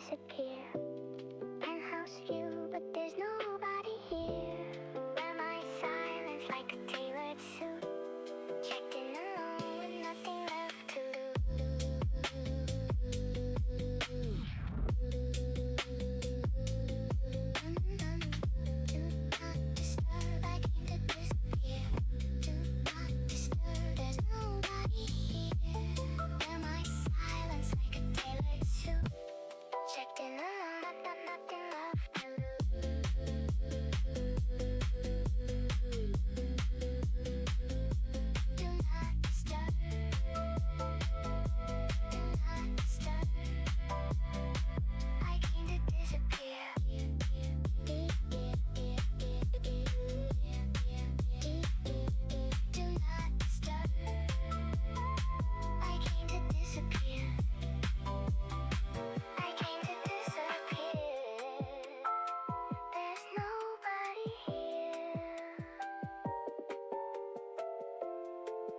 disappear. Penthouse view, but there's nobody here. Wear my silence like a tailored suit. Checked in alone with nothing left to lose. Do not disturb, I came to disappear. Do not disturb, there's nobody here. Wear my silence like a tailored suit. Checked in alone, nothing left to do not disturb. Do not disturb. I came to disappear. Do not disturb. I came to disappear. I came to disappear. There's nobody here.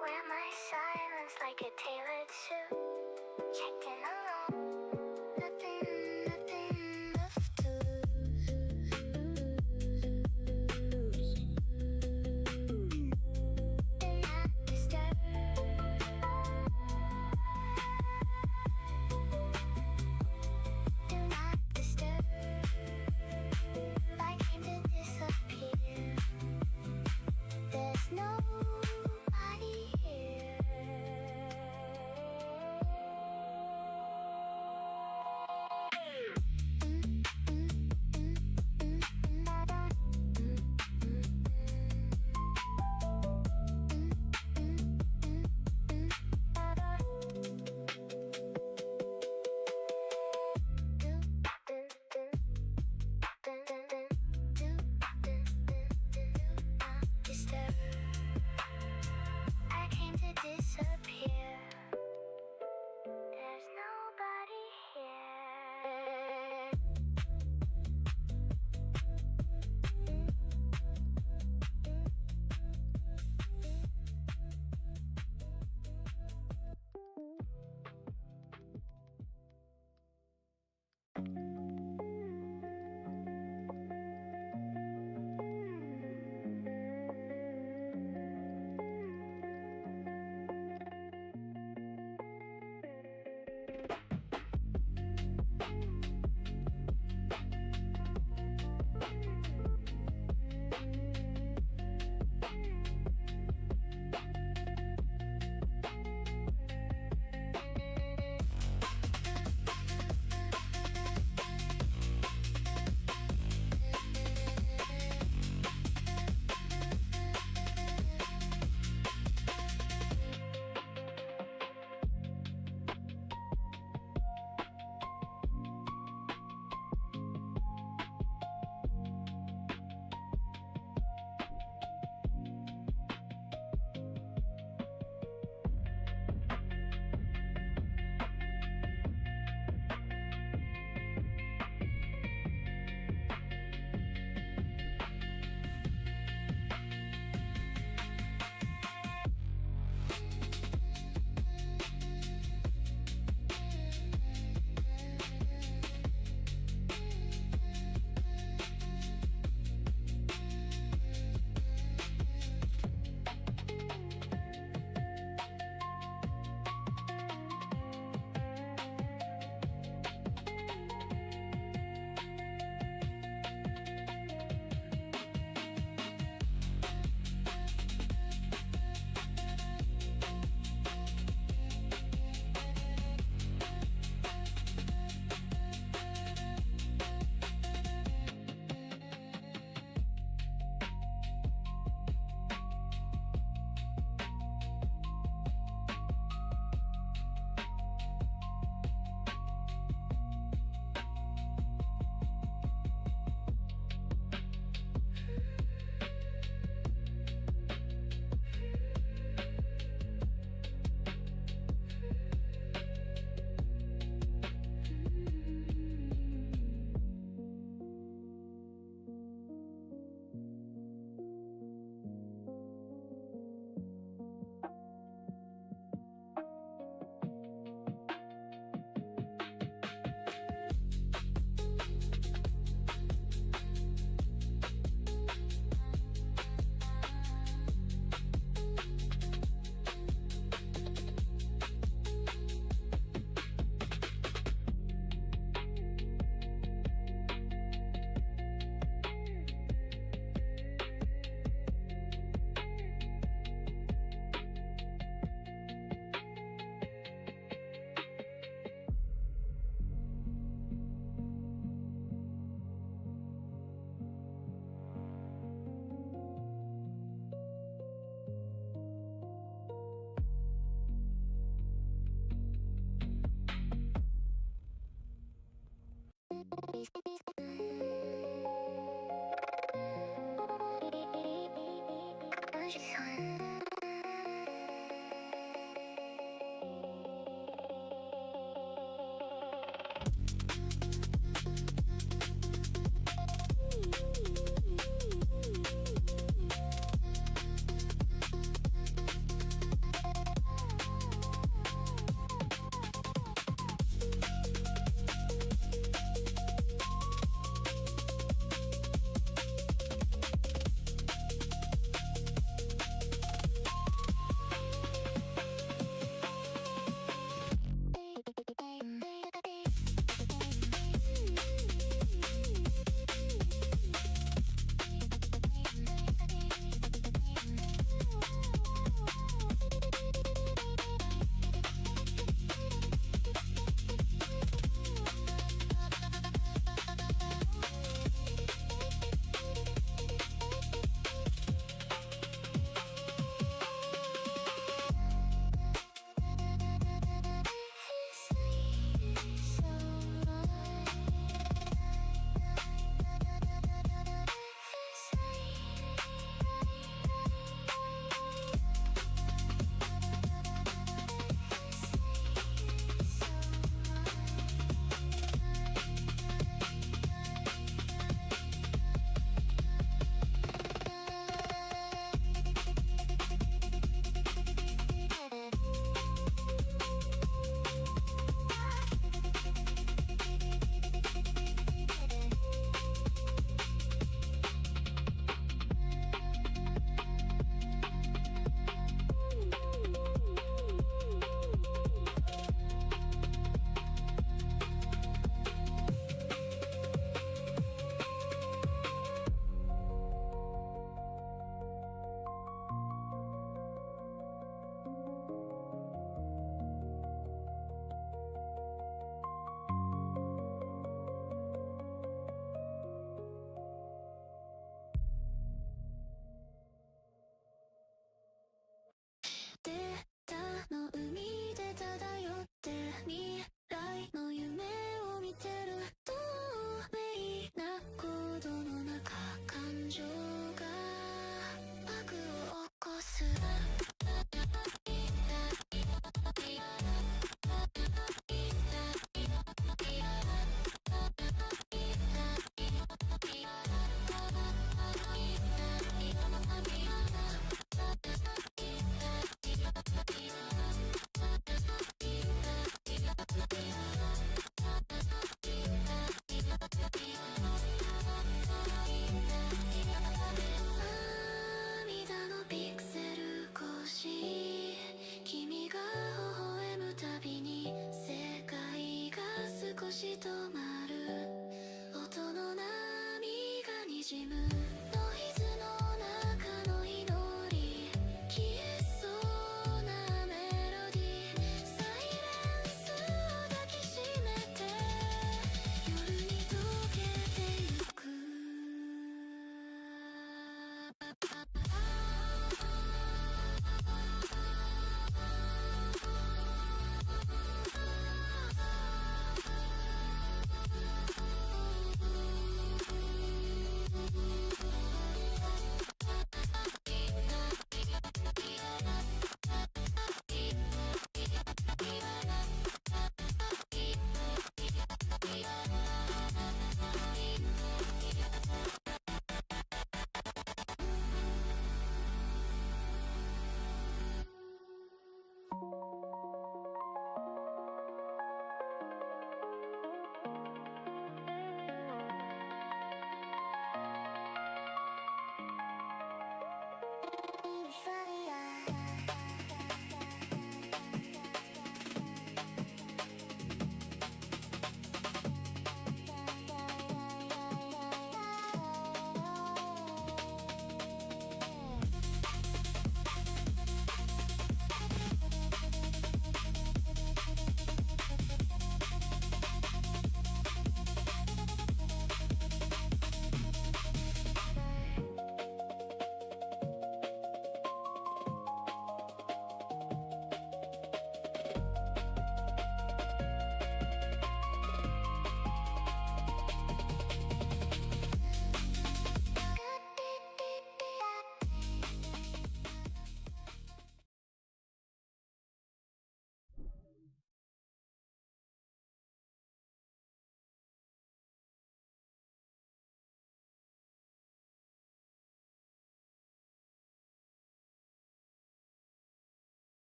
Wear my silence like a tailored suit. Checked in alone. Nothing left to lose. Do not disturb. Do not disturb. I came to disappear. There's nobody here. Disturb. I came to disappear. There's nobody here.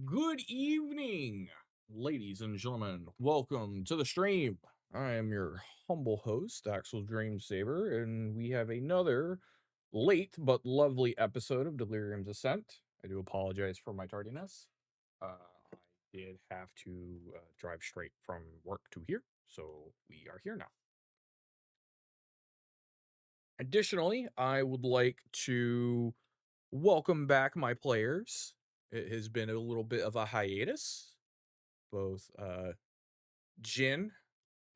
Good evening, ladies and gentlemen. Welcome to the stream. I am your humble host, Axel Dreamsaver, and we have another late but lovely episode of Deliriums Ascent. I do apologize for my tardiness. I did have to drive straight from work to here, so we are here now. Additionally, I would like to welcome back my players. It has been a little bit of a hiatus. Both Jin,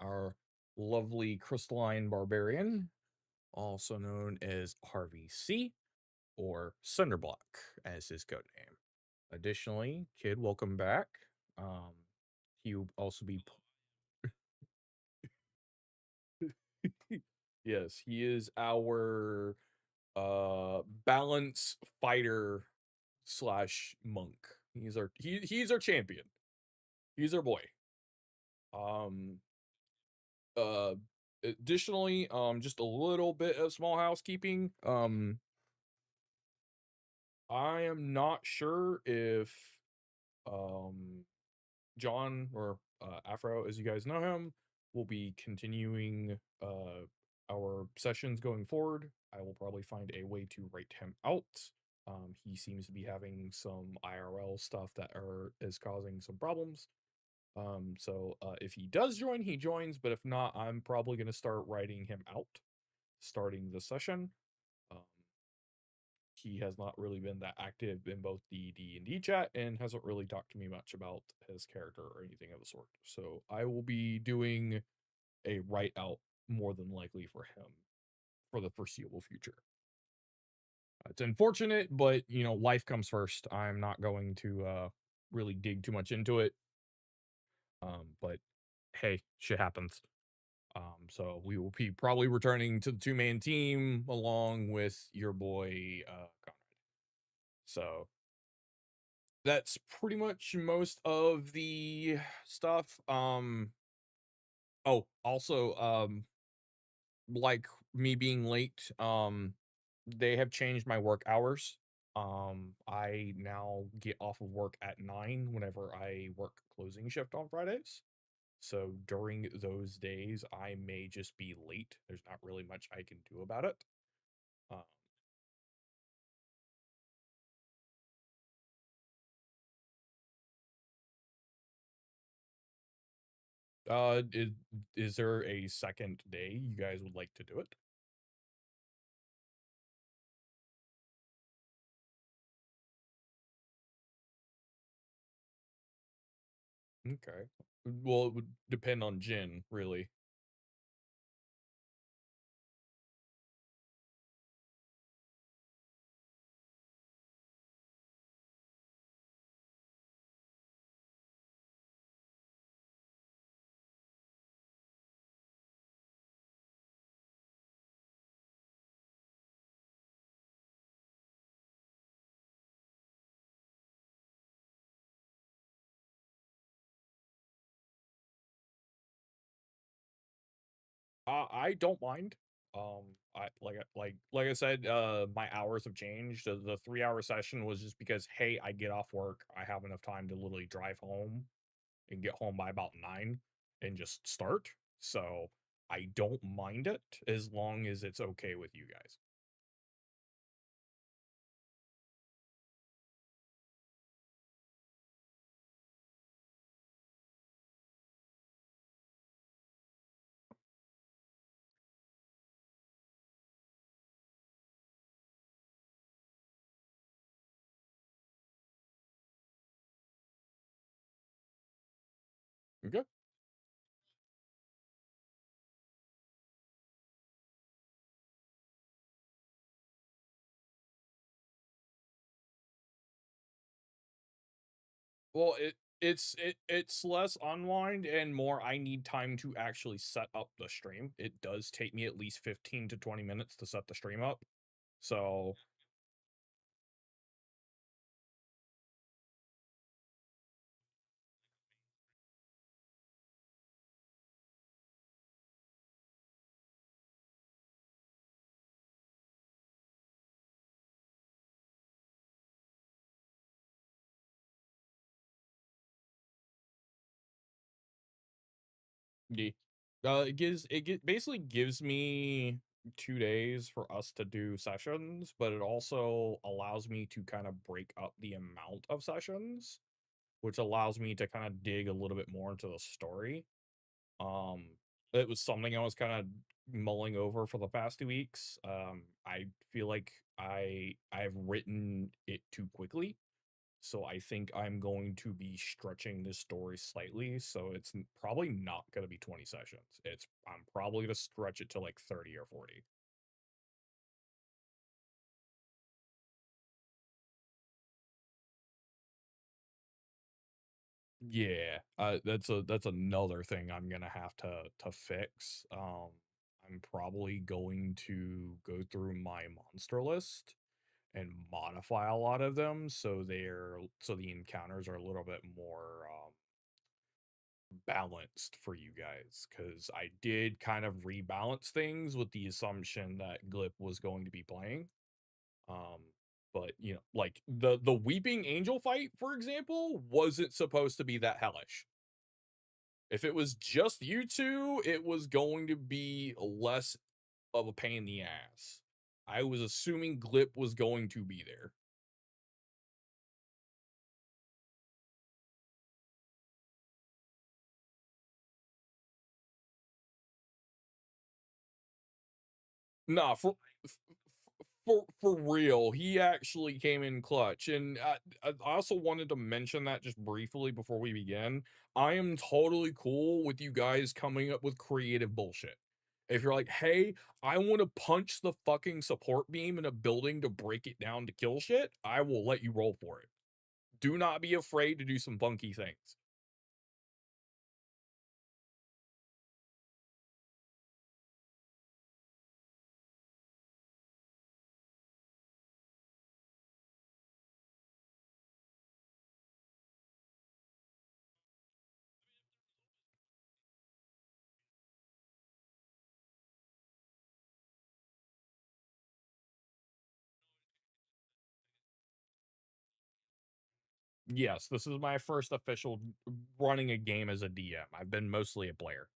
our lovely crystalline barbarian, also known as Harvey C, or Cinderblock as his code name. Additionally, Kid, welcome back. He will also be. Yes, he is our balance fighter slash monk. He's our champion. He's our boy. Um uh Additionally, just a little bit of small housekeeping. I am not sure if um John, or Afro as you guys know him, will be continuing our sessions going forward. I will probably find a way to write him out. He seems to be having some IRL stuff that is causing some problems. So if he does join, he joins, but if not, I'm probably going to start writing him out, starting the session. Um, he has not really been that active in both the D&D chat and hasn't really talked to me much about his character or anything of the sort. So I will be doing a write out more than likely for him for the foreseeable future. It's unfortunate, but life comes first. I'm not going to really dig too much into it. But hey, shit happens. So we will be probably returning to the two-man team along with your boy Conrad. So that's pretty much most of the stuff. Oh, also, like me being late, they have changed my work hours. I now get off of work at 9 whenever I work closing shift on Fridays. So during those days, I may just be late. There's not really much I can do about it. Um, is there a second day you guys would like to do it? Okay. Well, it would depend on Jin, really. I don't mind. I said, my hours have changed. The 3-hour session was just because, hey, I get off work, I have enough time to literally drive home and get home by about 9 and just start. So I don't mind it as long as it's okay with you guys. Okay. Well, it's less unwind and more I need time to actually set up the stream. It does take me at least 15 to 20 minutes to set the stream up. So, yeah. Basically gives me 2 days for us to do sessions, but it also allows me to kind of break up the amount of sessions, which allows me to kind of dig a little bit more into the story. Um, it was something I was kind of mulling over for the past 2 weeks. I feel like I've written it too quickly, so I think I'm going to be stretching this story slightly. So it's probably not going to be 20 sessions. I'm probably going to stretch it to like 30 or 40. Yeah, that's another thing I'm gonna have to fix. I'm probably going to go through my monster list and modify a lot of them so the encounters are a little bit more balanced for you guys. Because I did kind of rebalance things with the assumption that Glip was going to be playing. Um, but like the Weeping Angel fight, for example, wasn't supposed to be that hellish. If it was just you two, it was going to be less of a pain in the ass. I was assuming Glip was going to be there. Nah, for real, he actually came in clutch, and I also wanted to mention that just briefly before we begin. I am totally cool with you guys coming up with creative bullshit. If you're like, hey, I want to punch the fucking support beam in a building to break it down to kill shit, I will let you roll for it. Do not be afraid to do some funky things. Yes, this is my first official running a game as a DM. I've been mostly a player.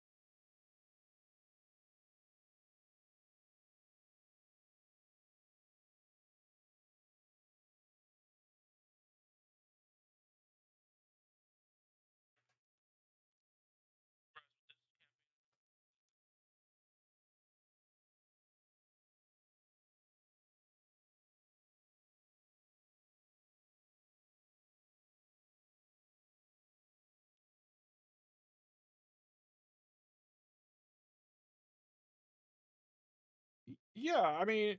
Yeah, I mean,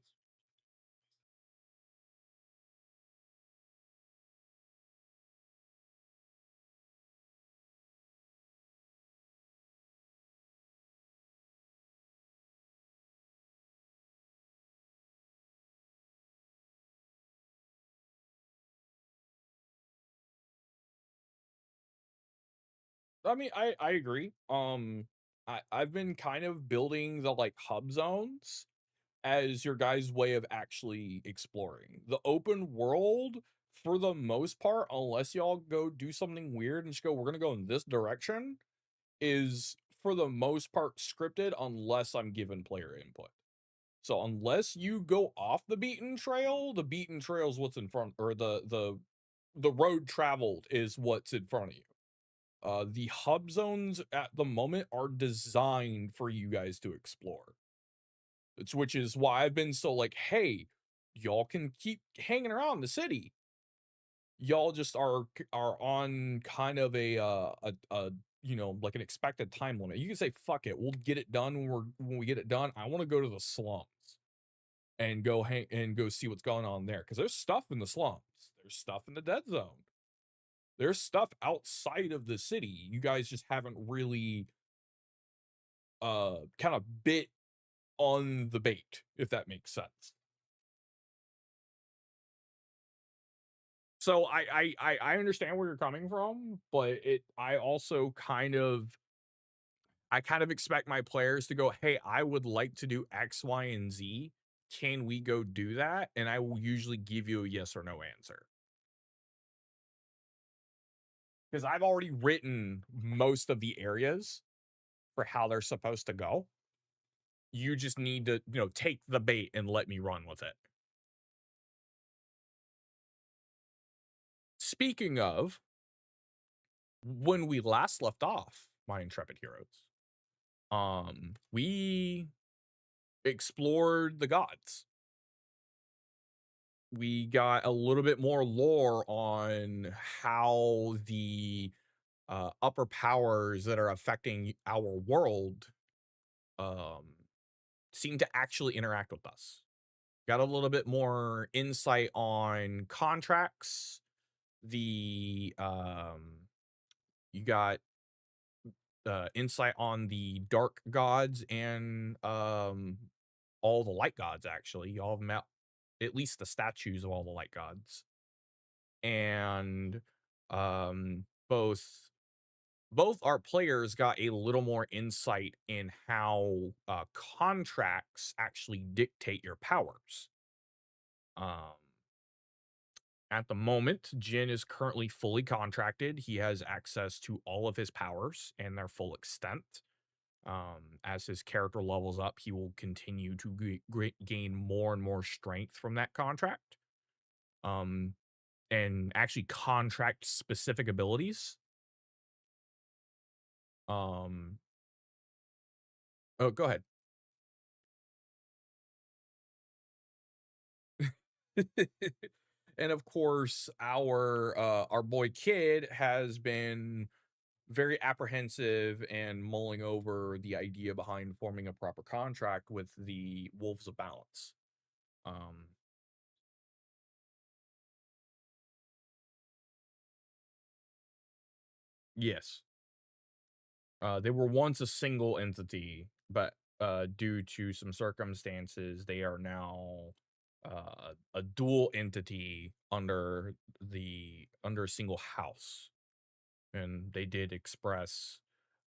I agree. I've been kind of building the like hub zones as your guys' way of actually exploring the open world. For the most part, unless y'all go do something weird and just go, we're gonna go in this direction, is for the most part scripted unless I'm given player input. So unless you go off the beaten trail is what's in front, or the road traveled is what's in front of you. The hub zones at the moment are designed for you guys to explore. It's which is why I've been so like, hey, y'all can keep hanging around the city. Y'all just are on kind of a like an expected time limit. You can say fuck it, we'll get it done when we get it done. I want to go to the slums and go hang and go see what's going on there because there's stuff in the slums. There's stuff in the dead zone. There's stuff outside of the city. You guys just haven't really kind of bit on the bait, if that makes sense. So I understand where you're coming from, but it I also kind of expect my players to go, "Hey, I would like to do X, Y, and Z. Can we go do that?" And I will usually give you a yes or no answer. Because I've already written most of the areas for how they're supposed to go. You just need to, take the bait and let me run with it. Speaking of, when we last left off, my intrepid heroes, we explored the gods. We got a little bit more lore on how the upper powers that are affecting our world um, seem to actually interact with us. Got a little bit more insight on contracts. The You got insight on the dark gods and all the light gods. Actually, y'all have met at least the statues of all the light gods, and both our players got a little more insight in how contracts actually dictate your powers. Um, at the moment, Jin is currently fully contracted. He has access to all of his powers and their full extent. As his character levels up, he will continue to gain more and more strength from that contract. Um, and actually contract specific abilities. Um, oh, go ahead. And of course, our boy Kid has been very apprehensive and mulling over the idea behind forming a proper contract with the Wolves of Balance. Um, yes, they were once a single entity, but due to some circumstances, they are now a dual entity under a single house, and they did express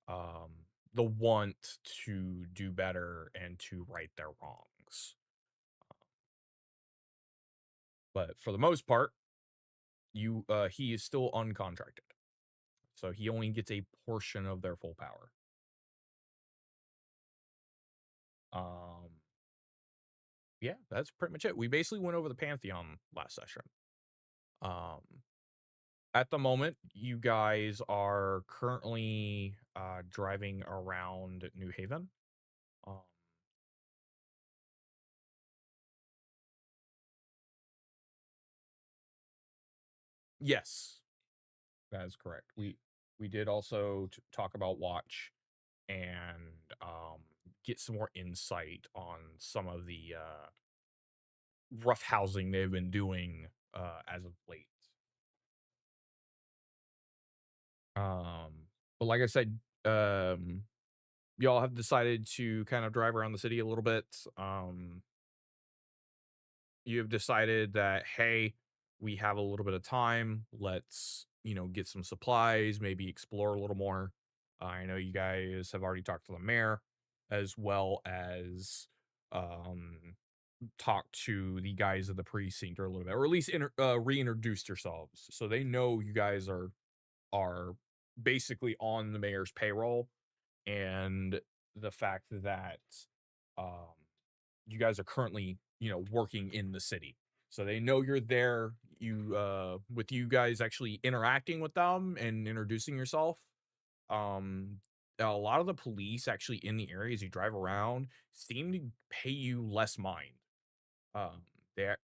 the want to do better and to right their wrongs. But for the most part, he is still uncontracted, so he only gets a portion of their full power. Um, yeah, that's pretty much it. We basically went over the Pantheon last session. Um, at the moment, you guys are currently driving around New Haven. Um, yes, that is correct. We did also talk about Watch and get some more insight on some of the rough housing they've been doing as of late. Um, but like I said, um, y'all have decided to kind of drive around the city a little bit. You have decided that, hey, we have a little bit of time. Let's, get some supplies, maybe explore a little more. I know you guys have already talked to the mayor, as well as um, talked to the guys of the precinct or a little bit, or at least reintroduced yourselves, so they know you guys are basically on the mayor's payroll, and the fact that um, you guys are currently, working in the city. So they know you're there. With you guys actually interacting with them and introducing yourself, um, a lot of the police actually in the area as you drive around seem to pay you less mind. Um,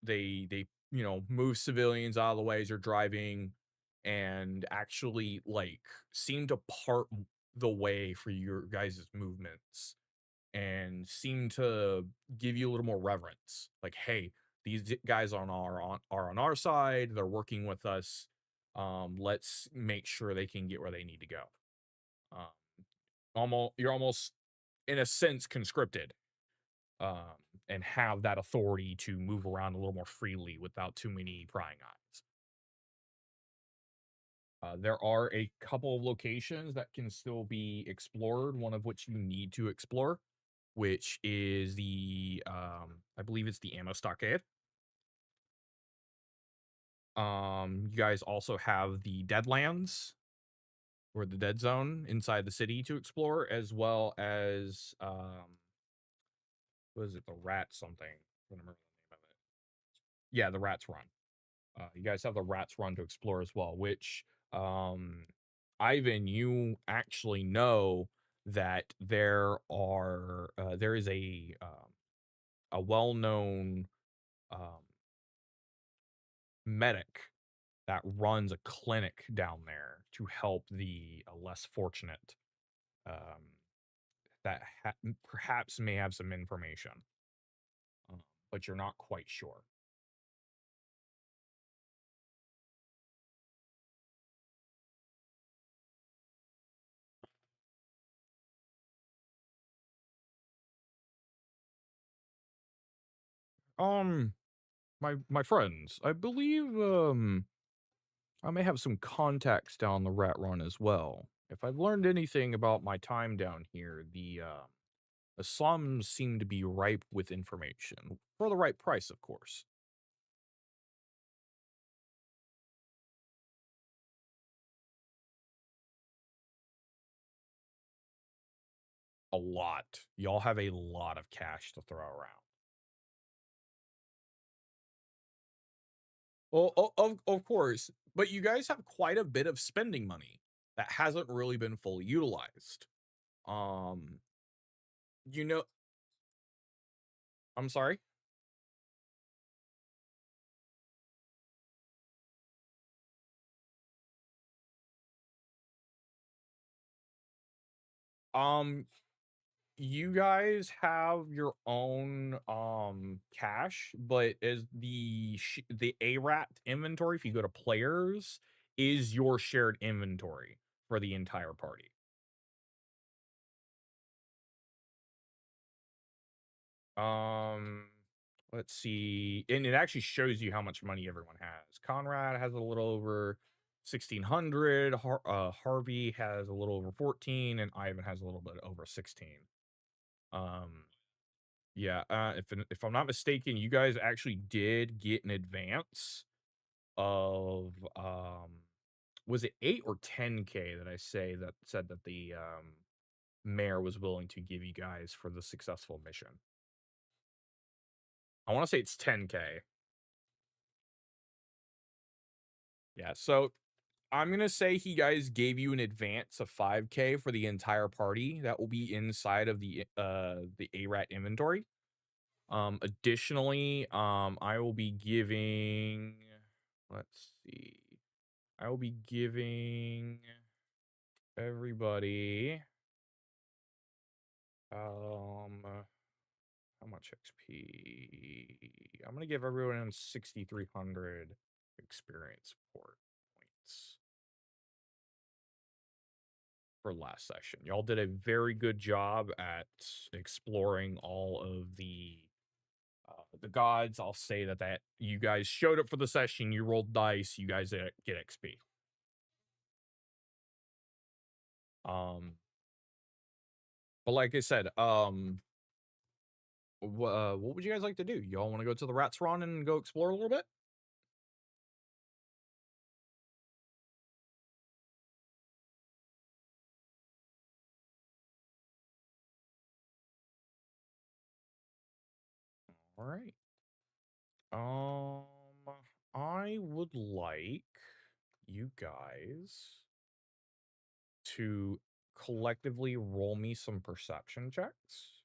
they move civilians out of the way as you're driving, and actually like seem to part the way for your guys' movements, and seem to give you a little more reverence. Like, hey, these guys are on our side. They're working with us. Let's make sure they can get where they need to go. Um, you're almost in a sense conscripted, um, and have that authority to move around a little more freely without too many prying eyes. There are a couple of locations that can still be explored, one of which you need to explore, which is I believe it's the ammo stockade. You guys also have the Deadlands, or the Dead Zone inside the city to explore, as well as what is it, the Rat something? I don't remember the name of it. Yeah, the Rats Run. You guys have the Rats Run to explore as well, which, um, Ivan, you actually know that there is a well-known um, medic that runs a clinic down there to help the less fortunate, um, that perhaps may have some information, uh, but you're not quite sure. Um, my friends, I believe I may have some contacts down the rat run as well. If I've learned anything about my time down here, the slums seem to be ripe with information for the right price, of course. A lot. Y'all have a lot of cash to throw around. Well, of course, but you guys have quite a bit of spending money that hasn't really been fully utilized. Um, you know, I'm sorry. Um, you guys have your own cash, but as the ARAT inventory, if you go to players, is your shared inventory for the entire party. Um, let's see, and it actually shows you how much money everyone has. Conrad has a little over 1600. Harvey has a little over 14, and Ivan has a little bit over 16. Um, Yeah, if I'm not mistaken, you guys actually did get an advance of, was it 8 or 10K that I say that said that the, mayor was willing to give you guys for the successful mission? I wanna say it's 10K. Yeah, so I'm gonna say he guys gave you an advance of 5K for the entire party. That will be inside of the ARAT inventory. Additionally, I will be giving, let's see, I will be giving everybody, how much XP? I'm gonna give everyone 6,300 experience points for last session. Y'all did a very good job at exploring all of the gods. I'll say that you guys showed up for the session, you rolled dice, you guys get XP. But like I said, what would you guys like to do? Y'all want to go to the Rats Run and go explore a little bit? All right. Um, I would like you guys to collectively roll me some perception checks.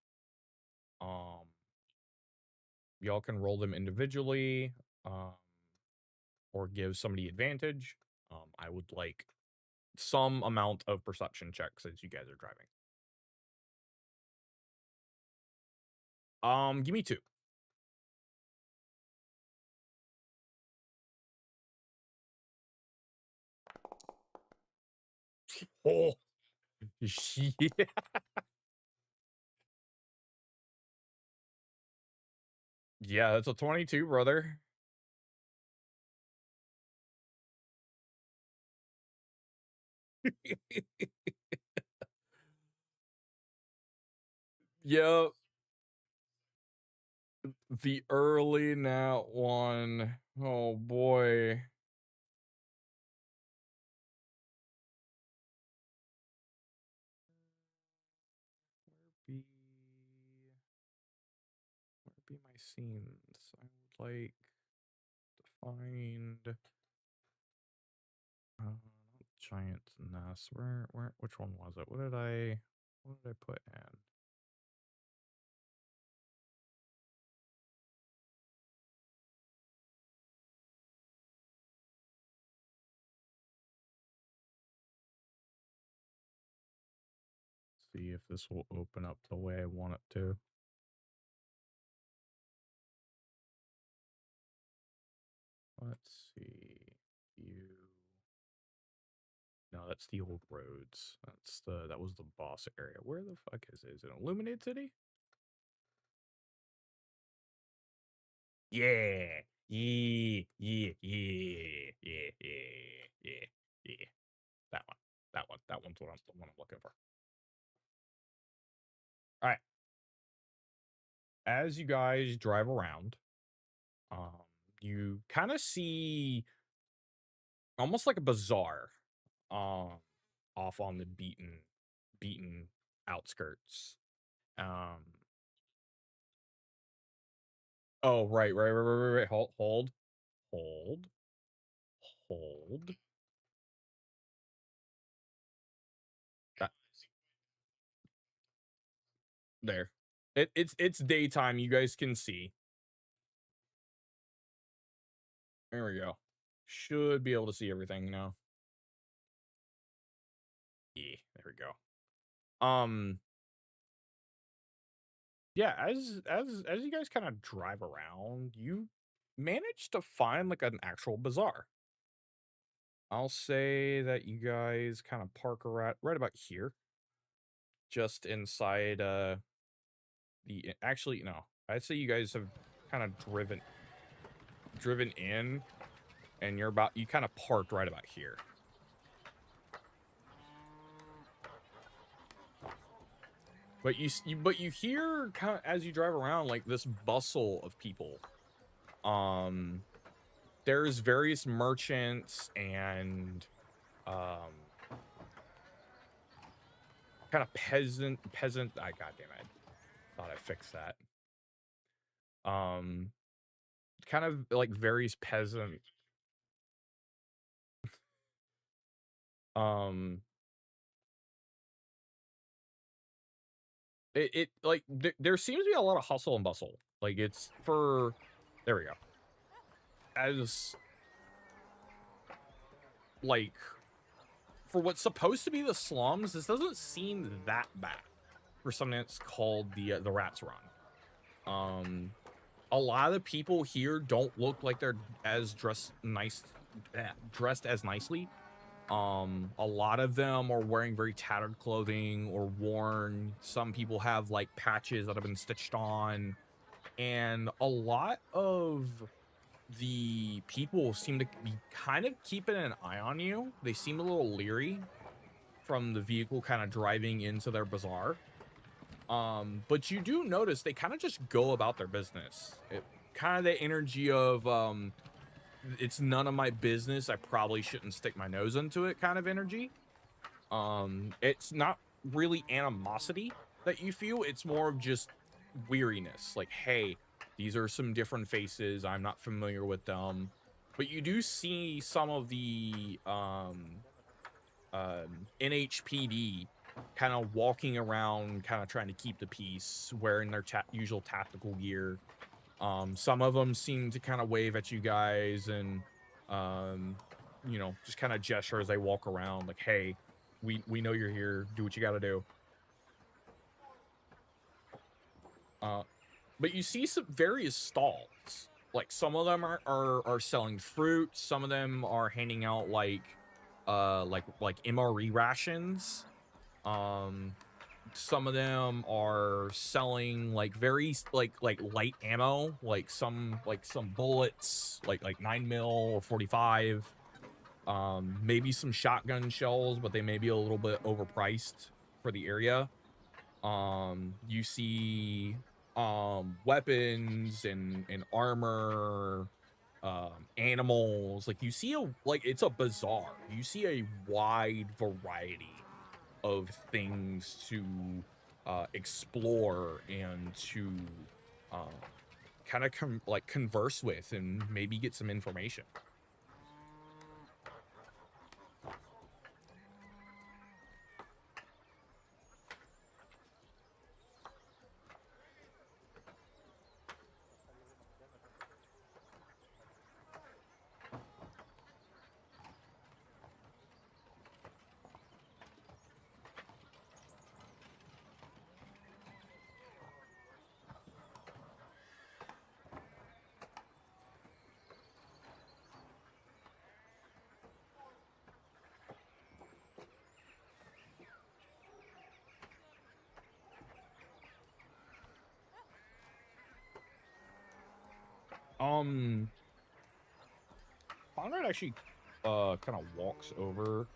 Um, y'all can roll them individually, or give somebody advantage. I would like some amount of perception checks as you guys are driving. Give me 2. Oh, yeah. Yeah, that's a 22, brother. Yep. The early nat one. Oh boy. Where be my scenes? I would like to find not giant nest. Which one was it? What did I put in? See if this will open up the way I want it to. Let's see. You. No, that's the old roads. That was the boss area. Where the fuck is it? Is it Illuminated City? Yeah. Yeah. Yeah. Yeah. Yeah. Yeah. Yeah. Yeah. That one. That one. That one's the one I'm looking for. All right. As you guys drive around, um, you kind of see almost like a bazaar, um, off on the beaten outskirts. Um, oh, right. Hold, hold. That, there. It's daytime. You guys can see. There we go. Should be able to see everything now. Yeah, there we go. Yeah, as you guys kind of drive around, you manage to find like an actual bazaar. I'll say that you guys kind of park right about here, just inside actually no. I'd say you guys have kind of driven in and you kind of parked right about here. But you hear kind of as you drive around like this bustle of people. There's various merchants and um kind of peasant. I goddamn it, thought I fixed that. Um, kind of like various peasant. Um, it like there seems to be a lot of hustle and bustle. Like it's for there we go. As like for what's supposed to be the slums, this doesn't seem that bad for something that's called the Rats Run. A lot of the people here don't look like they're as dressed as nicely. A lot of them are wearing very tattered clothing or worn. Some people have like patches that have been stitched on, and a lot of the people seem to be kind of keeping an eye on you. They seem a little leery from the vehicle kind of driving into their bazaar. But you do notice they kind of just go about their business. It kind of the energy of it's none of my business. I probably shouldn't stick my nose into it kind of energy. It's not really animosity that you feel. It's more of just weariness. Like, hey, these are some different faces. I'm not familiar with them. But you do see some of the NHPD kind of walking around, kind of trying to keep the peace, wearing their usual tactical gear. Some of them seem to kind of wave at you guys and, um, just kind of gesture as they walk around, like, "Hey, we know you're here. Do what you got to do." Uh, but you see some various stalls. Like some of them are selling fruit. Some of them are handing out like MRE rations. Um, some of them are selling like very like light ammo, like some bullets, like 9 mil or 45. Maybe some shotgun shells, but they may be a little bit overpriced for the area. You see weapons and armor, animals. Like you see it's a bazaar. You see a wide variety of things to explore and to um, kind of converse with and maybe get some information. Um, Conrad actually kind of walks over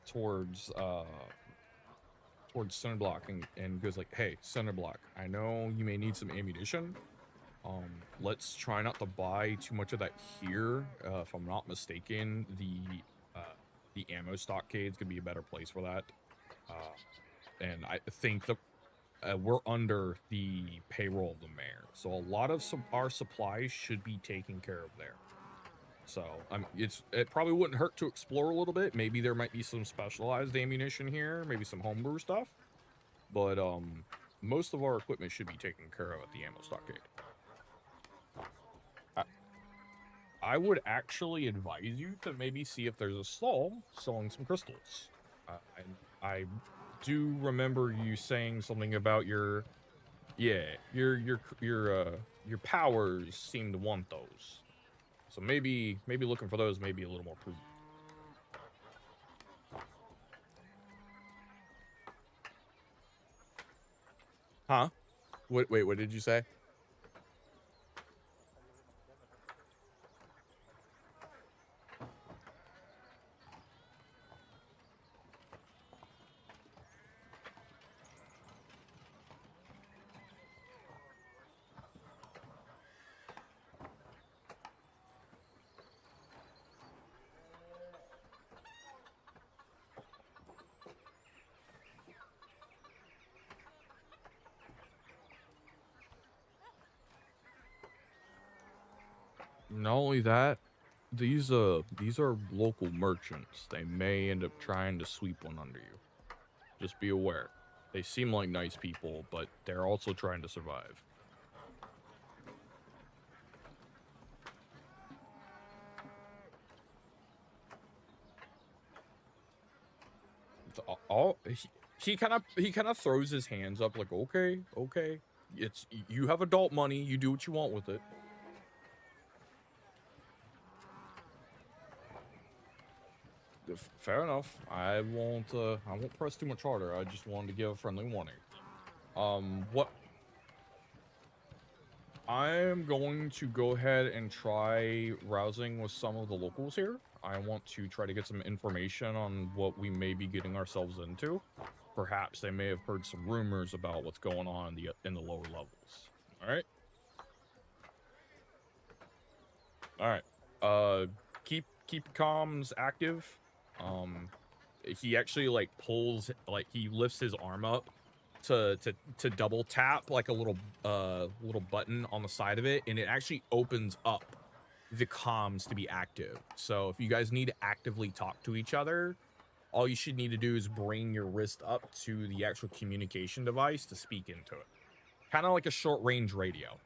towards towards Cinderblock and goes like, "Hey, Cinderblock, I know you may need some ammunition. Let's try not to buy too much of that here. If I'm not mistaken, the ammo stockades could be a better place for that. Uh, and I think that we're under the payroll of the mayor, so a lot of our supplies should be taken care of there. So it probably wouldn't hurt to explore a little bit. Maybe there might be some specialized ammunition here, maybe some homebrew stuff. But most of our equipment should be taken care of at the ammo stockade. I would actually advise you to maybe see if there's a stall selling some crystals. And I do remember you saying something about your powers seem to want those. So maybe looking for those may be a little more prudent. Huh? Wait, what did you say? Not only that, these are local merchants. They may end up trying to sweep one under you. Just be aware. They seem like nice people, but they're also trying to survive. All he kind of throws his hands up like, okay, okay, it's you have adult money. You do what you want with it. Fair enough. I won't press too much harder. I just wanted to give a friendly warning. What I'm going to go ahead and try rousing with some of the locals here. I want to try to get some information on what we may be getting ourselves into. perhaps they may have heard some rumors about what's going on in the lower levels. All right. All right. Keep your comms active. He actually like pulls, like he lifts his arm up to double tap like a little button on the side of it, and it actually opens up the comms to be active. So if you guys need to actively talk to each other, all you should need to do is bring your wrist up to the actual communication device to speak into it. Kind of like a short range radio.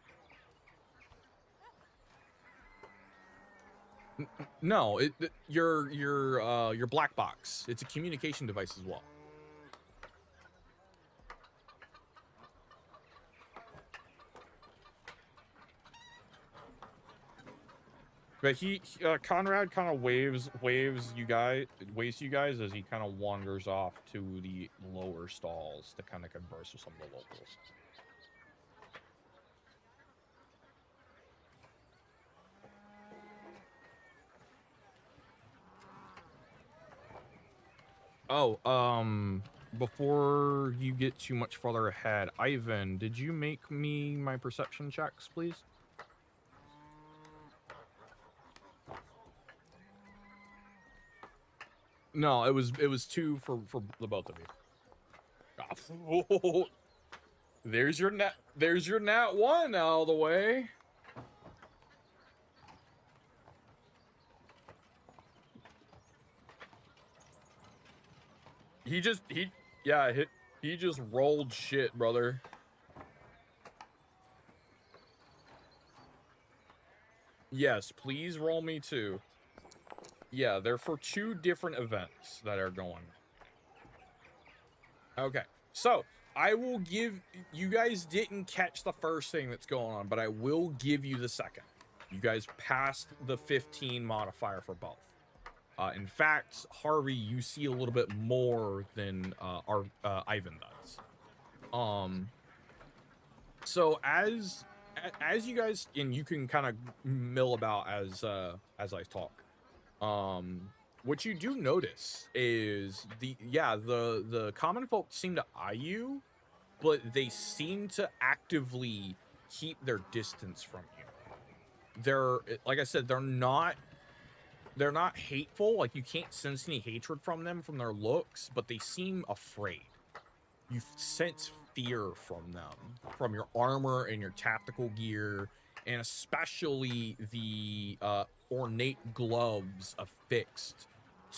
No, your black box. It's a communication device as well. But Conrad kind of waves you guys as he kind of wanders off to the lower stalls to kind of converse with some of the locals. Oh, before you get too much further ahead, Ivan, did you make me my perception checks, please? No, it was 2 for the both of you. Oh, there's your nat 1 out of the way. He just rolled shit, brother. Yes, please roll me 2. Yeah, they're for 2 different events that are going. Okay, so I will give you guys didn't catch the first thing that's going on, but I will give you the second. You guys passed the 15 modifier for both. In fact, Harvey, you see a little bit more than Ivan does. So as you guys, and you can kind of mill about as I talk. What you do notice is the common folk seem to eye you, but they seem to actively keep their distance from you. They're, like I said, they're not hateful. Like, you can't sense any hatred from them from their looks, but they seem afraid. You sense fear from them, from your armor and your tactical gear, and especially the ornate gloves affixed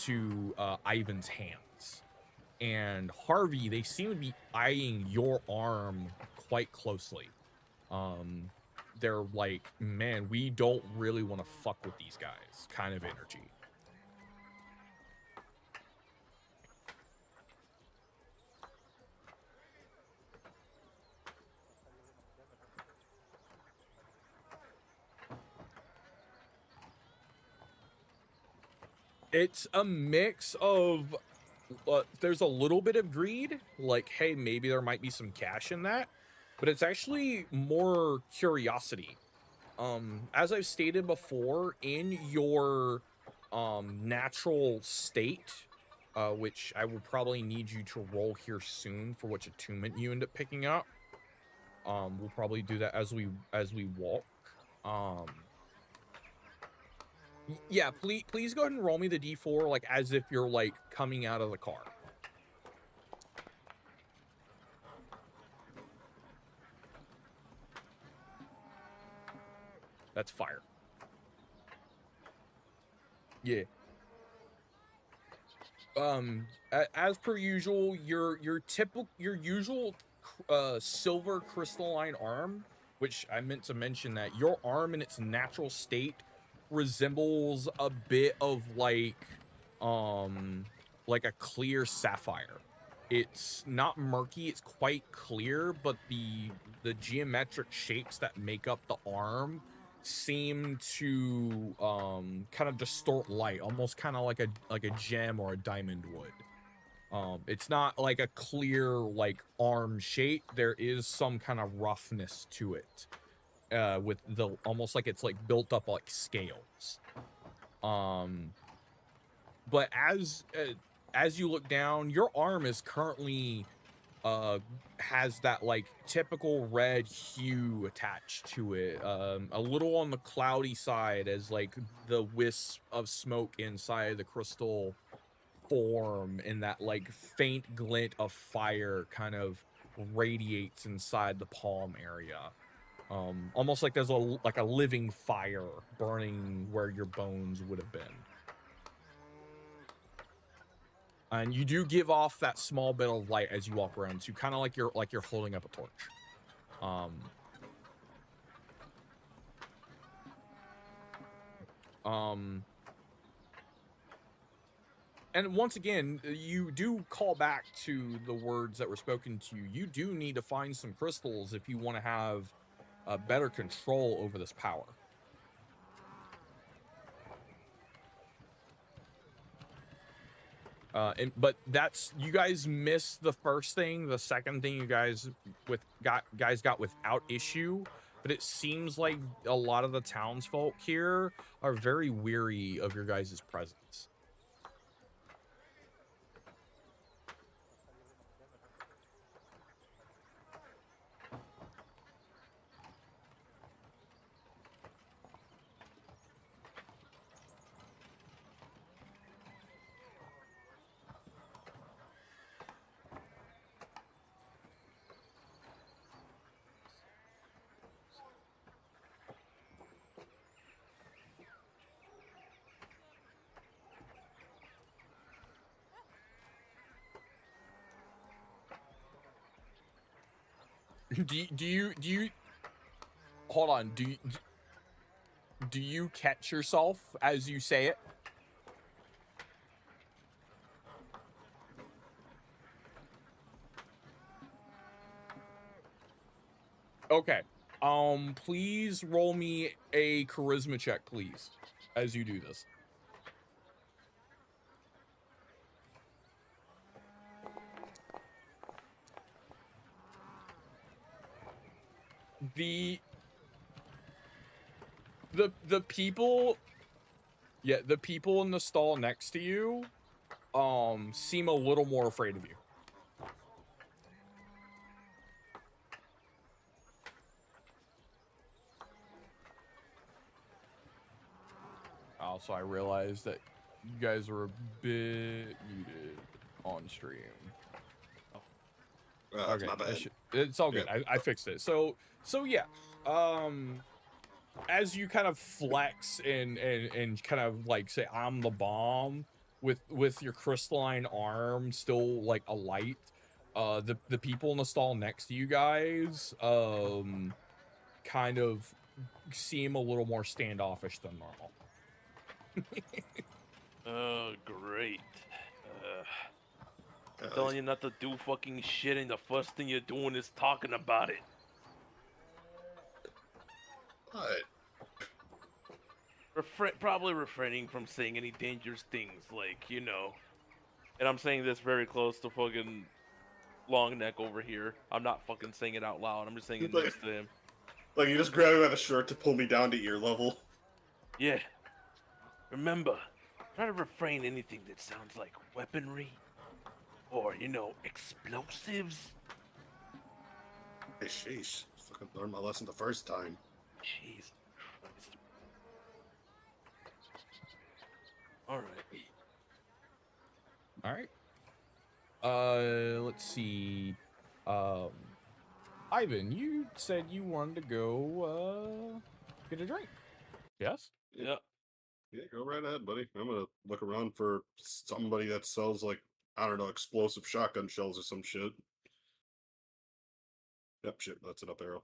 to Ivan's hands. And Harvey, they seem to be eyeing your arm quite closely. They're like, man, we don't really want to fuck with these guys kind of energy. It's a mix of, there's a little bit of greed, like, hey, maybe there might be some cash in that, but it's actually more curiosity. As I've stated before, in your natural state, which I will probably need you to roll here soon for which attunement you end up picking up. We'll probably do that as we walk. Yeah, please go ahead and roll me the d4 like as if you're like coming out of the car. That's fire. Yeah. As per usual, your usual silver crystalline arm, which I meant to mention that your arm in its natural state resembles a bit of like a clear sapphire. It's not murky, it's quite clear, but the geometric shapes that make up the arm seem to kind of distort light, almost kind of like a gem or a diamond would. It's not like a clear like arm shape. There is some kind of roughness to it, with the almost like it's like built up like scales. But as as you look down, your arm is currently has that like typical red hue attached to it, a little on the cloudy side as like the wisp of smoke inside the crystal form, and that like faint glint of fire kind of radiates inside the palm area, almost like there's a living fire burning where your bones would have been. And you do give off that small bit of light as you walk around, so kind of like you're holding up a torch. Um, um, and once again, you do call back to the words that were spoken to you. You do need to find some crystals if you want to have better control over this power. But that's, you guys missed the first thing. The second thing you guys got without issue, but it seems like a lot of the townsfolk here are very weary of your guys' presence. Do you hold on, do you catch yourself as you say it? Okay. Please roll me a charisma check, please, as you do this. The people, yeah, the people in the stall next to you seem a little more afraid of you. Also, I realized that you guys are a bit muted on stream. That's my bad. It's all good. Yeah. I fixed it. So yeah. As you kind of flex and kind of like say I'm the bomb with your crystalline arm still like alight, the people in the stall next to you guys kind of seem a little more standoffish than normal. Oh, great. I'm telling you not to do fucking shit, and the first thing you're doing is talking about it. What? Probably refraining from saying any dangerous things, like, you know. And I'm saying this very close to fucking Long Neck over here. I'm not fucking saying it out loud. I'm just saying it next to him. Like, you just grab me by the shirt to pull me down to ear level. Yeah. Remember, try to refrain anything that sounds like weaponry or, you know, explosives. Hey, sheesh. Fucking learned my lesson the first time. Jesus Christ. Alright. Let's see. Ivan, you said you wanted to go get a drink. Yes? Yeah. Yeah, go right ahead, buddy. I'm gonna look around for somebody that sells, like, I don't know, explosive shotgun shells or some shit. Yep, shit, that's it up arrow.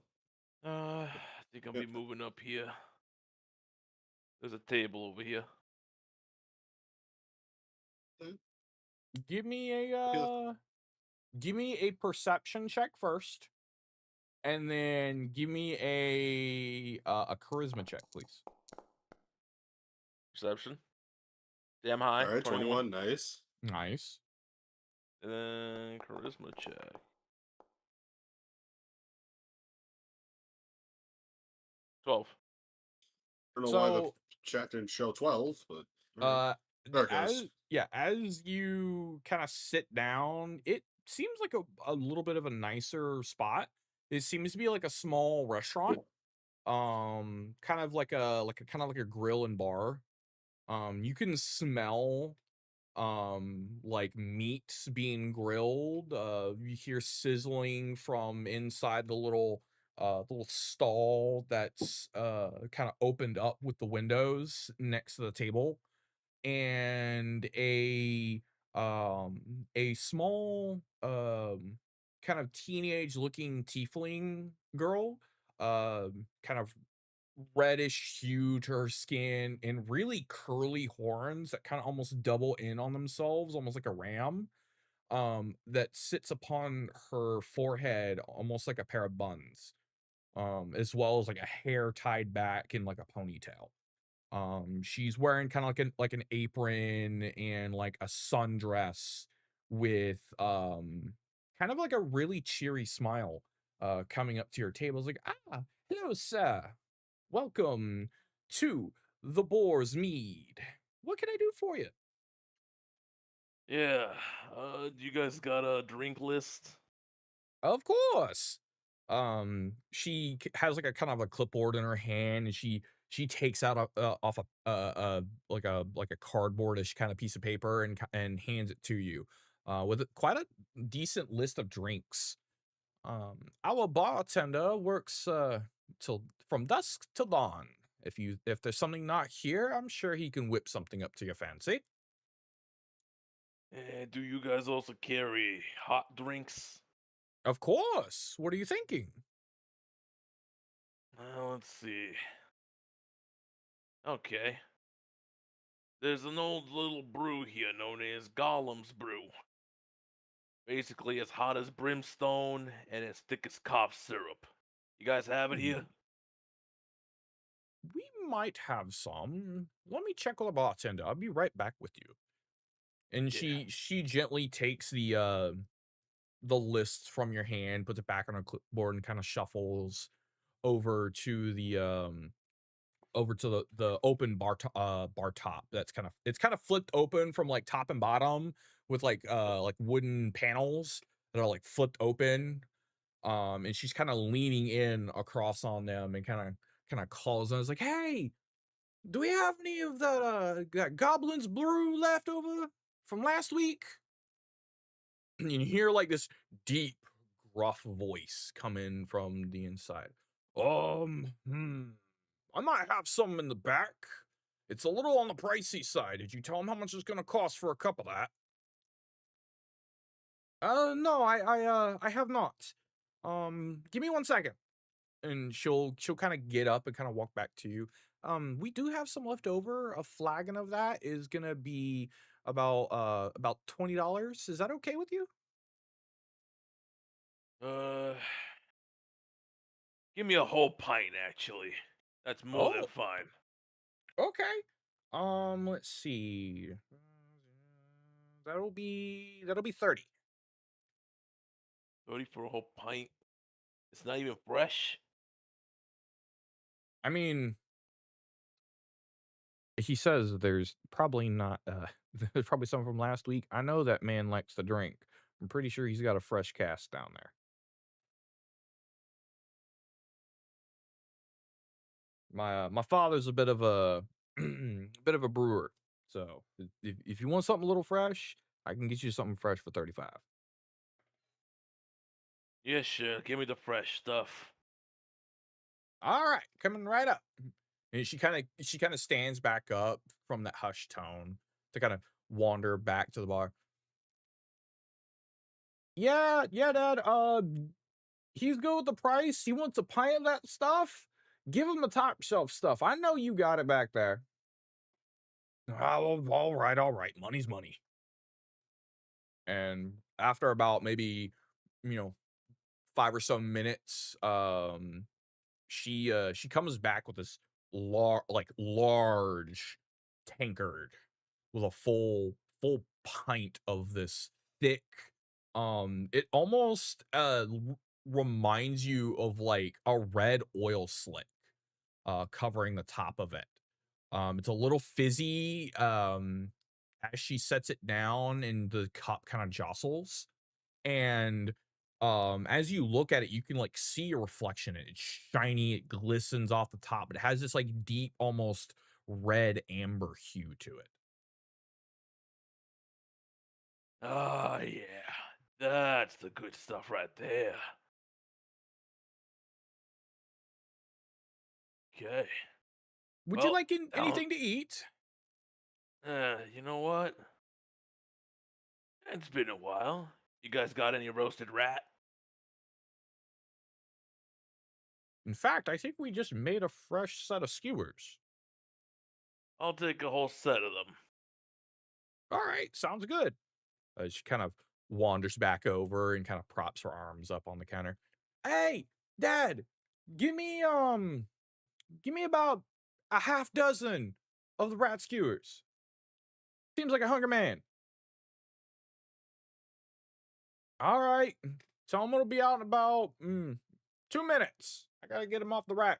I think I'll be moving up here. There's a table over here. Give me a perception check first, and then give me a charisma check, please. Perception. Damn high. All right, 21. Nice. Nice. And then charisma check. 12. I don't know why the chat didn't show 12, but... As Yeah, as you kind of sit down, it seems like a little bit of a nicer spot. It seems to be like a small restaurant, kind of like a kind of like a grill and bar. You can smell like meat being grilled. You hear sizzling from inside the little stall that's kind of opened up with the windows next to the table, and a small kind of teenage looking tiefling girl, kind of reddish hue to her skin and really curly horns that kind of almost double in on themselves, almost like a ram, that sits upon her forehead almost like a pair of buns, as well as like a hair tied back in like a ponytail. She's wearing kind of like an apron and like a sundress with kind of like a really cheery smile coming up to your table. It's like, ah, hello, sir. Welcome to the Boar's Mead. What can I do for you? Yeah. You guys got a drink list? Of course. Has like a kind of a clipboard in her hand, and she takes out off like a cardboardish kind of piece of paper and hands it to you, with quite a decent list of drinks. Our bartender works till from dusk till dawn. If there's something not here, I'm sure he can whip something up to your fancy. Do you guys also carry hot drinks? Of course. What are you thinking? Let's see. Okay. There's an old little brew here known as Golem's Brew. Basically, as hot as brimstone and as thick as cough syrup. You guys have it here? We might have some. Let me check with the bartender. I'll be right back with you. And Yeah. she gently takes the list from your hand, puts it back on her clipboard, and kind of shuffles over to the open bar top. It's kind of flipped open from like top and bottom with like wooden panels that are like flipped open. And she's kind of leaning in across on them and kind of calls them. It's like, hey, do we have any of that Goblin's Brew left over from last week? And you hear like this deep, gruff voice come in from the inside. I might have some in the back. It's a little on the pricey side. Did you tell him how much it's gonna cost for a cup of that? No, I have not. Give me 1 second. And she'll kind of get up and kind of walk back to you. We do have some left over. A flagon of that is gonna be about $20. Is that okay with you? Uh, Give me a whole pint, actually. That's more than Oh, fine. okay. Let's see. That'll be 30. 30 for a whole pint. It's not even fresh. I mean, he says there's probably not there's probably some from last week. I know that man likes to drink. I'm pretty sure he's got a fresh cast down there. My father's a bit of a bit of a brewer. So if you want something a little fresh, I can get you something fresh for 35. Yeah, sure. Give me the fresh stuff. All right, coming right up. And she kind of stands back up from that hushed tone to kind of wander back to the bar. Yeah, yeah, Dad. He's good with the price. He wants a pint of that stuff. Give him the top shelf stuff. I know you got it back there. Oh, all right, all right. Money's money. And after about maybe, you know, 5 or so minutes, she comes back with this large tankard with a full pint of this thick, it almost reminds you of like a red oil slick covering the top of it. It's a little fizzy, as she sets it down and the cup kind of jostles. And as you look at it, you can like see your reflection in it. It's shiny, it glistens off the top. It has this like deep, almost red amber hue to it. Oh, yeah. That's the good stuff right there. Okay. Would you Well, like anything to eat? you know what? It's been a while. You guys got any roasted rat? In fact, I think we just made a fresh set of skewers. I'll take a whole set of them. All right, sounds good. She kind of wanders back over and kind of props her arms up on the counter. Hey, Dad, give me give me about a half dozen of the rat skewers. Seems like a hungry man. All right. Tell him it'll be out in about 2 minutes. I gotta get him off the rack.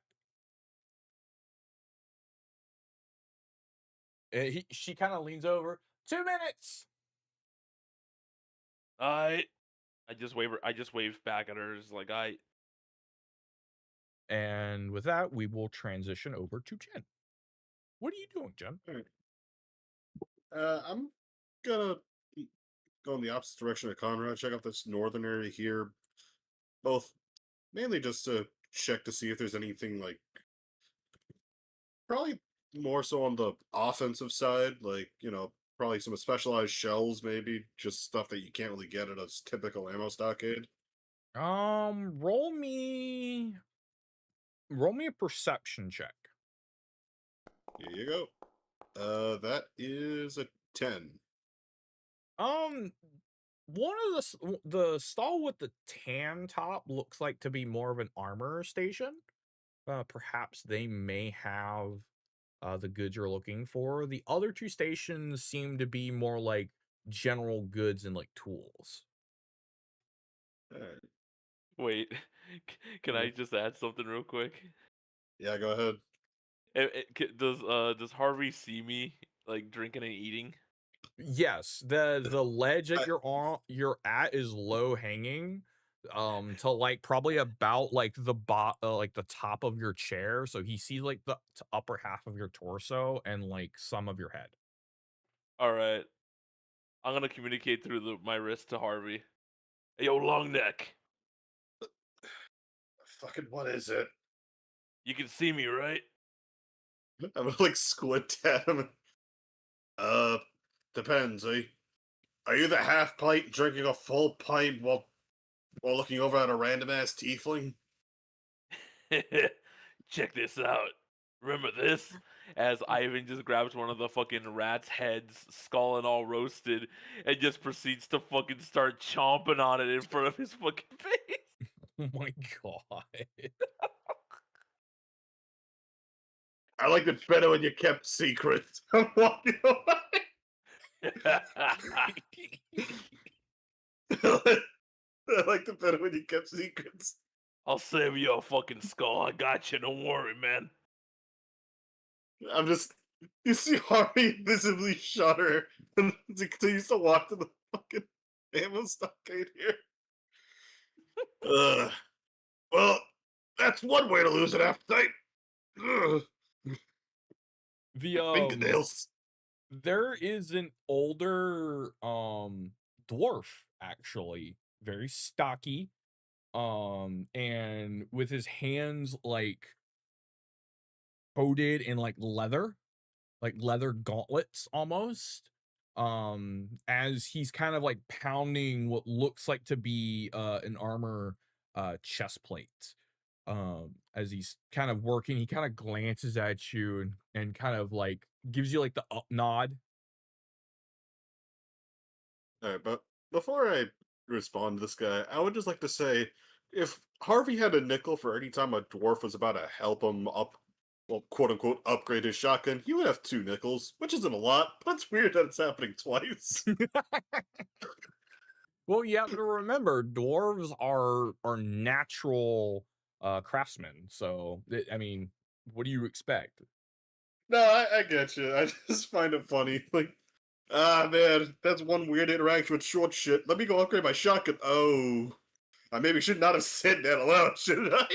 She kind of leans over. 2 minutes. I just wave back at her, just like And with that, we will transition over to Jen. What are you doing, Jen? All right. I'm gonna go in the opposite direction of Conrad. Check out this northern area here, both mainly just to check to see if there's anything like probably more so on the offensive side, like probably some specialized shells, maybe just stuff that you can't really get at a typical ammo stockade. Roll me a perception check. Here you go. That is a 10. Um, one of the stall with the tan top looks like to be more of an armor station. Perhaps they may have the goods you're looking for. The other two stations seem to be more like general goods and like tools. Alright. wait. Can Yeah. I just add something real quick? Yeah, go ahead. Does Harvey see me like drinking and eating? Yes, the ledge that I- you're at is low hanging, to like probably about like like the top of your chair. So he sees like the upper half of your torso and like some of your head. All right, I'm gonna communicate through my wrist to Harvey. Hey, yo, long neck. Fucking what is it? You can see me, right? I'm gonna like squint at him. Uh, depends, eh? Are you the half pint drinking a full pint while looking over at a random ass tiefling? Check this out. Remember this? As Ivan just grabs one of the fucking rat's heads, skull and all roasted, and just proceeds to fucking start chomping on it in front of his fucking face. Oh my god. I liked it better when you kept secrets. I'm walking away. I liked it better when you kept secrets. I'll save you a fucking skull. I got you. Don't worry, man. I'm just. You see Harvey visibly shudder and he continues to walk to the fucking ammo stockade here. Well, that's one way to lose an appetite. Ugh, The fingernails. there is an older dwarf actually, very stocky, and with his hands like coated in like leather gauntlets almost. As he's kind of like pounding what looks like to be an armor chest plate. As he's kind of working, he kind of glances at you and kind of like gives you like the up nod. All right, but before I respond to this guy, I would just like to say, if Harvey had a nickel for any time a dwarf was about to help him up, well, quote unquote, upgrade his shotgun, he would have 2 nickels, which isn't a lot, but it's weird that it's happening twice. Well, you have to remember, dwarves are natural craftsmen. So I mean, what do you expect? No, I get you. I just find it funny. Like, Ah, man, that's one weird interaction with short shit. Let me go upgrade my shotgun. Oh, I maybe should not have said that aloud, should I?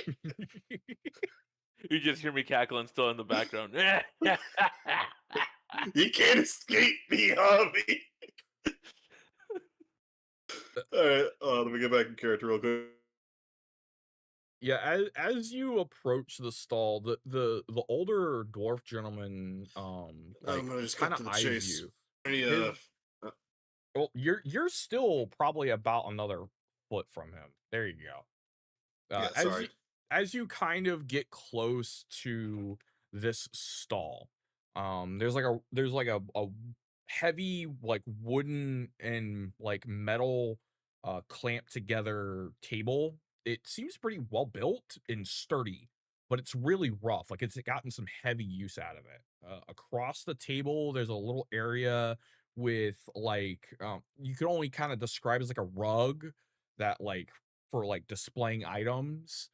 You just hear me cackling still in the background. You can't escape me, Harvey. All right, let me get back in character real quick. Yeah, as you approach the stall, the older dwarf gentleman I'm like gonna just kind cut of to the eyes chase. you. Any, His uh, well, you're still probably about another foot from him. There you go. yeah, sorry. As you kind of get close to this stall, there's like a heavy like wooden and like metal clamped together table. It seems pretty well built and sturdy, but it's really rough. Like it's gotten some heavy use out of it. Across the table, there's a little area with like you could only kind of describe as like a rug that like for like displaying items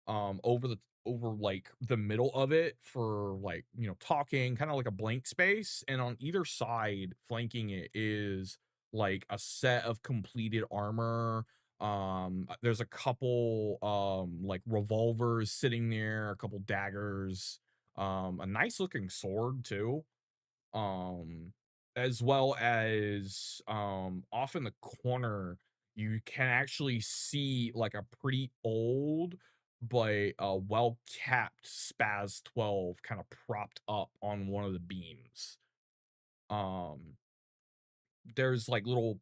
over like the middle of it for like talking, kind of like a blank space, and on either side flanking it is like a set of completed armor. There's a couple like revolvers sitting there, a couple daggers, a nice looking sword too, um as well as off in the corner you can actually see like a pretty old but well capped spaz 12 kind of propped up on one of the beams. um there's like little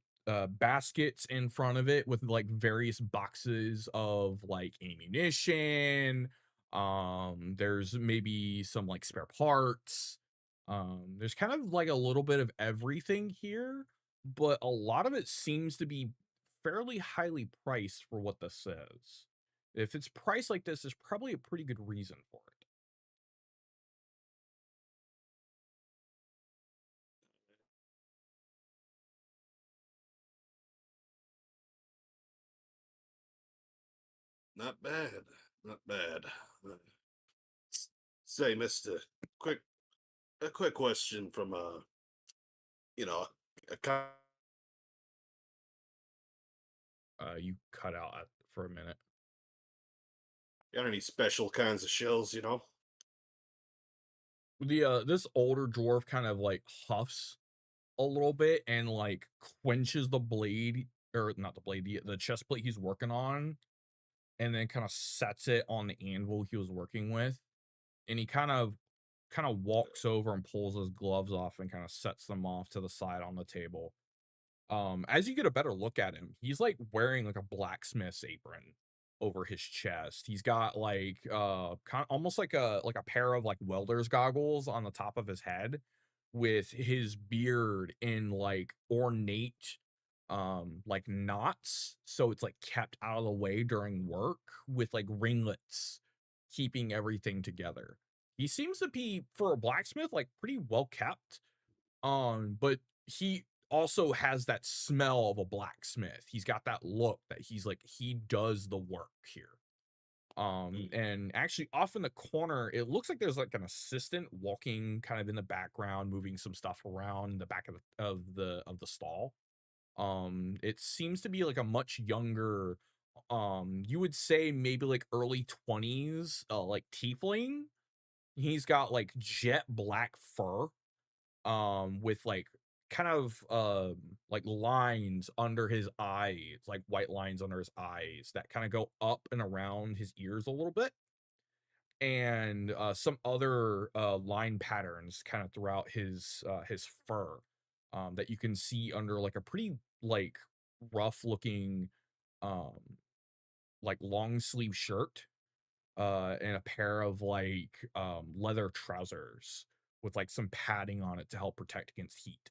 baskets in front of it with like various boxes of like ammunition. There's maybe some like spare parts. There's kind of like a little bit of everything here, but a lot of it seems to be fairly highly priced for what this is. If it's priced like this, there's probably a pretty good reason for it. Not bad, not bad. Uh, s- Say, Mister, quick, a quick question from you know, a You cut out for a minute. got any special kinds of shells? This older dwarf kind of like huffs a little bit and like quenches the blade, or not the blade, the chest plate he's working on, and then kind of sets it on the anvil he was working with, and he kind of walks over and pulls his gloves off and kind of sets them off to the side on the table. As you get a better look at him, he's like wearing like a blacksmith's apron over his chest. He's got like almost like a pair of like welder's goggles on the top of his head, with his beard in like ornate like knots, so it's like kept out of the way during work, with like ringlets keeping everything together. He seems to be, for a blacksmith, like pretty well kept, but he also has that smell of a blacksmith. He's got that look that he's like he does the work here. Mm. And actually off in the corner, it looks like there's like an assistant walking kind of in the background, moving some stuff around the back of the stall. It seems to be like a much younger, you would say maybe like early 20s, like tiefling. He's got like jet black fur, with like kind of like lines under his eyes, like white lines under his eyes that kind of go up and around his ears a little bit, and some other line patterns kind of throughout his fur, that you can see under like a pretty like rough looking um like long sleeve shirt, and a pair of like leather trousers with like some padding on it to help protect against heat.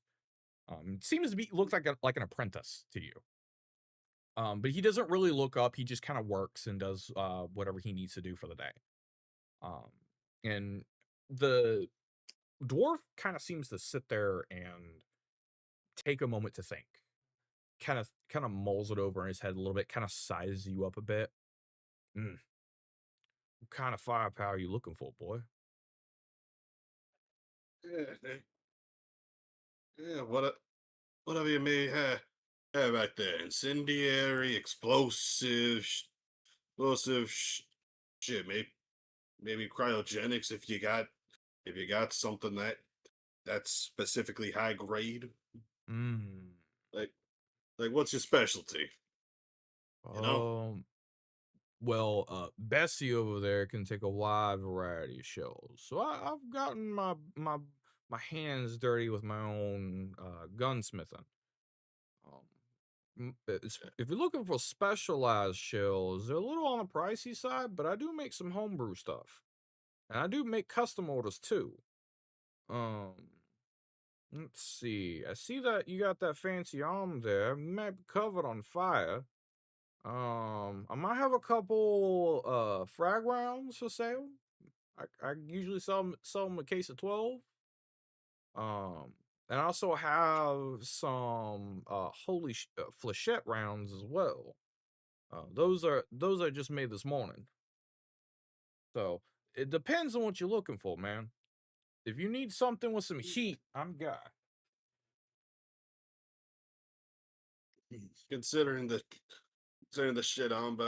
Seems to be looks like an apprentice to you. But he doesn't really look up. He just kind of works and does whatever he needs to do for the day. Um, and the dwarf kind of seems to sit there and take a moment to think. Kind of mulls it over in his head a little bit. Kind of sizes you up a bit. Mm, what kind of firepower are you looking for, boy? Yeah, yeah. What? whatever you may have back there. Incendiary, explosive shit. Maybe cryogenics if you got something that's specifically high grade. Mm. Like what's your specialty? You know? Um. Well, Bessie over there can take a wide variety of shells, so I've gotten my hands dirty with my own gunsmithing. Um, if you're looking for specialized shells, they're a little on the pricey side, but I do make some homebrew stuff, and I do make custom orders too. Um, let's see. I see that you got that fancy arm there. It might be covered on fire. I might have a couple frag rounds for sale. I usually sell them a case of 12. Um, and I also have some flechette rounds as well. Those I just made this morning. So it depends on what you're looking for, man. If you need something with some heat, I'm guy. Considering the shit I'm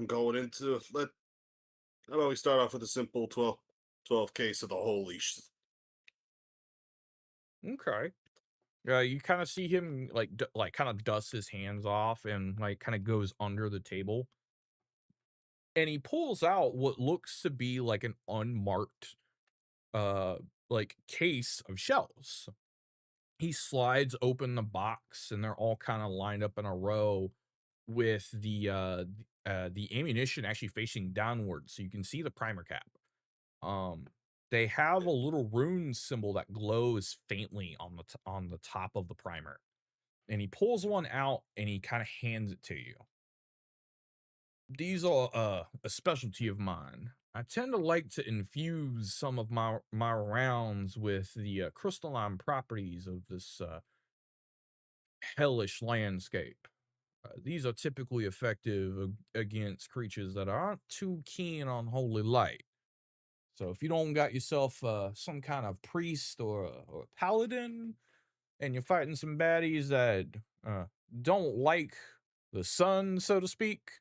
going into, how about we start off with a simple 12 case of the holy Okay. Yeah, you kind of see him like kind of dust his hands off and like kind of goes under the table, and he pulls out what looks to be like an unmarked uh like case of shells. He slides open the box and they're all kind of lined up in a row with the ammunition actually facing downward so you can see the primer cap. Um they have a little rune symbol that glows faintly on on the top of the primer. And he pulls one out and he kind of hands it to you. These are a specialty of mine. I tend to like to infuse some of my rounds with the crystalline properties of this hellish landscape. These are typically effective against creatures that aren't too keen on holy light. So if you don't got yourself some kind of priest or paladin, and you're fighting some baddies that uh, don't like the sun, so to speak,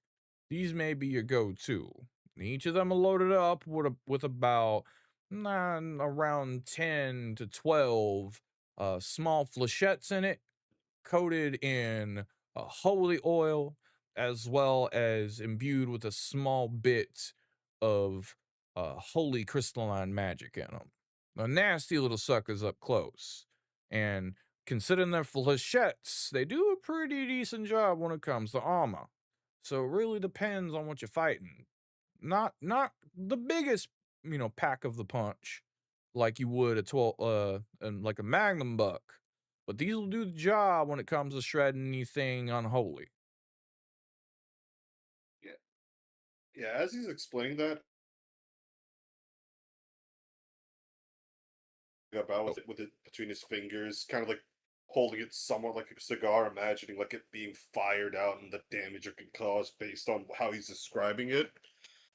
these may be your go-to. Each of them are loaded up with about around 10 to 12 small flechettes in it, coated in holy oil, as well as imbued with a small bit of holy crystalline magic in them. The nasty little suckers up close. And considering they're flechettes, they do a pretty decent job when it comes to armor. So it really depends on what you're fighting. Not the biggest, pack of the punch like you would a 12 and like a magnum buck, but these will do the job when it comes to shredding anything unholy. Yeah, yeah. As he's explaining that about Oh, with it between his fingers, kind of like holding it somewhat like a cigar, imagining like it being fired out and the damage it could cause based on how he's describing it.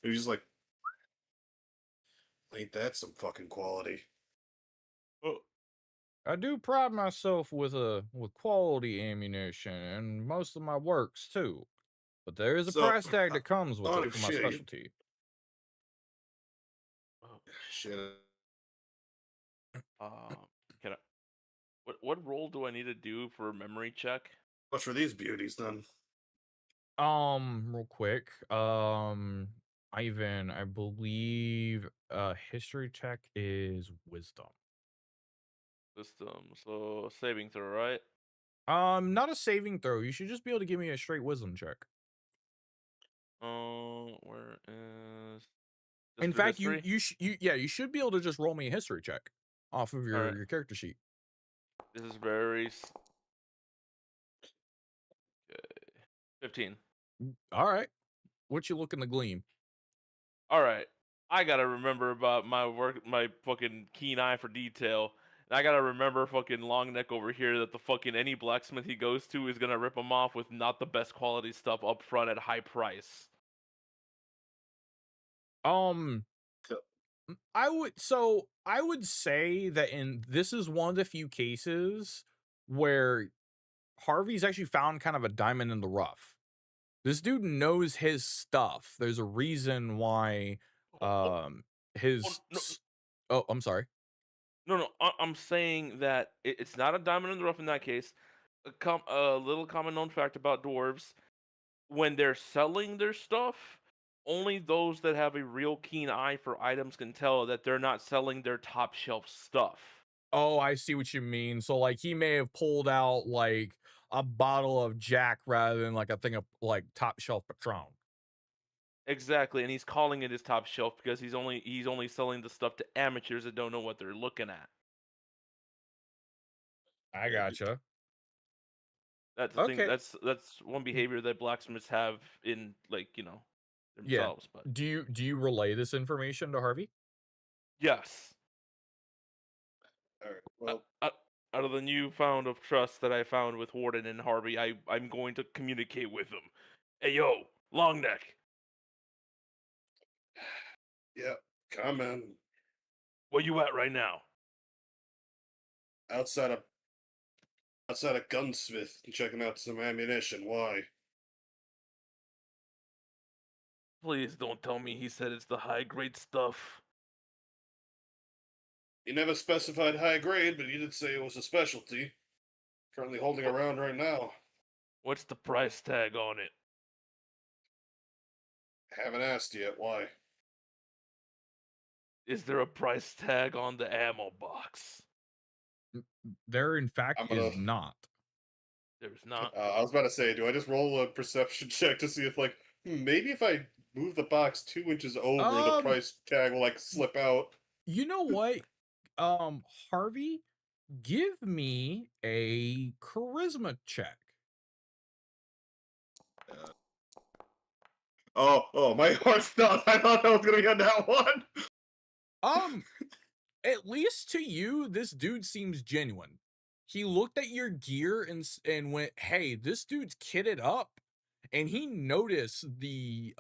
And he's like, ain't that some fucking quality? Oh, I do pride myself with quality ammunition and most of my works too. But there is a So, price tag that comes with oh it for my shit, specialty. oh shit. can I? What role do I need to do for a memory check? Much for these beauties, then. Real quick. Ivan, I believe history check is wisdom. System. So saving throw, right? Not a saving throw. You should just be able to give me a straight wisdom check. Where is just In through fact, you history? you sh- you yeah, you should be able to just roll me a history check off of All right. your character sheet. This is very. Okay. 15. All right. What you looking to gleam? All right. I gotta remember about my work, my fucking keen eye for detail. And I gotta remember fucking long neck over here that the fucking any blacksmith he goes to is gonna rip him off with not the best quality stuff up front at high price. Um, So- I would say that in this is one of the few cases where Harvey's actually found kind of a diamond in the rough. This dude knows his stuff. There's a reason why Oh, oh, his no, oh, I'm sorry. no. I'm saying that it's not a diamond in the rough in that case. A little common known fact about dwarves: when they're selling their stuff, only those that have a real keen eye for items can tell that they're not selling their top shelf stuff. Oh, I see what you mean. So like he may have pulled out like a bottle of Jack rather than like a thing of like top shelf Patron. Exactly, and he's calling it his top shelf because he's only selling the stuff to amateurs that don't know what they're looking at. I Yeah, gotcha. That's the thing. Okay. That's one behavior that blacksmiths have in Yeah. themselves. But Do you relay this information to Harvey? yes, all right. uh, Well, uh, out of the newfound of trust that I found with Warden and Harvey, I'm going to communicate with them. Hey yo, Longneck, yeah. Come in where you at right now? outside of gunsmith, checking out some ammunition. Why? Please don't tell me he said it's the high grade stuff. He never specified high grade, but he did say it was a specialty. Currently holding What, around right now. what's the price tag on it? Haven't asked yet. Why? Is there a price tag on the ammo box? There in fact I'm gonna. is not. There's not. I was about to say, do I just roll a perception check to see if, like, maybe if I move the box 2 inches over, the Um, price tag will like slip out? you know what? Harvey, give me a charisma check. Uh, oh, my heart stopped. I thought that was gonna be on that one. Um, at least to you, this dude seems genuine. He looked at your gear and went, "Hey, this dude's kitted up." And he noticed the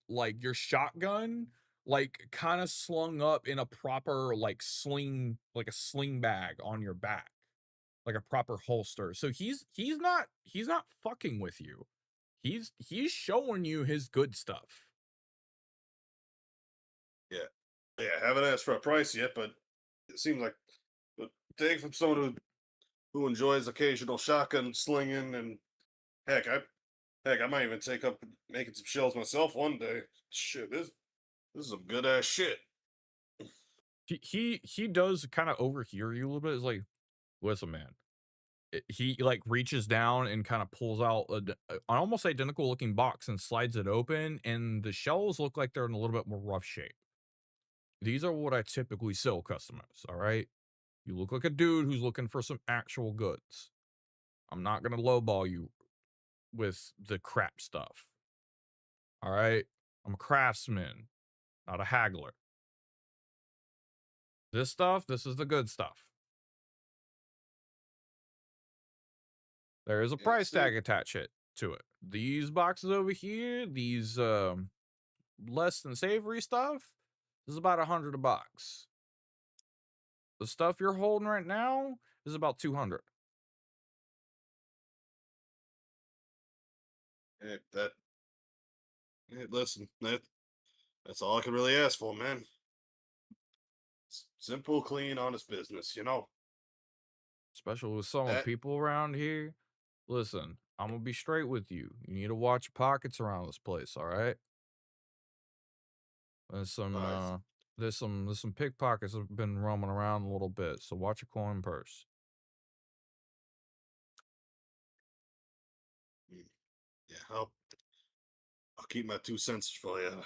like your shotgun like kind of slung up in a proper like a sling bag on your back, like a proper holster. So he's not fucking with you. He's showing you his good stuff. Yeah, haven't asked for a price yet, but it seems like a take from someone who enjoys occasional shotgun slinging, and heck, I might even take up making some shells myself one day. Shit, this is some good ass shit. He does kind of overhear you a little bit. It's like, listen, man. He like reaches down and kind of pulls out an almost identical looking box and slides it open, and the shells look like they're in a little bit more rough shape. These are what I typically sell customers. All right, you look like a dude who's looking for some actual goods. I'm not gonna lowball you with the crap stuff. All right, I'm a craftsman, not a haggler. This stuff, this is the good stuff. There is a Yeah, price see, tag attached to it. These boxes over here, these less than savory stuff, is about 100 a box. The stuff you're holding right now is about 200. that. Hey, listen, that's all I can really ask for, man. Simple, clean, honest business. Especially with some of the That. people around here. Listen, I'm gonna be straight with you. You need to watch your pockets around this place, all right? There's some Uh, uh there's some pickpockets that have been roaming around a little bit, so watch your coin purse. yeah, I'll keep my 2 cents for you.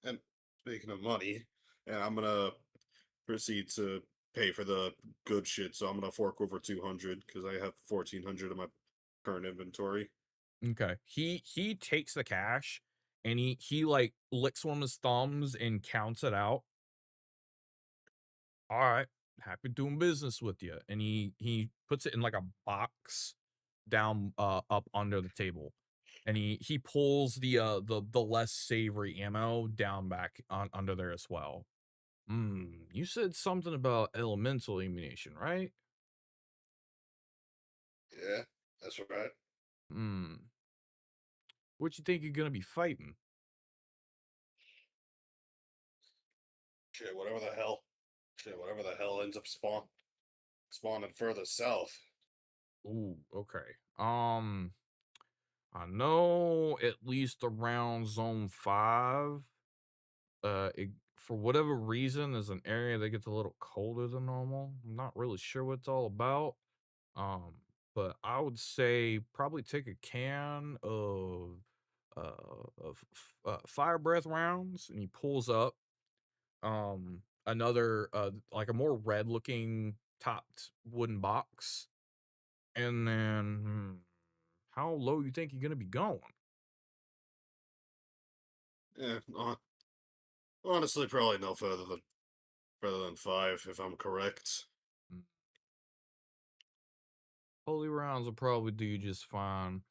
And speaking of money, and I'm gonna proceed to pay for the good shit. So I'm gonna fork over 200 because I have 1400 in my current inventory. Okay. He takes the cash and he like licks one of his thumbs and counts it out. All right, happy doing business with you. And he puts it in like a box down up under the table. And he pulls the less savory ammo down back on under there as well. You said something about elemental ammunition, right? Yeah, that's right. Hmm. What you think you're gonna be fighting? Shit, whatever the hell. Shit, whatever the hell ends up spawning further south. Ooh, okay. I know at least around zone 5, for whatever reason, there's an area that gets a little colder than normal. I'm not really sure what it's all about. Um, but I would say probably take a can of fire breath rounds, and he pulls up another like a more red looking topped wooden box, and then how low you think you're gonna be going? Yeah, honestly, probably no further than 5, if I'm correct. Mm, Holy rounds will probably do you just fine.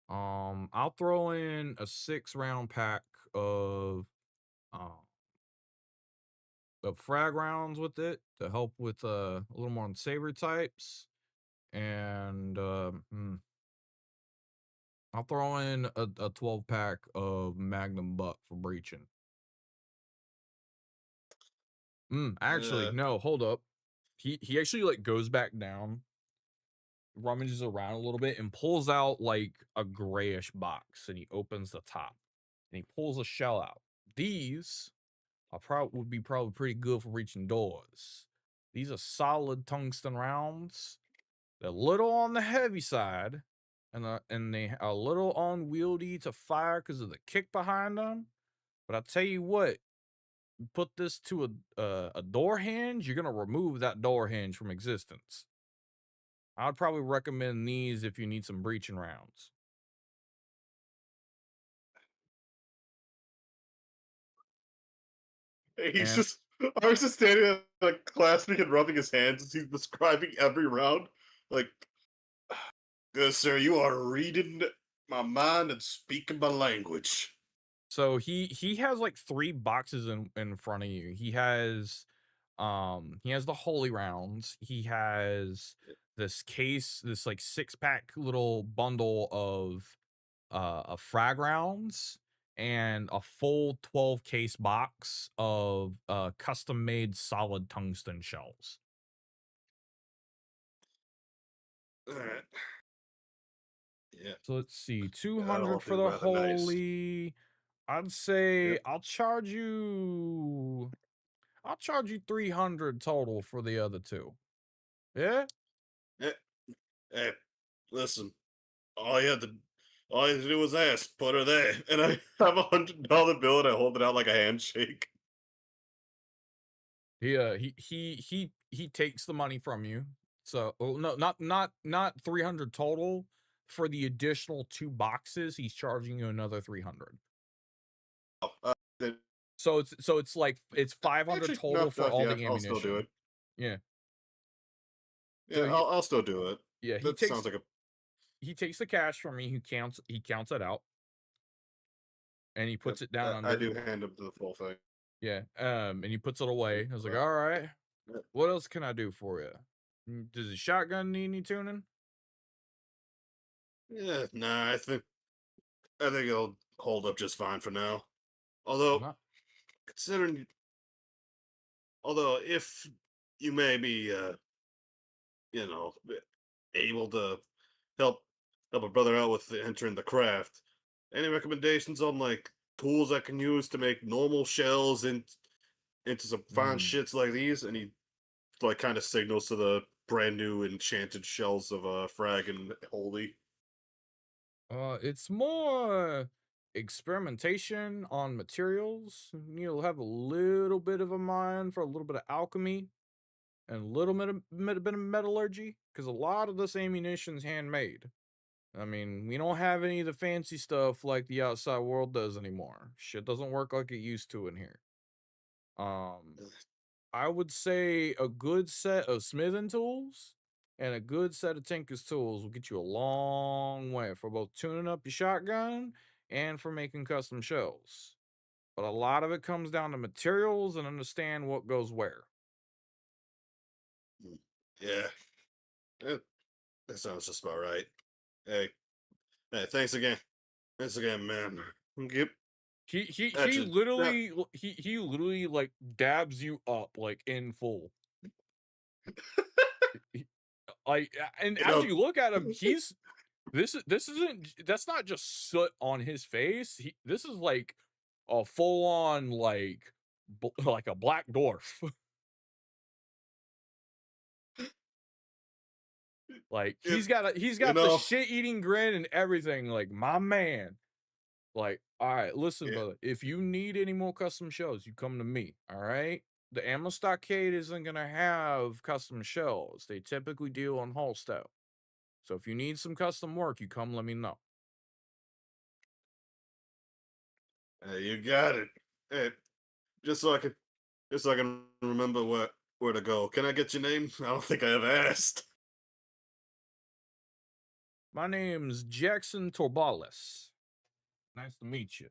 I'll throw in a 6 round pack um frag rounds with it to help with a little more unsavory types, and I'll throw in a 12 pack of Magnum Butt for breaching. Actually, Uh, no, hold up. He actually like goes back down, rummages around a little bit, and pulls out like a grayish box, and he opens the top, and he pulls a shell out. These are would be probably pretty good for reaching doors. These are solid tungsten rounds. They're a little on the heavy side, and they are a little unwieldy to fire because of the kick behind them. But I tell you what, put this to a door hinge, you're gonna remove that door hinge from existence. I'd probably recommend these if you need some breaching rounds. he's And just, I was just standing there, like, clasping and rubbing his hands as he's describing every round. Like, good sir, you are reading my mind and speaking my language. so he has like 3 boxes in front of you. He has the holy rounds. He has this case, this like 6 pack little bundle of frag rounds, and a full 12 case box of custom made solid tungsten shells. Alright. Yeah, So let's see, that'll 200 for do the rather nice. holy. I'd say Yep. I'll charge you 300 total for the other two. Yeah? Eh, Hey, listen, all you had to all you had to do was ask, put her there. And I have $100 bill and I hold it out like a handshake. He takes the money from you. So, oh, no, not 300 total. For the additional 2 boxes, he's charging you another 300. Oh, then- So it's like it's 500 actually, total no, for no, all yeah, the I'll still do ammunition. it. Yeah. Yeah, So I'll still do it. yeah, That sounds like a he takes the cash from me, he counts it out, and he yep. puts it down I under. do hand him the full thing. Yeah. And he puts it away. I was like, But, "All right. yeah, What else can I do for you? Does the shotgun need any tuning?" yeah, nah, I think it'll hold up just fine for now. Although, Not. considering, although if you may be, you know, able to help help a brother out with entering the craft, any recommendations on like tools I can use to make normal shells into some fine Mm. shits like these? And he like kind of signals to the brand new enchanted shells of Frag and Holy. It's more experimentation on materials. You'll have a little bit of a mind for a little bit of alchemy and a little bit of metallurgy, because a lot of this ammunition's handmade. I mean, we don't have any of the fancy stuff like the outside world does anymore. Shit doesn't work like it used to in here. Um, I would say a good set of smithing tools and a good set of tinker's tools will get you a long way for both tuning up your shotgun and for making custom shells. But a lot of it comes down to materials and understand what goes where. Yeah, yeah, That sounds just about right. Hey, hey, thanks again. Thanks again, man. Yep. He That he should that literally he literally like dabs you up like in full. He- Like and you as know you look at him, this isn't that's not just soot on his face. This is like a full on like like a black dwarf. Like it, he's you got the know shit eating grin and everything. Like my man. Like, all right, listen, yeah, brother. If you need any more custom shells, you come to me. All right. The Ammo Stockade isn't gonna have custom shells. They typically deal on wholesale. So if you need some custom work, you come let me know. hey, you got it. Hey, just so I can just so I can remember where to go. Can I get your name? I don't think I ever asked. My name's Jackson Torbalis. Nice to meet you.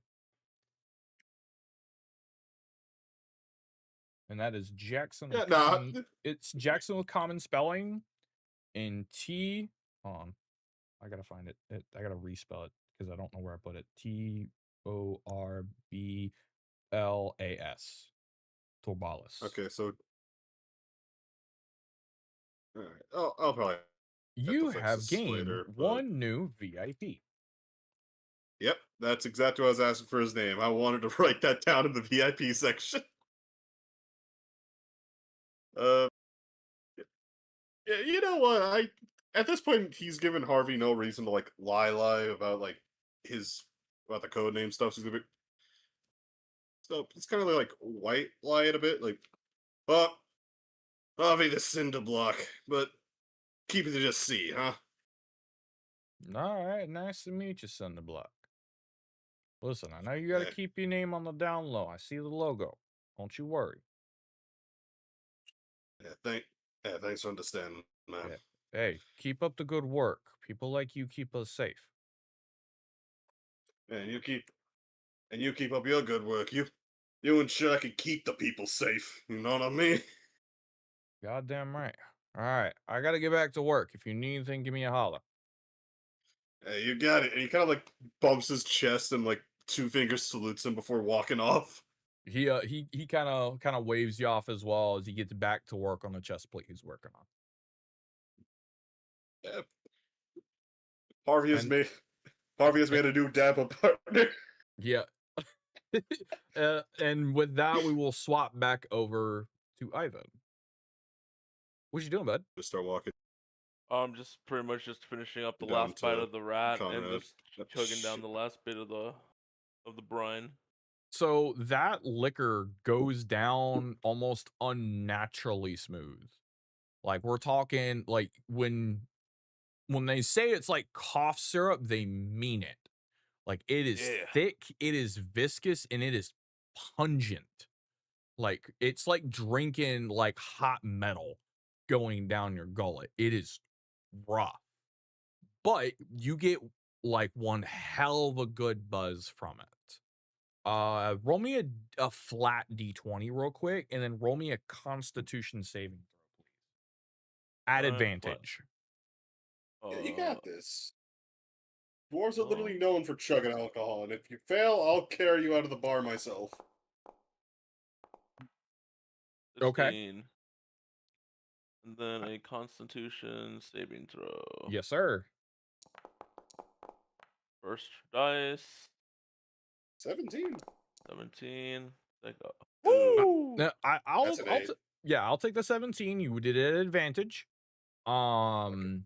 And that is Jackson Yeah, with nah. common. It's Jackson with common spelling and T. Hold on, I gotta find it. I gotta respell it because I don't know where I put it. Torbalas. Torbalis. Okay, so all right. I'll probably have to You fix have this gained later, but one new VIP. yep, that's exactly what I was asking for his name. I wanted to write that down in the VIP section. Uh, yeah, you know what? I At this point he's given Harvey no reason to like lie about like his about the code name stuff. So it's kind of like white lie it a bit, like, oh, Harvey the cinder block, but keep it to just C, huh? All right, nice to meet you, Cinderblock. Listen, I know you got to Yeah, keep your name on the down low. I see the logo. Don't you worry. yeah, thanks for understanding, man. Yeah. Hey, keep up the good work. People like you keep us safe. And you keep up your good work. You ensure I can keep the people safe. You know what I mean? Goddamn right. All right, I got to get back to work. If you need anything, give me a holler. Hey, you got it. And he kind of like bumps his chest and like two fingers salutes him before walking off. He kind of waves you off as well as he gets back to work on the chest plate he's working on. Yeah, Harvey has And made Harvey has eh, made a new dapper partner. yeah. And with that, we will swap back over to Ivan. What you doing, bud? Just start walking Just pretty much just finishing up the down last bite to of the rat and Conrad. just chugging down the last bit of the brine. So that liquor goes down almost unnaturally smooth. Like we're talking like when they say it's like cough syrup, they mean it. Like it is Yeah. thick, it is viscous, and it is pungent. Like it's like drinking like hot metal going down your gullet. It is rough, but you get like one hell of a good buzz from it. Roll me a flat d20 real quick, and then roll me a Constitution saving throw, please. At All right, flat. advantage. Yeah, you Uh, got this. Dwarves are oh, literally known for chugging alcohol, and if you fail, I'll carry you out of the bar myself. Okay. 16. And then a Constitution saving throw. Yes, sir. First dice, 17. 17. Like, Woo! Now, That's an 8. Yeah, I'll take the 17. You did it at advantage. Okay.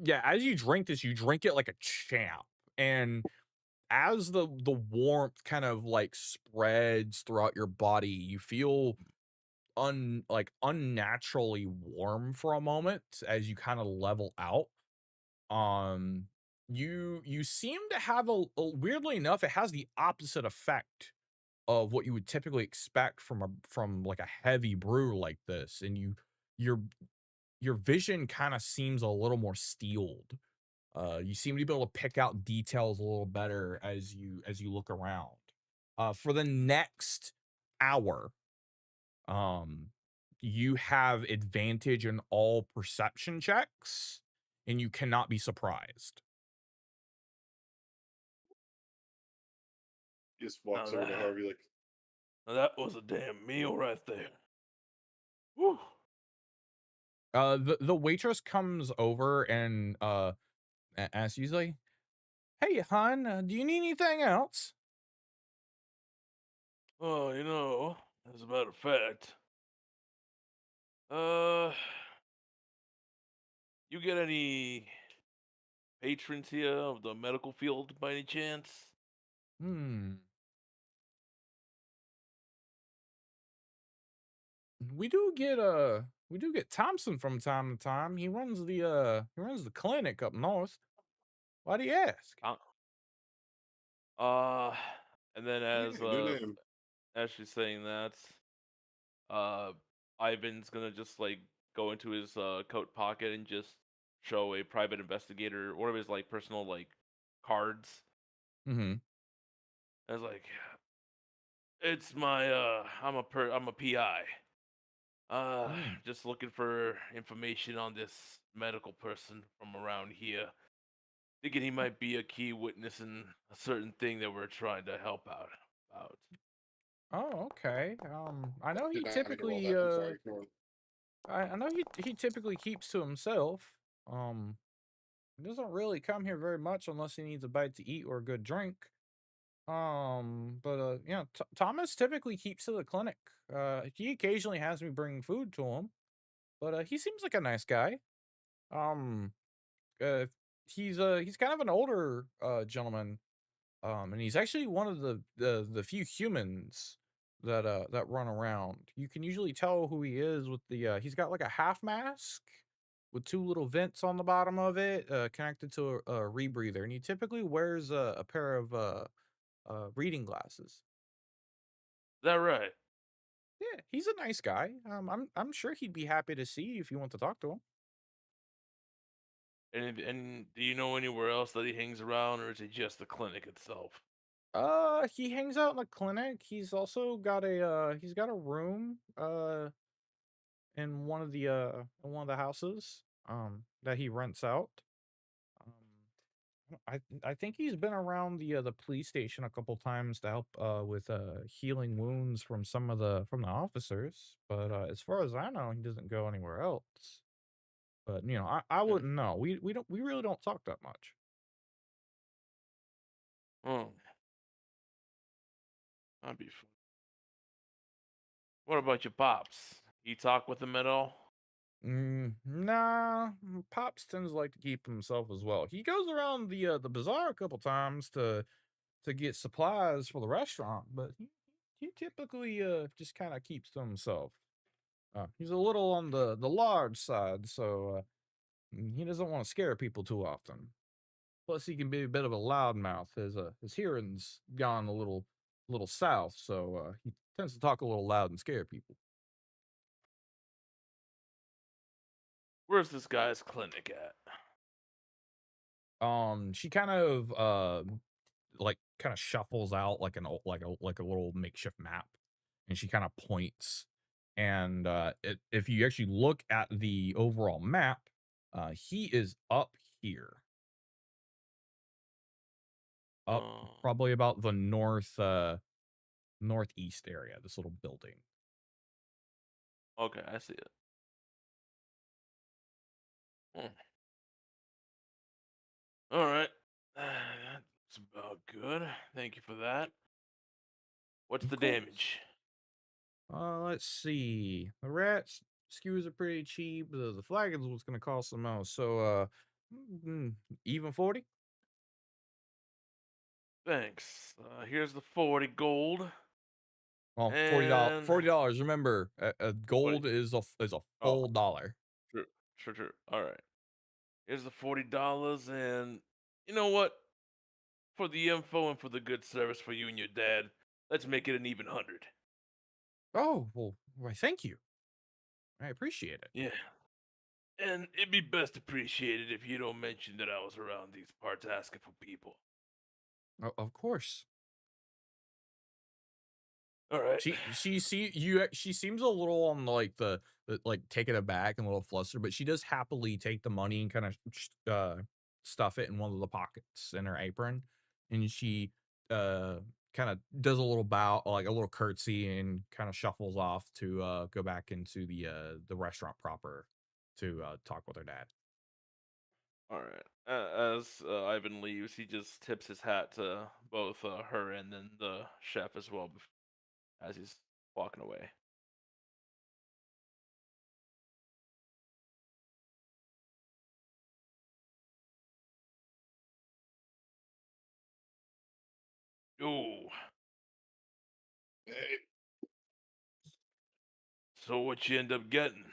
Yeah, as you drink this, you drink it like a champ. And as the warmth kind of like spreads throughout your body, you feel unnaturally warm for a moment as you kind of level out. Um you seem to have a weirdly enough, it has the opposite effect of what you would typically expect from like a heavy brew like this, and your your vision kind of seems a little more steeled. You seem to be able to pick out details a little better as you look around. For the next hour, um, you have advantage in all perception checks, and you cannot be surprised. He just Now walks over to that, Harvey like, now that was a damn meal right there. Whew. The waitress comes over and asks you like, "Hey, hon, do you need anything else?" Oh, as a matter of fact, uh, you get any patrons here of the medical field by any chance? Hmm. We do get Thompson from time to time. He runs the clinic up north. Why do you ask? Uh, uh and then new name. as she's saying that, uh, Ivan's gonna just like go into his coat pocket and just show a private investigator one of his like personal like cards. Mhm. I was like, it's my I'm a PI. Mm. Just looking for information on this medical person from around here. Thinking he might be a key witness in a certain thing that we're trying to help out about. Oh, okay. I know he Did not hear all typically that. I'm sorry. Ignore it. I know he typically keeps to himself. Um, he doesn't really come here very much unless he needs a bite to eat or a good drink. But Thomas typically keeps to the clinic. He occasionally has me bring food to him, but he seems like a nice guy. Um, uh, he's kind of an older gentleman. And he's actually one of the few humans that run around. You can usually tell who he is with he's got like a half mask with two little vents on the bottom of it, connected to a rebreather, and he typically wears a pair of reading glasses. Is that right? Yeah, he's a nice guy. I'm sure he'd be happy to see you if you want to talk to him. And do you know anywhere else that he hangs around, or is it just the clinic itself? He hangs out in the clinic. He's also got a room in one of the houses that he rents out. I think he's been around the police station a couple times to help with healing wounds from the officers, but as far as I know, he doesn't go anywhere else. But I Hmm. wouldn't know. We really don't talk that much. Oh, that'd be fun. What about your pops? You talk with him at all? Nah, Pops tends to like to keep himself as well. He goes around the bazaar a couple times to get supplies for the restaurant, but he typically just kind of keeps to himself. He's a little on the large side, so he doesn't want to scare people too often. Plus, he can be a bit of a loudmouth. His hearing's gone a little south, so he tends to talk a little loud and scare people. Where's this guy's clinic at? She kind of like kind of shuffles out like like a little makeshift map, and she kind of points. And if you actually look at the overall map, he is up here, up Oh, probably about the northeast area. This little building. okay, I see it. Hmm. All right, that's about good. Thank you for that. What's Of the course. damage? Let's see. The rats skewers are pretty cheap. The flagons was gonna cost the most. So mm, even 40. Thanks. Here's the 40 gold. Well, $40. And $40. Remember, what? gold is a Oh, full dollar. true, true, true. All right. Here's the $40, and you know what? For the info and for the good service for you and your dad, let's make it an even 100. Oh well, why? Thank you. I appreciate it. Yeah. And it'd be best appreciated if you don't mention that I was around these parts asking for people. Of course. All right. She seems a little on like like taken aback and a little flustered, but she does happily take the money and kind of stuff it in one of the pockets in her apron, and she uh kind of does a little bow, like a little curtsy, and kind of shuffles off to go back into the restaurant proper to talk with her dad. All right. As Ivan leaves, he just tips his hat to both her and then the chef as well as he's walking away. Ooh. Hey, So what you end up getting?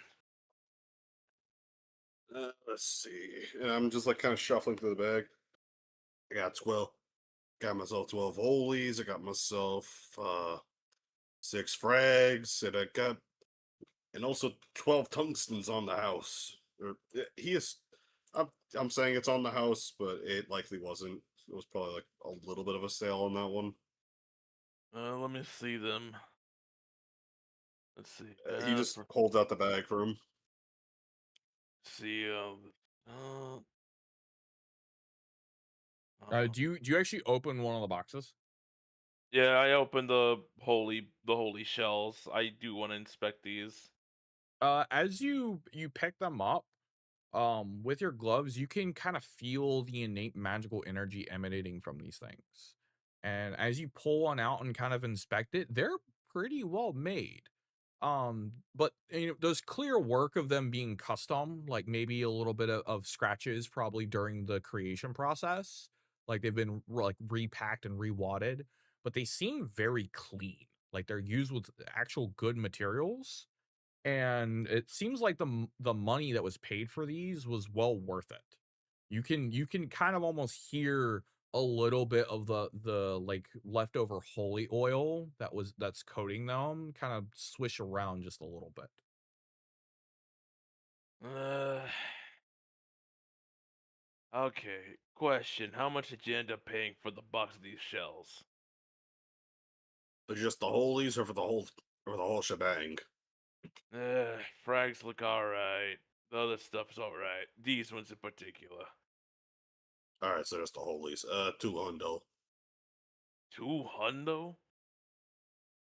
let's see. And I'm just like kind of shuffling through the bag. I got 12. Got myself 12 holies. I got myself 6 frags, and I got and also 12 tungstens on the house. He is. I'm I'm saying it's on the house, but it likely wasn't. It was probably like a little bit of a sale on that one. Let me see them. Let's see. He just holds out the bag for him. See. Uh, Do you actually open one of the boxes? yeah, I opened the holy shells. I do want to inspect these. As you pick them up, with your gloves, you can kind of feel the innate magical energy emanating from these things. And as you pull one out and kind of inspect it, they're pretty well made. But there's clear work of them being custom, like maybe a little bit of scratches probably during the creation process. Like they've been like repacked and rewadded, but they seem very clean. Like they're used with actual good materials, and it seems like the money that was paid for these was well worth it. You can kind of almost hear a little bit of the like leftover holy oil that's coating them kind of swish around just a little bit. Uh, okay. Question: how much did you end up paying for the box of these shells? But just the holies, or the whole shebang. Frags look alright. The other stuff is alright. These ones in particular. All right, so just the holies. 200. 200?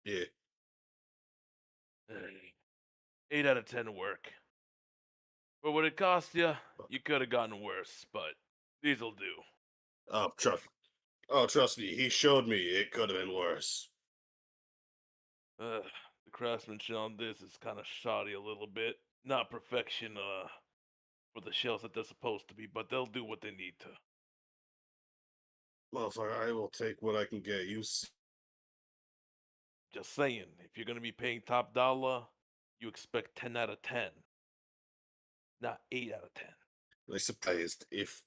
Yeah. 8 out of 10 work. For what it cost you, you could have gotten worse, but these'll do. Oh, trust me. He showed me it could have been worse. The craftsmanship on this is kind of shoddy a little bit. Not perfection, for the shells that they're supposed to be, but they'll do what they need to. Motherfucker, I will take what I can get. Just saying, if you're gonna be paying top dollar, you expect 10 out of 10, not 8 out of 10. I'm surprised if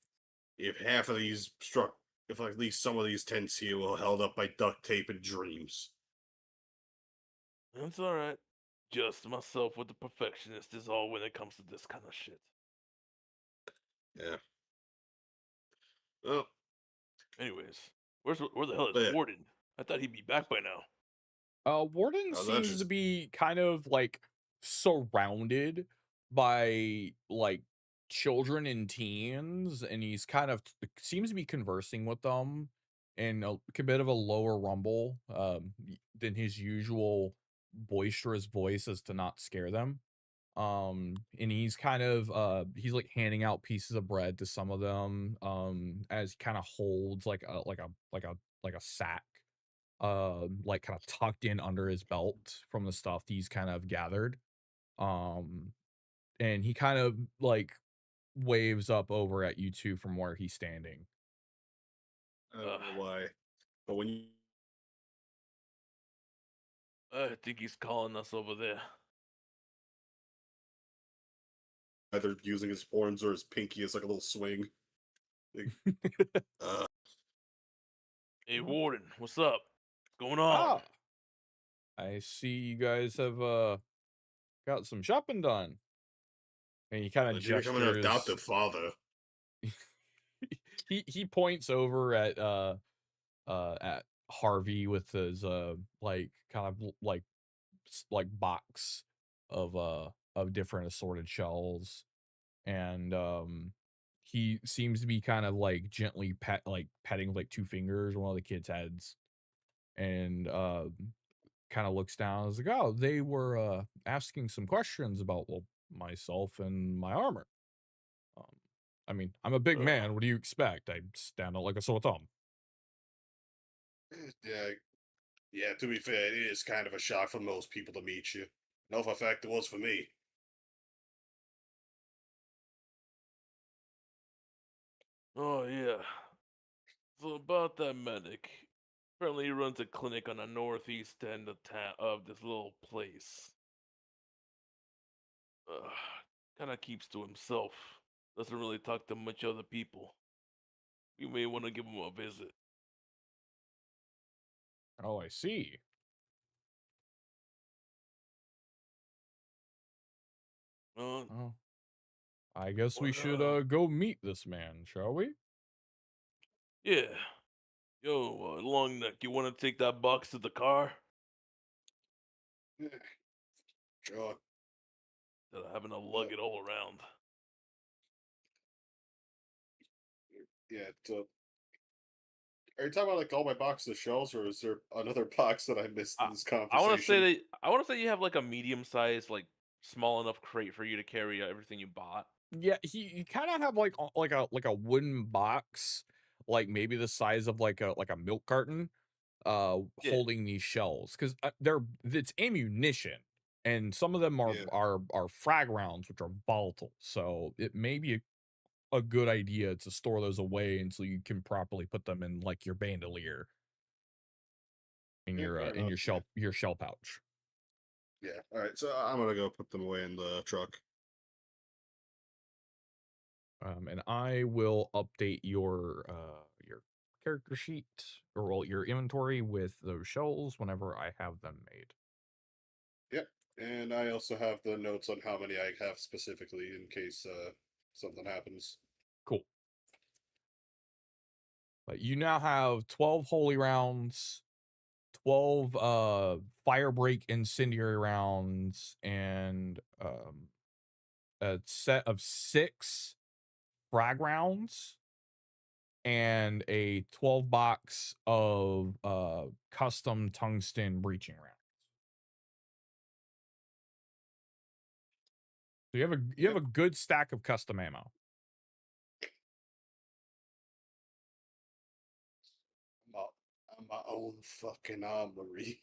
half of these struck, if at least some of these tents here were held up by duct tape and dreams. That's alright. Just myself with the perfectionist is all when it comes to this kind of shit. Yeah. Well, Anyways, where the hell is but yeah. Warden? I thought he'd be back by now. Warden Oh, that's seems to just be kind of like surrounded by like children and teens, and he's kind of seems to be conversing with them in a bit of a lower rumble than his usual boisterous voice, as to not scare them. And he's kind of he's like handing out pieces of bread to some of them, as he kind of holds like a sack, like kind of tucked in under his belt from the stuff he's kind of gathered. Um, and he kind of like waves up over at you two from where he's standing. I don't Ugh, know why, but when you I think he's calling us over there. either using his horns or his pinky as like a little swing. Like, uh, Hey, Warden, what's up? What's going on? Ah, I see you guys have got some shopping done. And he kind of like you're becoming an gestures. adoptive father. He points over at Harvey with his like kind of like box of different assorted shells, and he seems to be kind of like gently petting with like two fingers one of the kids' heads, and kind of looks down and is like, oh, they were asking some questions about, well, myself and my armor. Um, I mean, I'm a big Ugh. man. What do you expect? I stand out like a sore thumb. Yeah, yeah. To be fair, it is kind of a shock for most people to meet you. No, for a fact, it was for me. Oh yeah. So about that medic. Apparently he runs a clinic on the northeast end of town of this little place. Kind of keeps to himself. Doesn't really talk to much other people. You may want to give him a visit. Oh, I see. Uh, Oh, I guess we what, should go meet this man, shall we? yeah. Yo, long neck, you want to take that box to the car? Yeah, sure. Instead of having to Uh, lug it all around. yeah. Are you talking about like all my boxes of shells, or is there another box that I missed in this I want to say conversation? I want to say you have like a medium sized, like small enough crate for you to carry everything you bought. Yeah, he kind of have like a wooden box, like maybe the size of like a milk carton, Yeah. holding these shells because it's ammunition, and some of them are Yeah. frag rounds, which are volatile. So it may be a good idea to store those away until you can properly put them in like your bandolier Yeah, fair in enough. Yeah. your shell pouch. Yeah. All right. So I'm gonna go put them away in the truck. And I will update your character sheet, or well, your inventory with those shells whenever I have them made. Yep. And I also have the notes on how many I have specifically in case something happens. Cool. But you now have 12 holy rounds, 12 fire break incendiary rounds, and a set of 6 frag rounds, and a 12 box of custom tungsten breaching rounds. So you have Yep. a good stack of custom ammo. I'm my own fucking armory.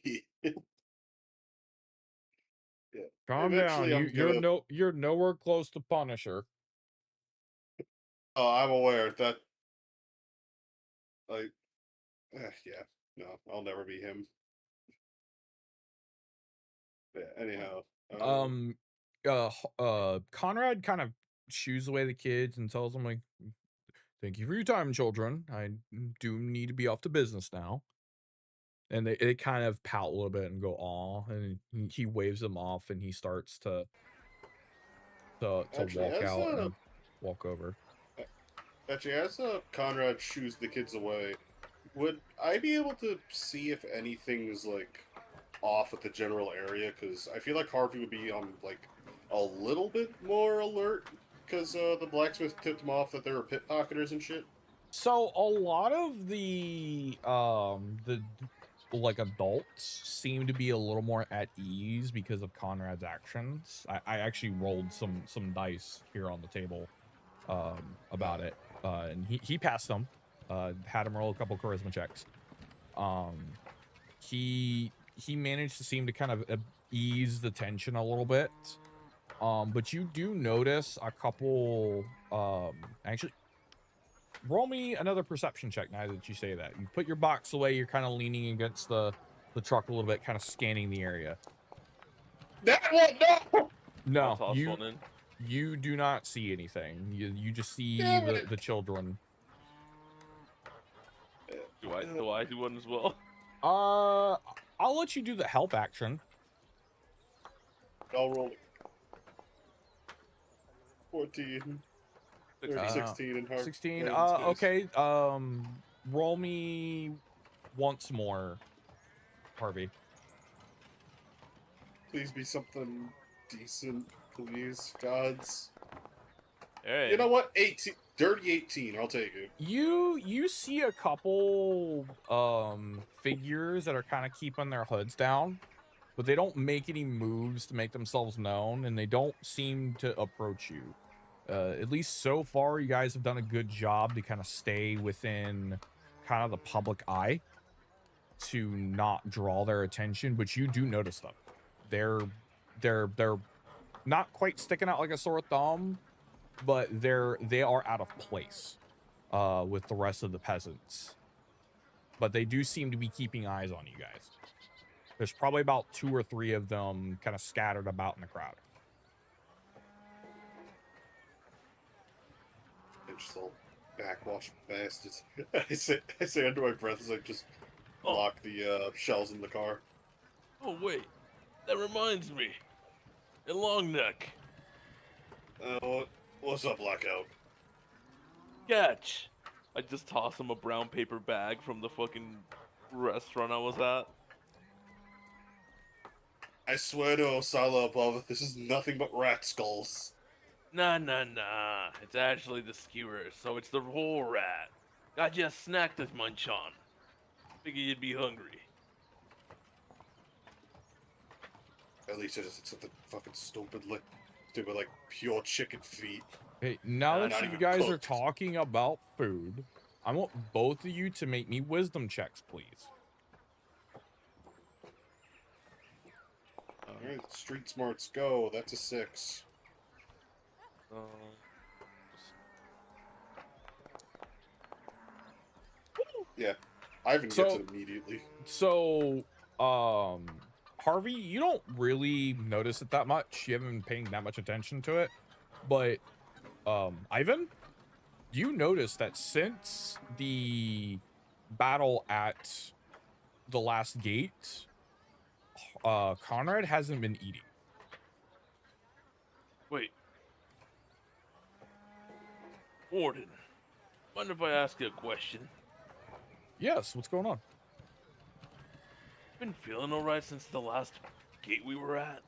Yeah. Calm down. Eventually, I'm gonna. You're nowhere close to Punisher. Oh, I'm aware that. Like, yeah. No, I'll never be him. Yeah. Anyhow. Um Conrad kind of shoos away the kids and tells them like, thank you for your time, children. I do need to be off to business now. And they kind of pout a little bit and go, aw, and he waves them off, and he starts to Actually, walk out and walk over. as Conrad shoos the kids away, would I be able to see if anything's like off at the general area? Because I feel like Harvey would be on like a little bit more alert because the blacksmith tipped him off that there were pickpocketers and shit. So a lot of the like adults seem to be a little more at ease because of Conrad's actions. I actually rolled some dice here on the table about it. And he passed them. Had him roll a couple charisma checks. He managed to seem to kind of ease the tension a little bit. But you do notice a couple actually roll me another perception check now that you say that. You put your box away, you're kind of leaning against the truck a little bit, kind of scanning the area. That one, no! I'll No, toss one in. you do not see anything. You just see Damn it. the children. Do I do one as well? I'll let you do the help action. I'll roll it. 14. 16 in hard. 16. in space. Okay. Roll me once more, Harvey. Please be something decent, please, gods. Hey, You know what? 18, dirty 18. I'll take it. You see a couple figures that are kind of keeping their hoods down, but they don't make any moves to make themselves known, and they don't seem to approach you. At least so far, you guys have done a good job to kind of stay within kind of the public eye to not draw their attention, but you do notice them. They're not quite sticking out like a sore thumb, but they are out of place with the rest of the peasants. But they do seem to be keeping eyes on you guys. There's probably about 2 or 3 of them kind of scattered about in the crowd. They're just all backwash bastards. I say under my breath as I just Oh. lock the shells in the car. oh wait, that reminds me. A long neck. What's up, Blackout? Catch. I just tossed him a brown paper bag from the fucking restaurant I was at. I swear to Osala above, this is nothing but rat skulls. Nah. It's actually the skewer, so it's the whole rat. Got you a snack to munch on. Figure you'd be hungry. At least it isn't something fucking stupid like pure chicken feet. Hey, now Not that you even guys are cooked. talking about food, I want both of you to make me wisdom checks, please. Alright, street smarts go. That's a 6. Yeah, Ivan gets it immediately. So, Harvey, you don't really notice it that much. You haven't been paying that much attention to it. But, Ivan, you notice that since the battle at the last gate, Conrad hasn't been eating. Wait. Warden, mind if I ask you a question? Yes, what's going on? Been feeling alright since the last gate we were at?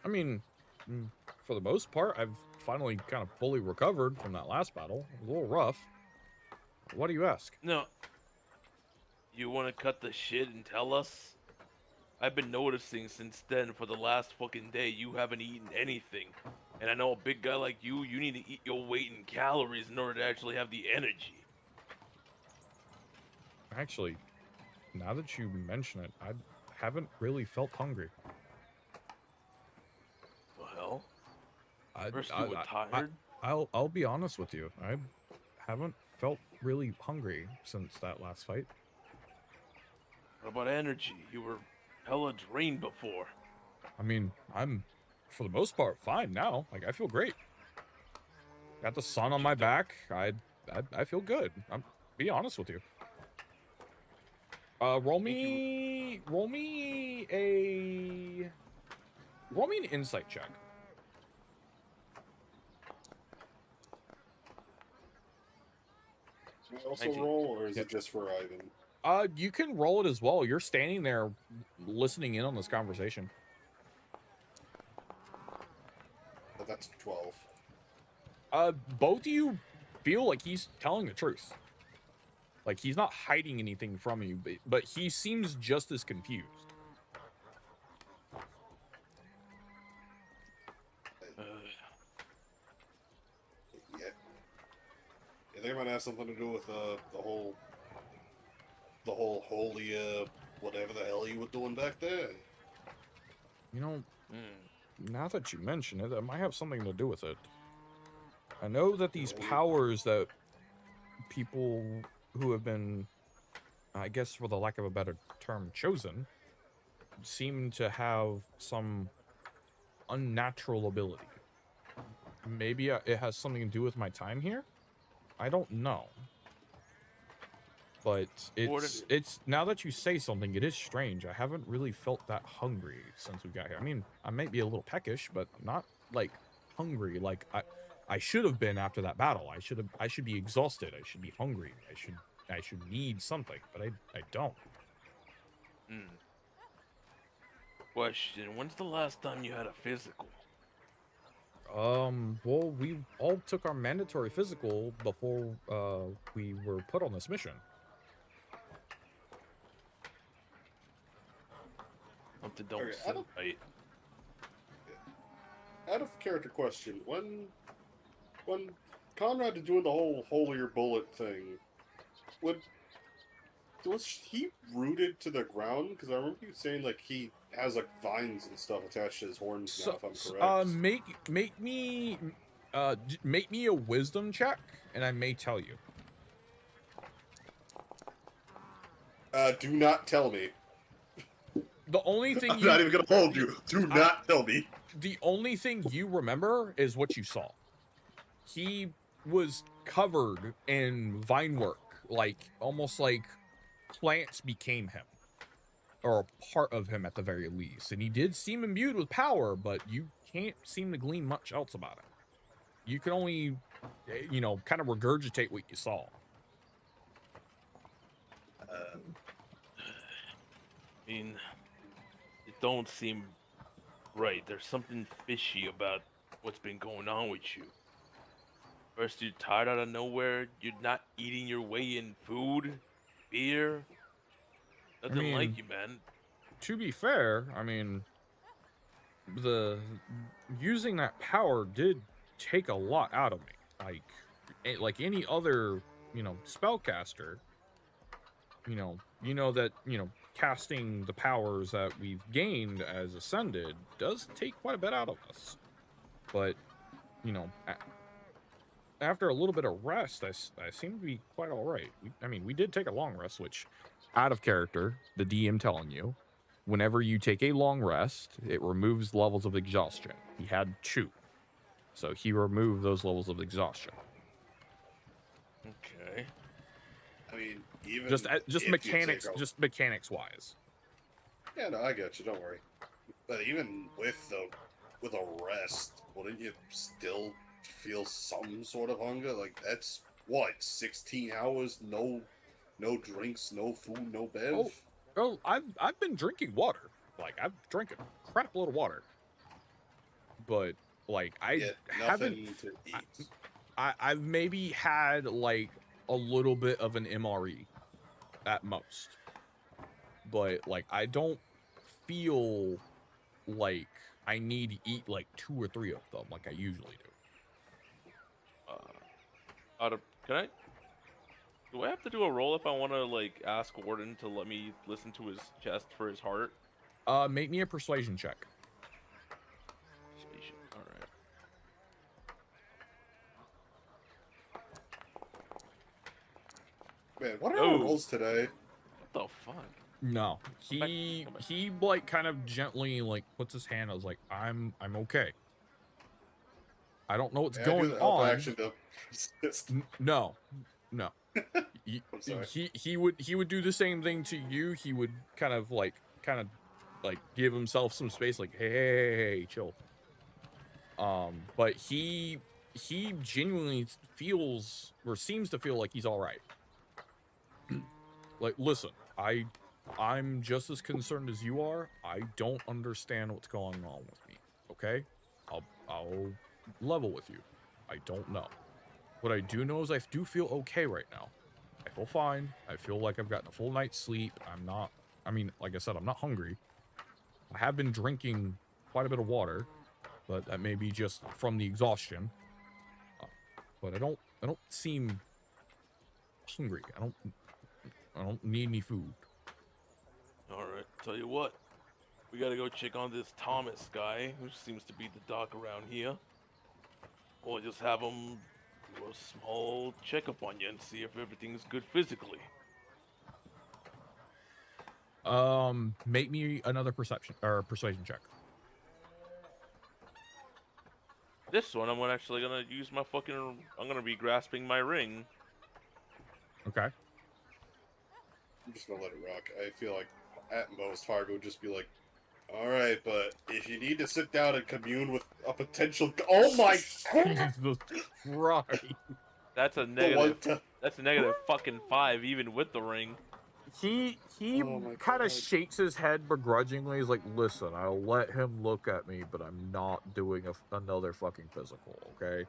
I mean, for the most part, I've finally kind of fully recovered from that last battle. It was a little rough. Why do you ask? No. You want to cut the shit and tell us? I've been noticing since then for the last fucking day you haven't eaten anything. And I know a big guy like you need to eat your weight in calories in order to actually have the energy. Actually, now that you mention it, I haven't really felt hungry. Well, I, first you were tired. I'll be honest with you. I haven't felt really hungry since that last fight. What about energy? You were hella drained before. I mean, I'm, for the most part, fine now. Like, I feel great. Got the sun on my back. I feel good. I'm be honest with you. Roll me an insight check. Can I also 19. roll, or is Yeah. it just for Ivan? You can roll it as well. You're standing there listening in on this conversation. But that's 12. Both of you feel like he's telling the truth. Like, he's not hiding anything from you, but he seems just as confused. Yeah. I think it might have something to do with the whole holy whatever the hell you were doing back there. You know, now that you mention it, it might have something to do with it. I know that these powers that people who have been, I guess for the lack of a better term, chosen, seem to have some unnatural ability. Maybe it has something to do with my time here? I don't know. But it's now that you say something, it is strange. I haven't really felt that hungry since we got here. I mean, I might be a little peckish, but not like hungry like I should have been after that battle. I should be exhausted. I should be hungry. I should need something, but I don't. Question: when's the last time you had a physical? Well, we all took our mandatory physical before we were put on this mission. Something don't Okay, sit right. out of character question, when Conrad is doing the whole holier bullet thing, would was he rooted to the ground? Because I remember you saying like he has like vines and stuff attached to his horns now, if I'm correct. Make me a wisdom check, and I may tell you. Do not tell me. The only thing I'm not even gonna hold you. Do not tell me. The only thing you remember is what you saw. He was covered in vine work, like almost like plants became him, or a part of him at the very least. And he did seem imbued with power, but you can't seem to glean much else about it. You can only, kind of regurgitate what you saw. I mean, it don't seem right. There's something fishy about what's been going on with you. First, you're tired out of nowhere. You're not eating your way in food, beer. Nothing like you, man. To be fair, I mean, the using that power did take a lot out of me. Like any other, spellcaster, that, casting the powers that we've gained as ascended does take quite a bit out of us. But, after a little bit of rest, I seem to be quite all right. We did take a long rest, which, out of character, the DM telling you, whenever you take a long rest, it removes levels of exhaustion. He had 2, so he removed those levels of exhaustion. Okay. I mean, even just mechanics wise. Yeah, no, I get you. Don't worry. But even with a rest, wouldn't you still feel some sort of hunger? Like that's what 16 hours, no drinks, no food, no bev. Oh, I've been drinking water. Like I've drank a crap load of water, but like I haven't. To eat. I've maybe had like a little bit of an MRE at most, but like I don't feel like I need to eat like 2 or 3 of them like I usually do. Do I have to do a roll if I want to like ask Warden to let me listen to his chest for his heart? Make me a persuasion check. Persuasion. All right. Man, what are our rolls today? What the fuck? No, he like kind of gently like puts his hand. I was like, I'm okay. I don't know what's going on. Action to persist. No. I'm sorry. He would do the same thing to you. He would kind of like give himself some space, like hey, chill. But he genuinely feels or seems to feel like he's all right. Like, listen, I'm just as concerned as you are. I don't understand what's going on with me. Okay, I'll level with you. I don't know. What I do know is I do feel okay right now. I feel fine. I feel like I've gotten a full night's sleep. Like I said, I'm not hungry. I have been drinking quite a bit of water, but that may be just from the exhaustion. But I don't seem hungry. I don't need any food. All right. Tell you what, we gotta go check on this Thomas guy, who seems to be the doc around here. We'll just have him do a small checkup on you and see if everything's good physically. Make me another persuasion check. This one, I'm actually gonna use my fucking. I'm gonna be grasping my ring. Okay. I'm just gonna let it rock. I feel like at most Hargo would just be like, all right, but if you need to sit down and commune with a potential, oh my god, Jesus Christ. That's a negative. That's a negative fucking 5, even with the ring. he Oh my kind of God. shakes his head begrudgingly. He's like, "Listen, I'll let him look at me, but I'm not doing another fucking physical, okay?"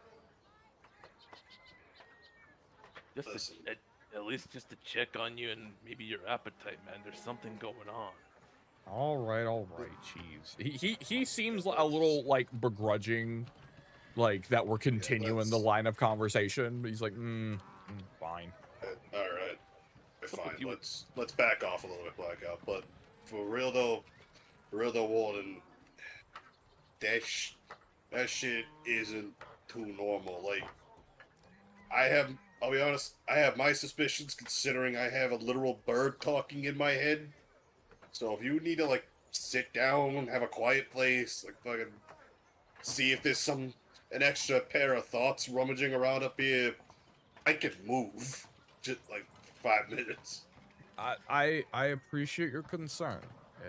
Just to, Listen. at least just to check on you and maybe your appetite, man. There's something going on. All right, Cheese. He seems a little like begrudging, like that we're continuing the line of conversation. But he's like, fine. All right. What's up Fine. with you? Let's back off a little bit, Blackout. But for real though, Walden, that shit isn't too normal. Like, I'll be honest, I have my suspicions considering I have a literal bird talking in my head. So if you need to, like, sit down, have a quiet place, like, fucking see if there's an extra pair of thoughts rummaging around up here, I can move. Just, like, 5 minutes. I appreciate your concern.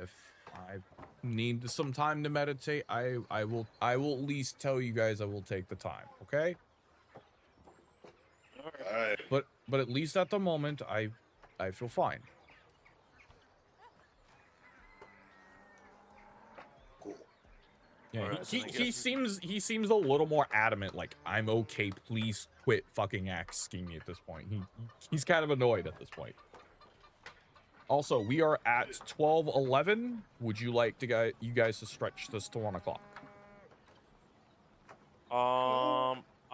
If I need some time to meditate, I will at least tell you guys I will take the time, okay? Alright. But at least at the moment I feel fine. Cool. Yeah, Alright, then I he guess seems a little more adamant, like, I'm okay, please quit fucking asking me at this point. He's kind of annoyed at this point. Also, we are at 12:11. Would you like you guys to stretch this to 1 o'clock?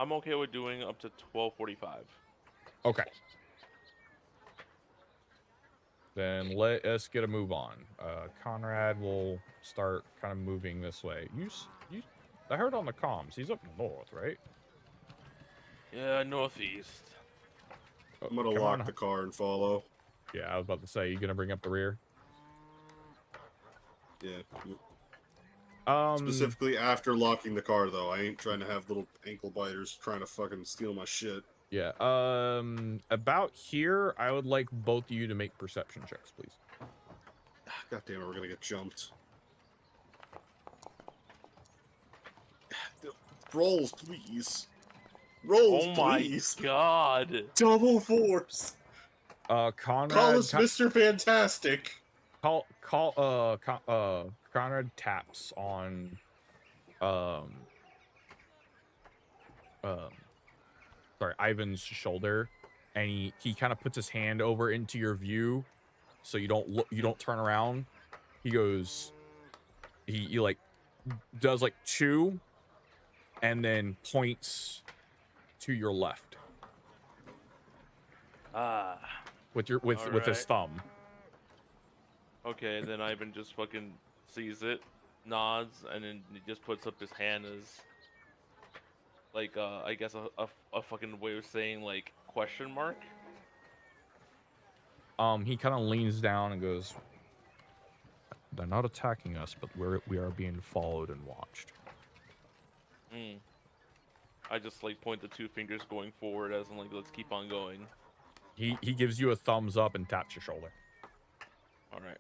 I'm okay with doing up to 12:45. Okay. Then let us get a move on. Conrad will start kind of moving this way. I heard on the comms, he's up north, right? Yeah, northeast. I'm gonna Come lock on. the car and follow. Yeah, I was about to say, you gonna bring up the rear? Yeah. Um, Specifically after locking the car, though. I ain't trying to have little ankle biters trying to fucking steal my shit. yeah. About here, I would like both of you to make perception checks, please. God damn it, we're gonna get jumped. Rolls, please. Rolls, Oh my please. god. Double force. Conrad. Call us Mr. Fantastic. Conrad taps on, sorry, Ivan's shoulder, and he kind of puts his hand over into your view, so you don't turn around. He goes, he like does like 2, and then points to your left with his thumb. Okay, then Ivan just fucking sees it, nods, and then he just puts up his hand as, like, I guess a fucking way of saying, like, question mark. He kind of leans down and goes, "They're not attacking us, but we are being followed and watched." I just, like, point the 2 fingers going forward as in, like, let's keep on going. He gives you a thumbs up and taps your shoulder. All right.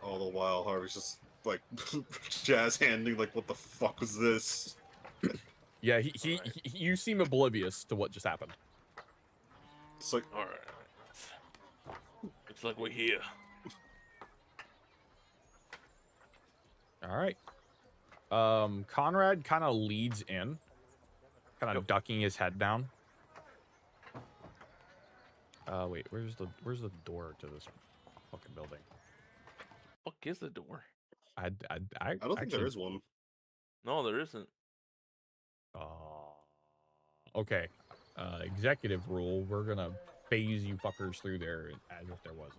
All the while, Harvey's just like jazz handing, like, what the fuck was this? Yeah, you seem oblivious to what just happened. It's like, All right. Looks like we're here. All right. Conrad kind of leads in, kind of ducking his head down. Wait, where's the door to this fucking building? Fuck is the door? I don't think there is one. No, there isn't. Okay. Executive rule, we're gonna phase you fuckers through there as if there was.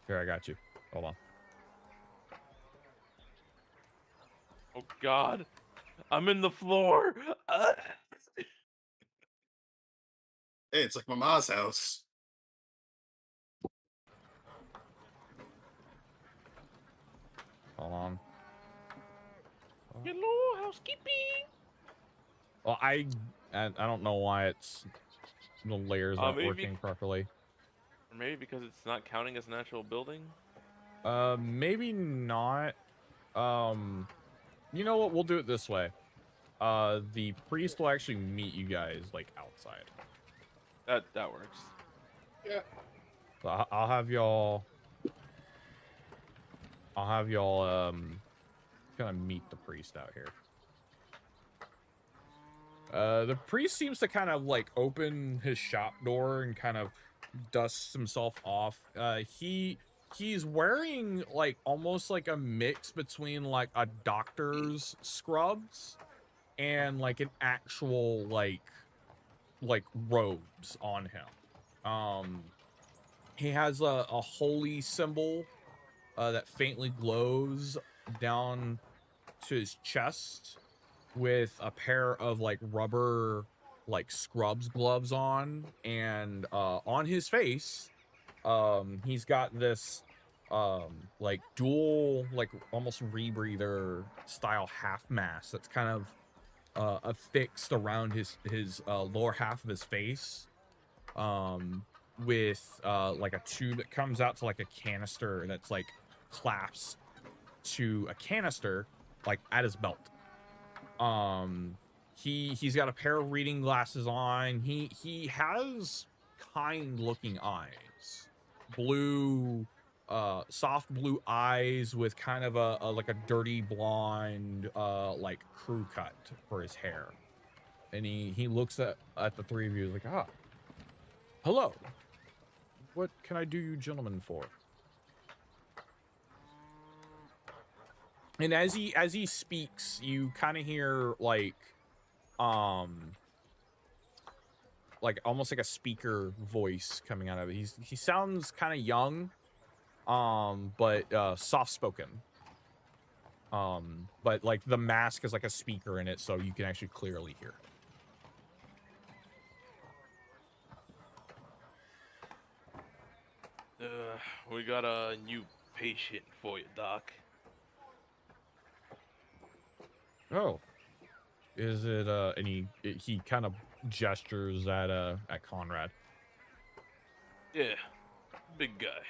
Here, I got you. Hold on. Oh god. I'm in the floor. Hey, it's like my ma's house. Hold on. Hello, housekeeping. Well, I don't know why the layers aren't maybe- working properly. Or maybe because it's not counting as an actual building. Maybe not. You know what? We'll do it this way. The priest will actually meet you guys like outside. That works. Yeah. So I'll have y'all. Kind of meet the priest out here. The priest seems to kind of like open his shop door and kind of dusts himself off. He's wearing like almost like a mix between like a doctor's scrubs and like an actual like robes on him. He has a holy symbol that faintly glows down to his chest with a pair of like rubber like scrubs gloves on, and on his face he's got this like dual like almost rebreather style half mask that's kind of affixed around his lower half of his face, with like a tube that comes out to like a canister that's like clasped to a canister like at his belt. He's got a pair of reading glasses on. He has kind looking eyes, blue, soft blue eyes with kind of a like a dirty blonde like crew cut for his hair. And he looks at the three of you like, ah, hello, what can I do you gentlemen for? And as he speaks, you kind of hear like almost like a speaker voice coming out of it. He sounds kind of young, but soft spoken. But like the mask is like a speaker in it, so you can actually clearly hear. We got a new patient for you, Doc. Oh, is it and he kind of gestures at Conrad. Yeah, big guy.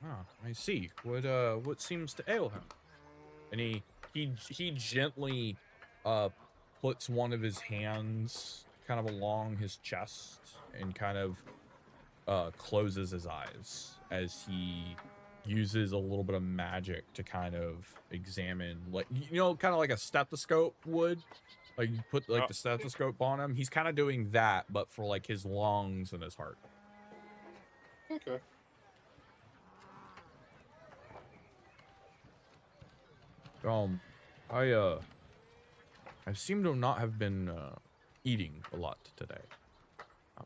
Oh, I see. What seems to ail him? And he gently puts one of his hands kind of along his chest and kind of closes his eyes as he uses a little bit of magic to kind of examine, like, you know, kind of like a stethoscope would. Like you put like the stethoscope on him. He's kind of doing that, but for like his lungs and his heart. Okay. I seem to not have been eating a lot today.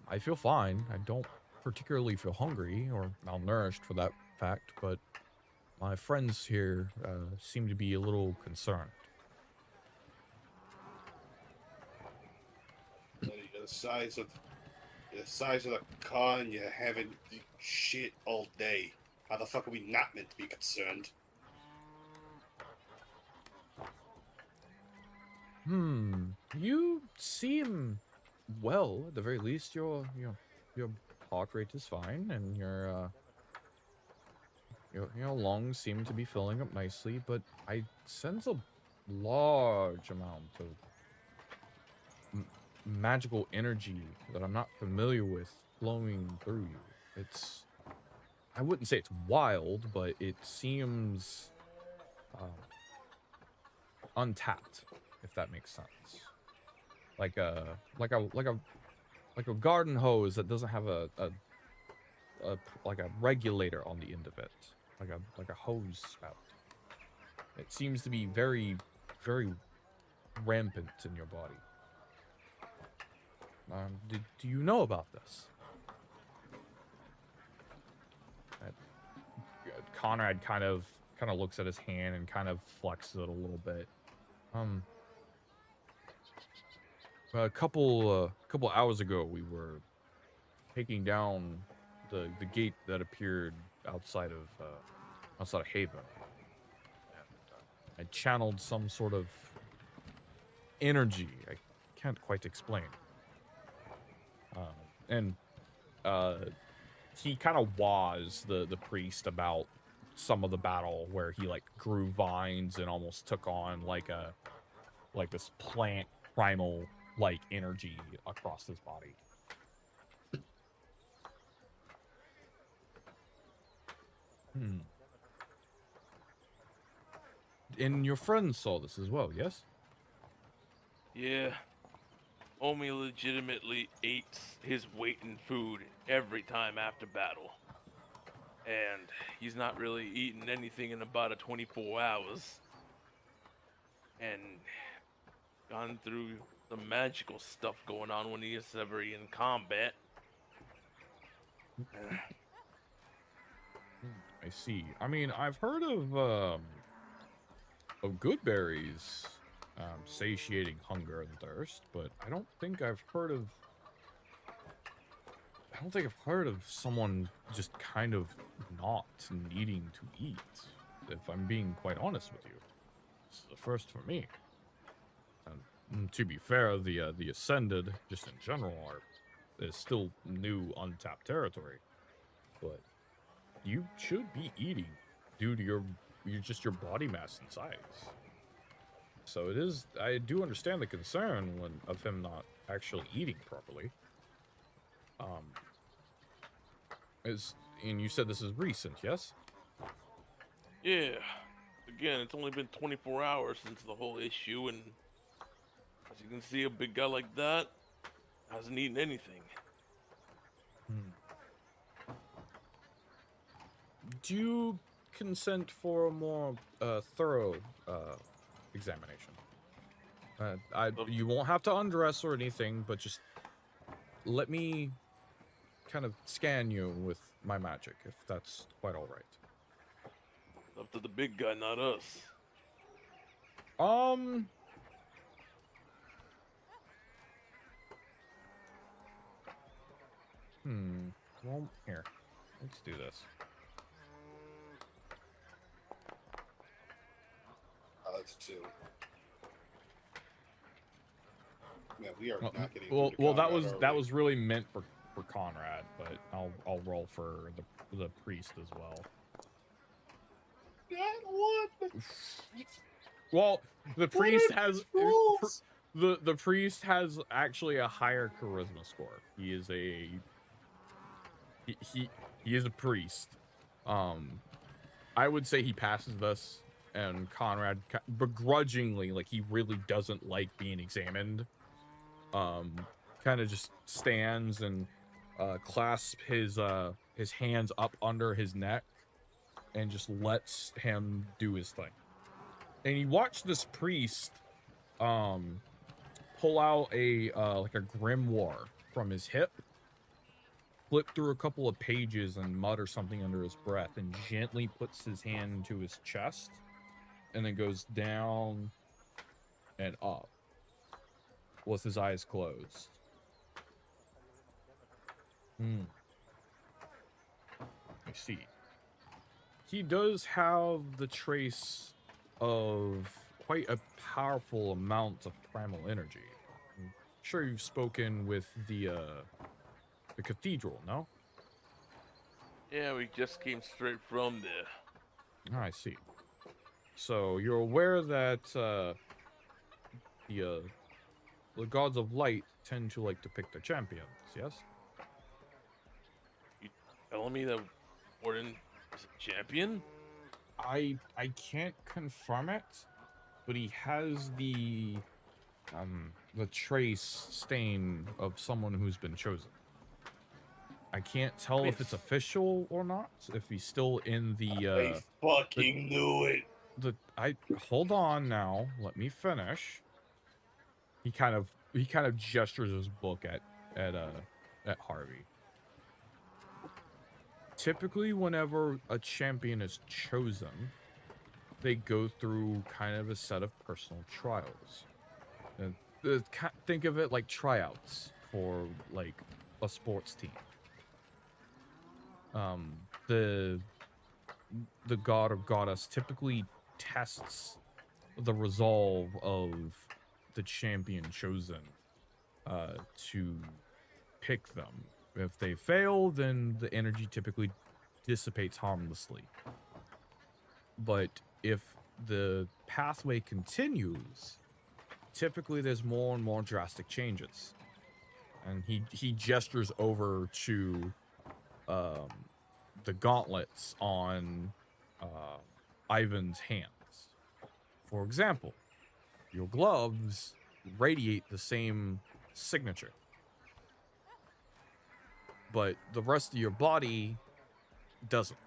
I feel fine. I don't particularly feel hungry or malnourished for that fact, but my friends here seem to be a little concerned. You're the size of the car and you haven't eaten shit all day. How the fuck are we not meant to be concerned? You seem well. At the very least, your heart rate is fine, and your lungs seem to be filling up nicely. But I sense a large amount of magical energy that I'm not familiar with flowing through you. I wouldn't say it's wild, but it seems untapped, if that makes sense. Like a garden hose that doesn't have a regulator on the end of it, like a hose spout. It seems to be very, very rampant in your body. Do you know about this? Conrad kind of looks at his hand and kind of flexes it a little bit. A couple hours ago, we were taking down the gate that appeared outside of Haven. And, I channeled some sort of energy I can't quite explain. And he kind of wahs the priest about some of the battle where he like grew vines and almost took on like this plant primal like energy across his body. And your friend saw this as well, yes? Yeah. Homie legitimately ate his weight in food every time after battle. And he's not really eaten anything in about a 24 hours. And gone through some magical stuff going on when he is ever in combat. I see. I mean, I've heard of good berries satiating hunger and thirst, but I don't think I've heard of someone just kind of not needing to eat, if I'm being quite honest with you. This is the first for me. And to be fair, the Ascended, just in general, is still new, untapped territory. But you should be eating due to your body mass and size. So it is. I do understand the concern of him not actually eating properly. And you said this is recent, yes? Yeah. Again, it's only been 24 hours since the whole issue, and as you can see, a big guy like that hasn't eaten anything. Do you consent for a more thorough examination? You won't have to undress or anything, but just let me kind of scan you with my magic, if that's quite all right. Up to the big guy, not us. Well, here. Let's do this. That's 2. Man, we are Well, not getting. well, through to well that Conrad, was are that we? was really meant for Conrad, but I'll roll for the priest as well. That one. Well, the What priest are has these rules? the priest has actually a higher charisma score. He is a he is a priest. I would say he passes this, and Conrad begrudgingly, like he really doesn't like being examined. Kind of just stands and clasps his hands up under his neck and just lets him do his thing. And you watch this priest pull out a like a grimoire from his hip, flip through a couple of pages and mutter something under his breath, and gently puts his hand into his chest and then goes down and up with his eyes closed. I see. He does have the trace of quite a powerful amount of primal energy. I'm sure you've spoken with the cathedral, no? Yeah, we just came straight from there. Oh, I see. So you're aware that the gods of light tend to like to pick their champions, yes? You telling me that Warden is a champion? I can't confirm it, but he has the trace stain of someone who's been chosen. I can't tell if it's official or not, if he's still in I fucking knew it. Hold on now, let me finish. He kind of gestures his book at Harvey. Typically, whenever a champion is chosen, they go through kind of a set of personal trials. And think of it like tryouts for like a sports team. The god or goddess typically tests the resolve of the champion chosen to pick them. If they fail, then the energy typically dissipates harmlessly. But if the pathway continues, typically there's more and more drastic changes. And he gestures over to the gauntlets on Ivan's hands. For example, your gloves radiate the same signature, but the rest of your body doesn't.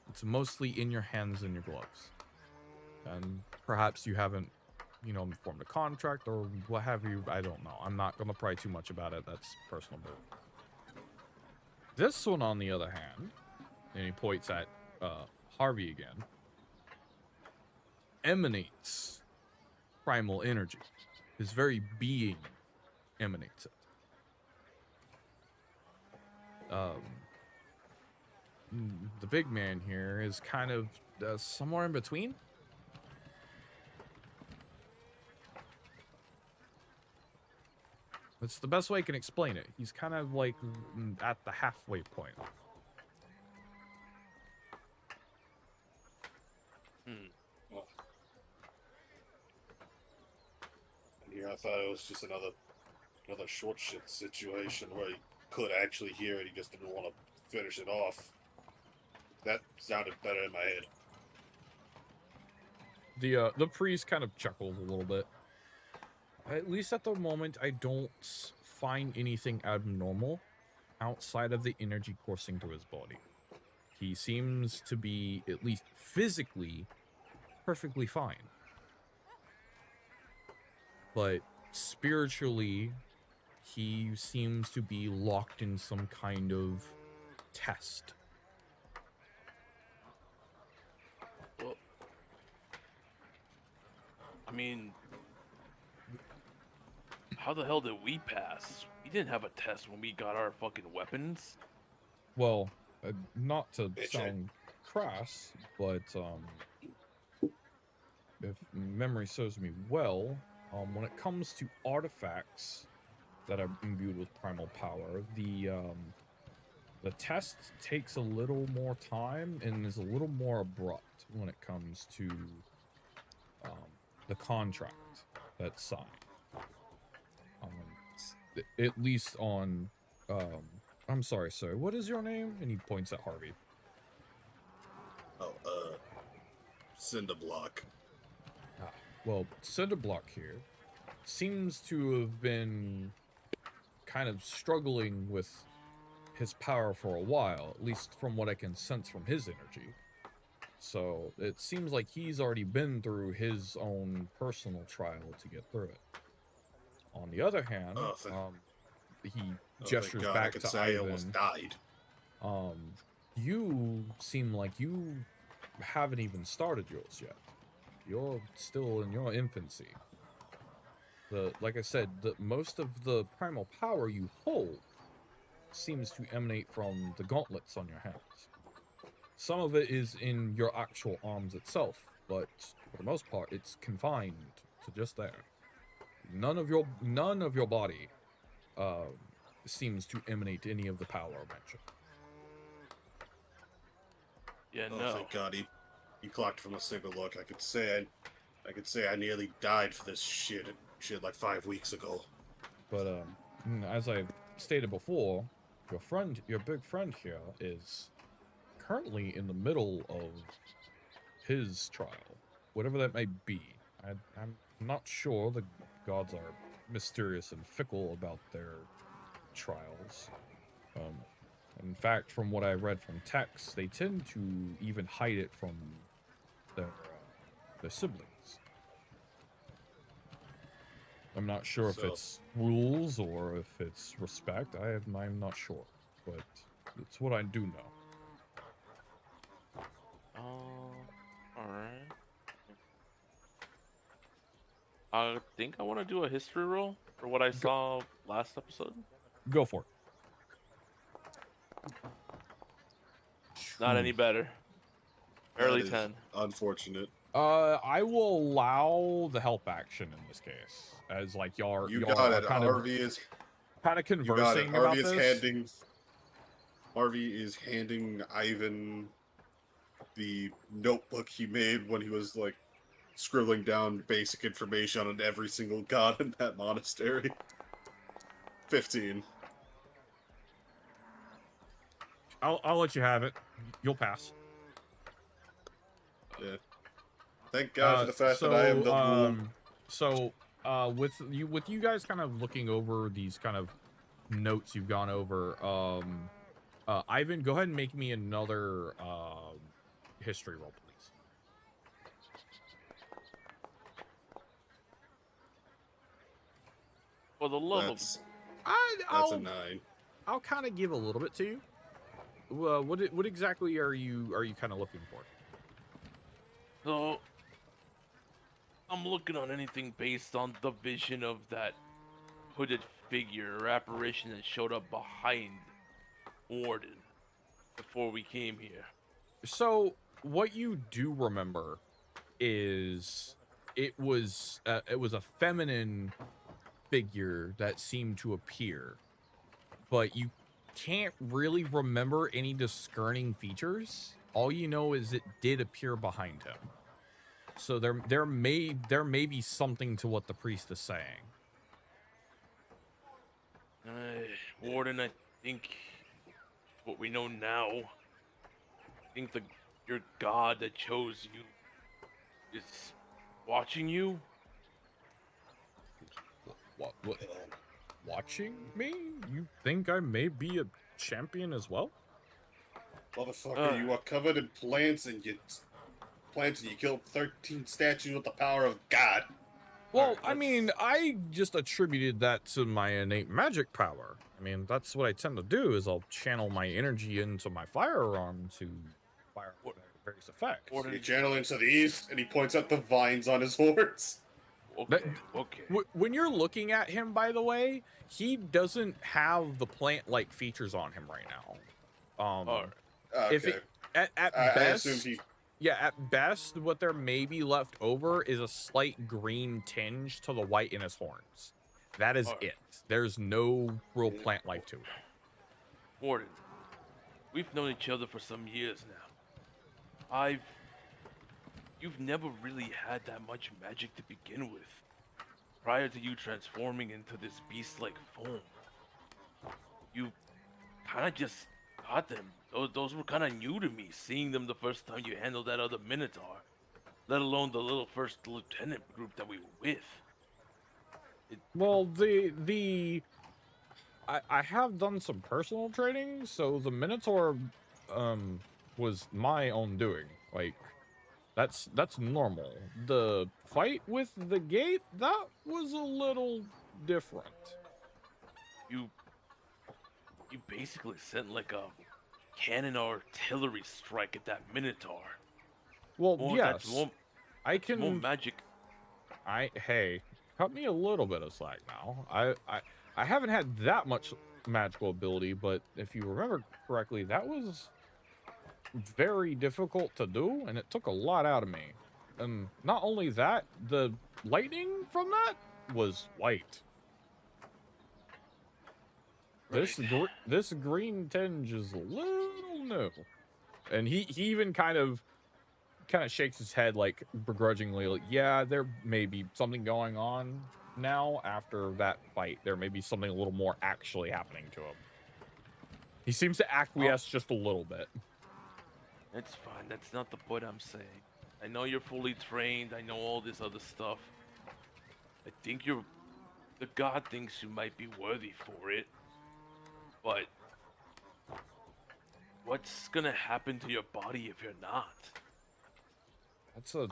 It's mostly in your hands and your gloves. And perhaps you haven't, formed a contract or what have you. I don't know. I'm not going to pry too much about it. That's personal business. This one, on the other hand, and he points at Harvey again, emanates primal energy. His very being emanates it. The big man here is kind of somewhere in between. That's the best way I can explain it. He's kind of like at the halfway point. Well, and here I thought it was just another short shit situation where he could actually hear it, he just didn't want to finish it off. That sounded better in my head. The priest kind of chuckles a little bit. At least at the moment, I don't find anything abnormal outside of the energy coursing through his body. He seems to be, at least physically, perfectly fine. But spiritually, he seems to be locked in some kind of test. Well, I mean, how the hell did we pass? We didn't have a test when we got our fucking weapons. Well, not to Bitch, sound crass, but if memory serves me well, when it comes to artifacts that are imbued with primal power, the test takes a little more time and is a little more abrupt when it comes to the contract that's signed. At least on, I'm sorry, sir, what is your name? And he points at Harvey. Oh, Cinderblock. Well, Cinderblock here seems to have been kind of struggling with his power for a while, at least from what I can sense from his energy. So it seems like he's already been through his own personal trial to get through it. On the other hand, he gestures thank God, I back could to say I Ivan. almost died. You seem like you haven't even started yours yet. You're still in your infancy. Like I said, most of the primal power you hold seems to emanate from the gauntlets on your hands. Some of it is in your actual arms itself, but for the most part, it's confined to just there. None of your body seems to emanate any of the power mentioned. Yeah, Oh, no. thank God, he clocked from a single look. I could say I nearly died for this shit like 5 weeks ago. But as I stated before, your big friend here is currently in the middle of his trial, whatever that may be. I'm not sure. The gods are mysterious and fickle about their trials. In fact, from what I read from texts, they tend to even hide it from their siblings. I'm not sure if it's rules or if it's respect. I'm not sure, but it's what I do know. Alright. I think I want to do a history roll for what I saw last episode. Go for it. Not any better. Barely That is 10. Unfortunate. I will allow the help action in this case, as like y'all got are it. kind Harvey is of you got it. conversing about Harvey is this. handing Ivan the notebook he made when he was like scribbling down basic information on every single god in that monastery. 15. I'll let you have it. You'll pass. Yeah. Thank God for the fact that I am the with you guys kind of looking over these kind of notes you've gone over, Ivan, go ahead and make me another history roll, please. For the love of That's I'll a 9. I'll kind of give a little bit to you. What exactly are you kind of looking for? So, I'm looking on anything based on the vision of that hooded figure or apparition that showed up behind Warden before we came here. So, what you do remember is it was a feminine figure that seemed to appear, but you can't really remember any discerning features. All you know is it did appear behind him. So there may be something to what the priest is saying. Warden, I think what we know now. I think your god that chose you is watching you. What watching me? You think I may be a champion as well? Motherfucker, you are covered in plants and you killed 13 statues with the power of God. Well, I mean, I just attributed that to my innate magic power. I mean, that's what I tend to do, is I'll channel my energy into my firearm to fire various effects. You channel into these, and he points at the vines on his horse. Okay. When you're looking at him, by the way, he doesn't have the plant-like features on him right now. Okay. If it, at best, I assumed he... Yeah, at best, what there may be left over is a slight green tinge to the white in his horns. That is it. There's no real plant life to it. Warden, we've known each other for some years now. You've never really had that much magic to begin with. Prior to you transforming into this beast-like form, you kind of just got them. Those were kind of new to me, seeing them the first time you handled that other Minotaur, let alone the little first lieutenant group that we were with. Well, I have done some personal training, so the Minotaur was my own doing. Like, that's normal. The fight with the gate, that was a little different. You basically sent like a cannon artillery strike at that Minotaur. Well, yes. I can... More magic. Hey, cut me a little bit of slack now. I haven't had that much magical ability, but if you remember correctly, that was very difficult to do, and it took a lot out of me. And not only that, the lightning from that was white. Right. This green tinge is a little new. And he even kind of shakes his head, like, begrudgingly, like, yeah, there may be something going on now after that fight. There may be something a little more actually happening to him. He seems to acquiesce just a little bit. It's fine. That's not the point I'm saying. I know you're fully trained. I know all this other stuff. I think the god thinks you might be worthy for it. But what's gonna happen to your body if you're not? That's a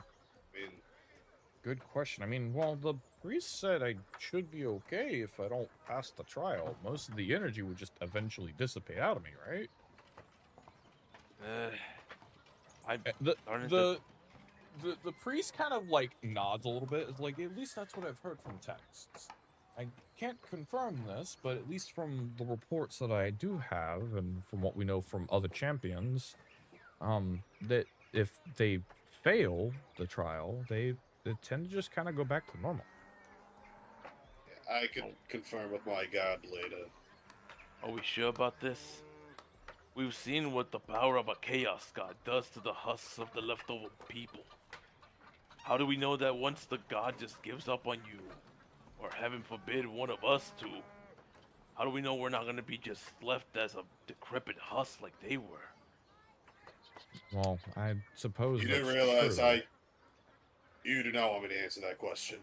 good question. I mean, well, the priest said I should be okay if I don't pass the trial. Most of the energy would just eventually dissipate out of me, right? The priest kind of like nods a little bit. It's like, at least that's what I've heard from texts. I can't confirm this, but at least from the reports that I do have, and from what we know from other champions, that if they fail the trial, they tend to just kind of go back to normal. I can confirm with my god later. Are we sure about this? We've seen what the power of a chaos god does to the husks of the leftover people. How do we know that once the god just gives up on you, or heaven forbid one of us to, how do we know we're not gonna be just left as a decrepit husk like they were? Well, I suppose You that's didn't realize true. You do not want me to answer that question.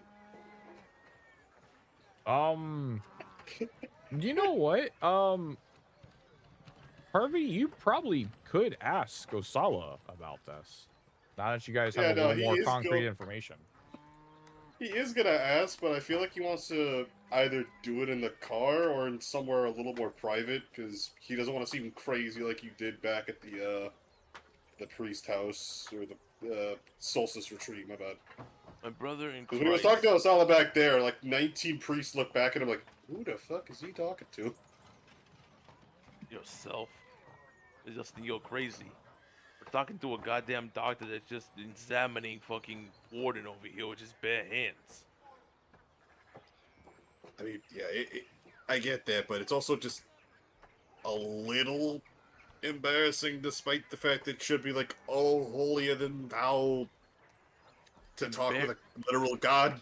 You know what? Harvey, you probably could ask Osala about this. Now that you guys have Yeah, a no, little more concrete information. He is gonna ask, but I feel like he wants to either do it in the car or in somewhere a little more private, because he doesn't want to seem crazy like you did back at the priest house or the solstice retreat. My bad. My brother in Because when he was Christ. talking to Osala back there, like 19 priests look back at him like, "Who the fuck is he talking to?" Yourself is just you're crazy. We're talking to a goddamn doctor that's just examining fucking Warden over here with his bare hands. I mean, yeah, I get that, but it's also just a little embarrassing, despite the fact that it should be like, oh, holier than thou to talk with a literal god.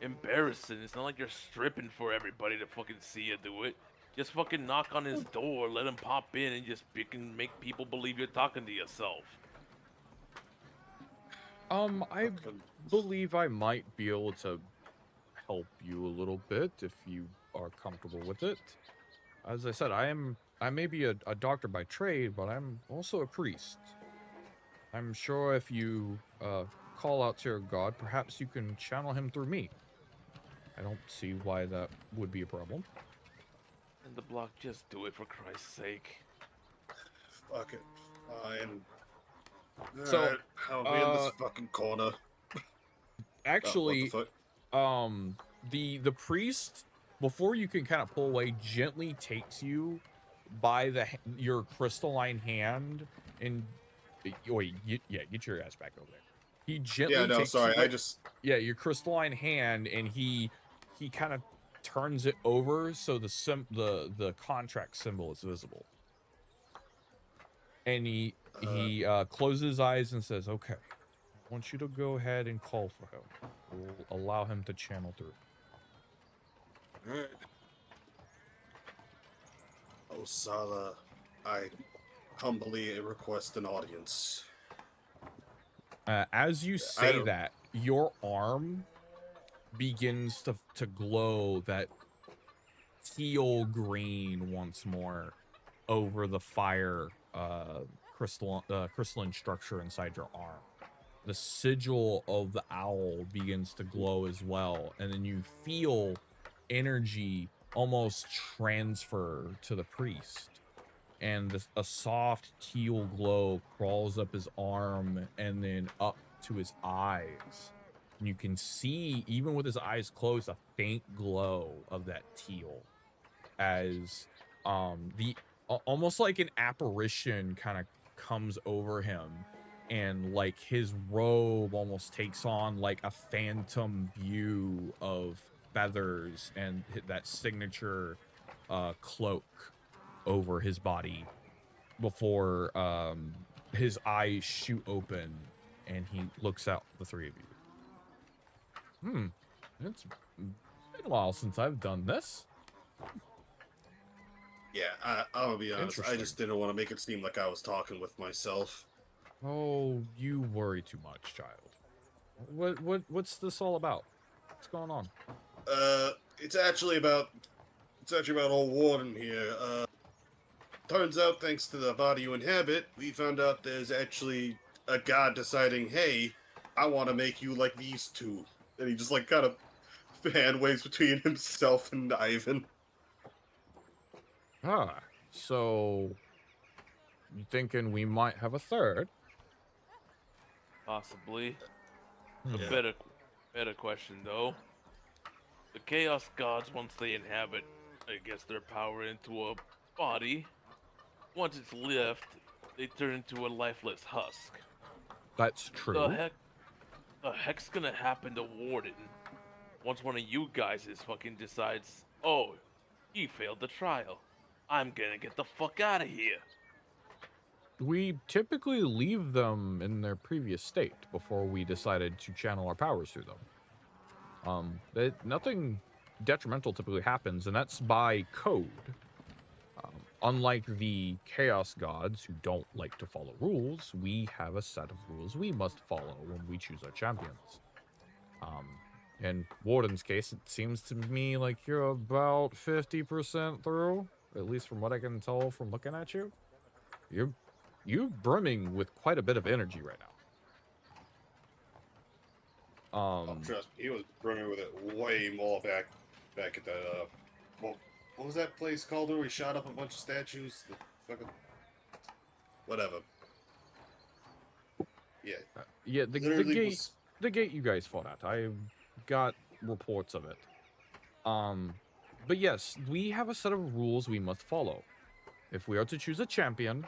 Embarrassing. It's not like you're stripping for everybody to fucking see you do it. Just fucking knock on his door, let him pop in, and just can make people believe you're talking to yourself. I believe I might be able to help you a little bit if you are comfortable with it. As I said, I may be a doctor by trade, but I'm also a priest. I'm sure if you call out to your god, perhaps you can channel him through me. I don't see why that would be a problem. And the block, just do it for Christ's sake. Fuck it. Fine. So, Alright, I'll be in this fucking corner. Actually, Oh, what the fuck? the priest, before you can kind of pull away, gently takes you by your crystalline hand and wait, get your ass back over there. He gently takes sorry, you, I just your crystalline hand, and he kind of turns it over so the contract symbol is visible. And he closes his eyes and says, "Okay, I want you to go ahead and call for him. We'll allow him to channel through." Alright. Osala, I humbly request an audience. As you say that, your arm begins to glow that teal green once more over the fire crystalline structure inside your arm. The sigil of the owl begins to glow as well, and then you feel energy almost transfer to the priest, and a soft teal glow crawls up his arm and then up to his eyes. And you can see, even with his eyes closed, a faint glow of that teal as almost like an apparition kind of comes over him, and like his robe almost takes on like a phantom view of feathers and that signature cloak over his body before his eyes shoot open and he looks out at the three of you. It's been a while since I've done this. Yeah, I'll be honest. I just didn't want to make it seem like I was talking with myself. Oh, you worry too much, child. What's this all about? What's going on? It's actually about old Warden here. Turns out, thanks to the body you inhabit, we found out there's actually a god deciding, hey, I want to make you like these two. And he just like kind of hand waves between himself and Ivan. So you thinking we might have a third? Possibly. Yeah. Better question though. The Chaos Gods, once they inhabit, I guess, their power into a body, once it's left, they turn into a lifeless husk. That's true. The heck's gonna happen to Warden once one of you guys fucking decides, oh, he failed the trial. I'm gonna get the fuck out of here. We typically leave them in their previous state before we decided to channel our powers through them. Nothing detrimental typically happens, and that's by code. Unlike the Chaos Gods who don't like to follow rules, we have a set of rules we must follow when we choose our champions. In Warden's case, it seems to me like you're about 50% through, at least from what I can tell from looking at you. You're brimming with quite a bit of energy right now. Oh, trust me, he was brimming with it way more back at the what was that place called where we shot up a bunch of statues? The fucking whatever. Yeah. Yeah, the Literally gate, was- the gate you guys fought at. I got reports of it. But yes, we have a set of rules we must follow. If we are to choose a champion,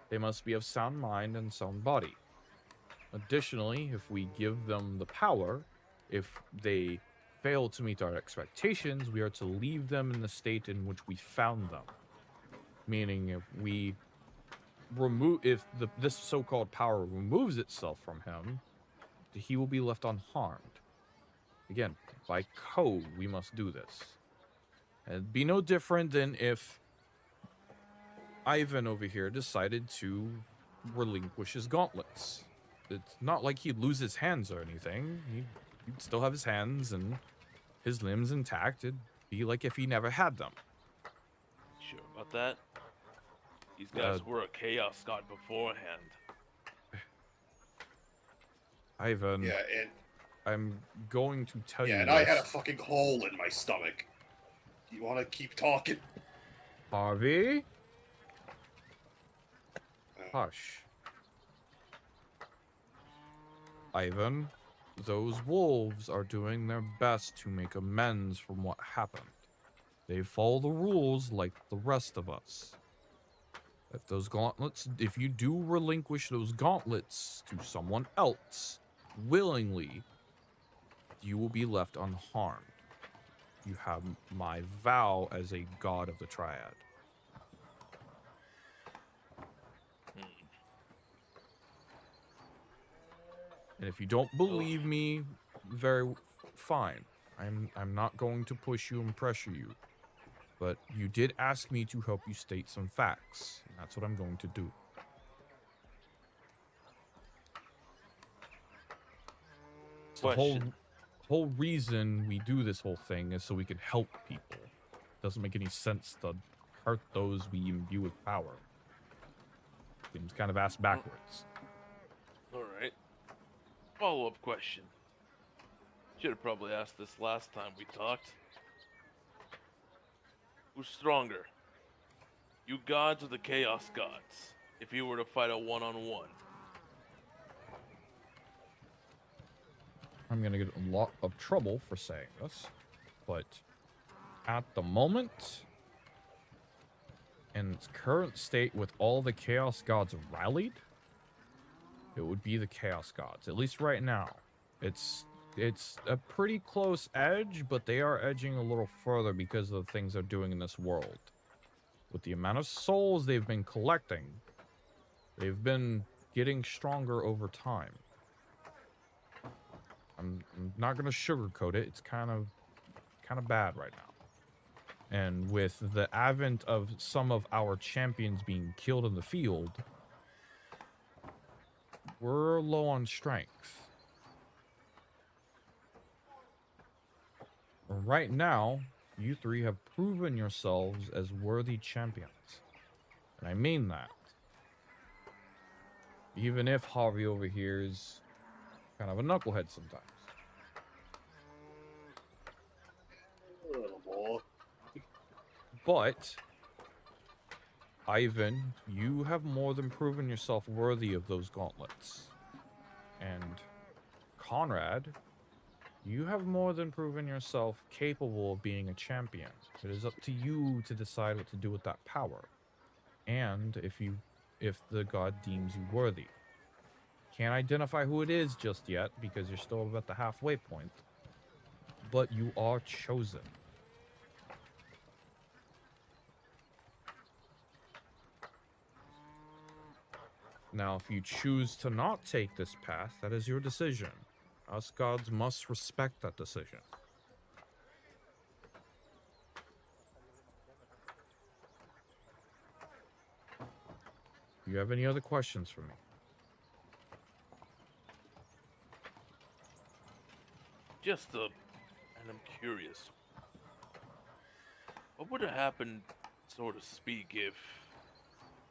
they must be of sound mind and sound body. Additionally, if we give them the power, if they fail to meet our expectations, we are to leave them in the state in which we found them. Meaning, if we if this so-called power removes itself from him, he will be left unharmed. Again, by code, we must do this. It'd be no different than if Ivan over here decided to relinquish his gauntlets. It's not like he'd lose his hands or anything. He'd still have his hands and his limbs intact. It'd be like if he never had them. Sure about that? These guys were a Chaos God beforehand. Ivan, Yeah, and I'm going to tell you and this. I had a fucking hole in my stomach. You want to keep talking? Harvey? Hush. Ivan, those wolves are doing their best to make amends from what happened. They follow the rules like the rest of us. If you do relinquish those gauntlets to someone else, willingly, you will be left unharmed. You have my vow as a god of the Triad. And if you don't believe me, very fine. I'm not going to push you and pressure you. But you did ask me to help you state some facts, and that's what I'm going to do. The whole reason we do this whole thing is so we can help people. Doesn't make any sense to hurt those we imbue with power. Seems kind of ass backwards. Alright. Follow-up question. Should have probably asked this last time we talked. Who's stronger? You gods or the Chaos Gods? If you were to fight a one-on-one. I'm gonna get in a lot of trouble for saying this, but at the moment, in its current state with all the Chaos Gods rallied, it would be the Chaos Gods, at least right now. It's a pretty close edge, but they are edging a little further because of the things they're doing in this world. With the amount of souls they've been collecting, they've been getting stronger over time. I'm not gonna sugarcoat it. It's kind of bad right now. And with the advent of some of our champions being killed in the field, we're low on strength. Right now, you three have proven yourselves as worthy champions. And I mean that. Even if Harvey over here is kind of a knucklehead sometimes. A little more. But, Ivan, you have more than proven yourself worthy of those gauntlets. And Conrad, you have more than proven yourself capable of being a champion. It is up to you to decide what to do with that power. And if the god deems you worthy. Can't identify who it is just yet because you're still at the halfway point. But you are chosen. Now, if you choose to not take this path, that is your decision. Us gods must respect that decision. Do you have any other questions for me? And I'm curious, what would have happened, so to speak, if,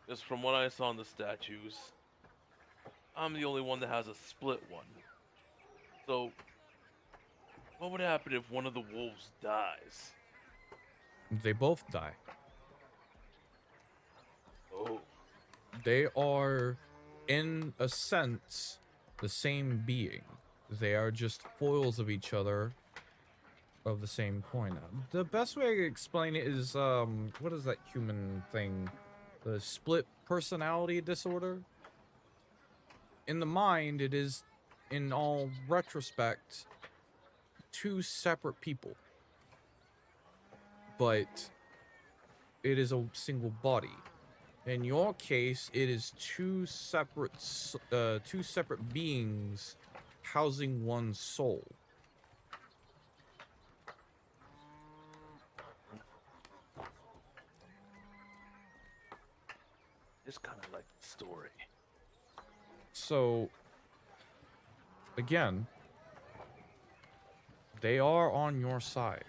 just from what I saw in the statues, I'm the only one that has a split one. So, what would happen if one of the wolves dies? They both die. Oh, They are, in a sense, the same being. They are just foils of each other, of the same coin. The best way to explain it is, what is that human thing? The split personality disorder? In the mind, it is, in all retrospect, two separate people. But it is a single body. In your case, it is two separate beings housing one soul. just kind of like the story. So, again, they are on your side.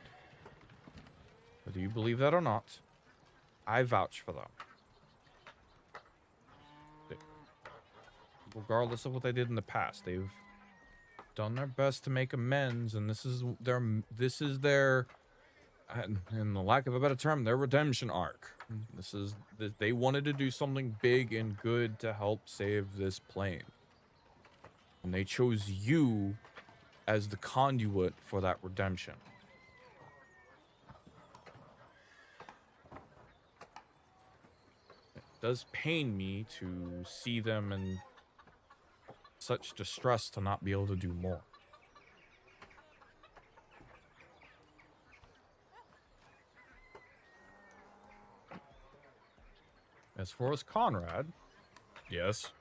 Whether you believe that or not, I vouch for them. Regardless of what they did in the past, they've done their best to make amends, and this is their, in the lack of a better term, their redemption arc. They wanted to do something big and good to help save this plane. And they chose you as the conduit for that redemption. It does pain me to see them in such distress to not be able to do more. As far as Conrad, yes.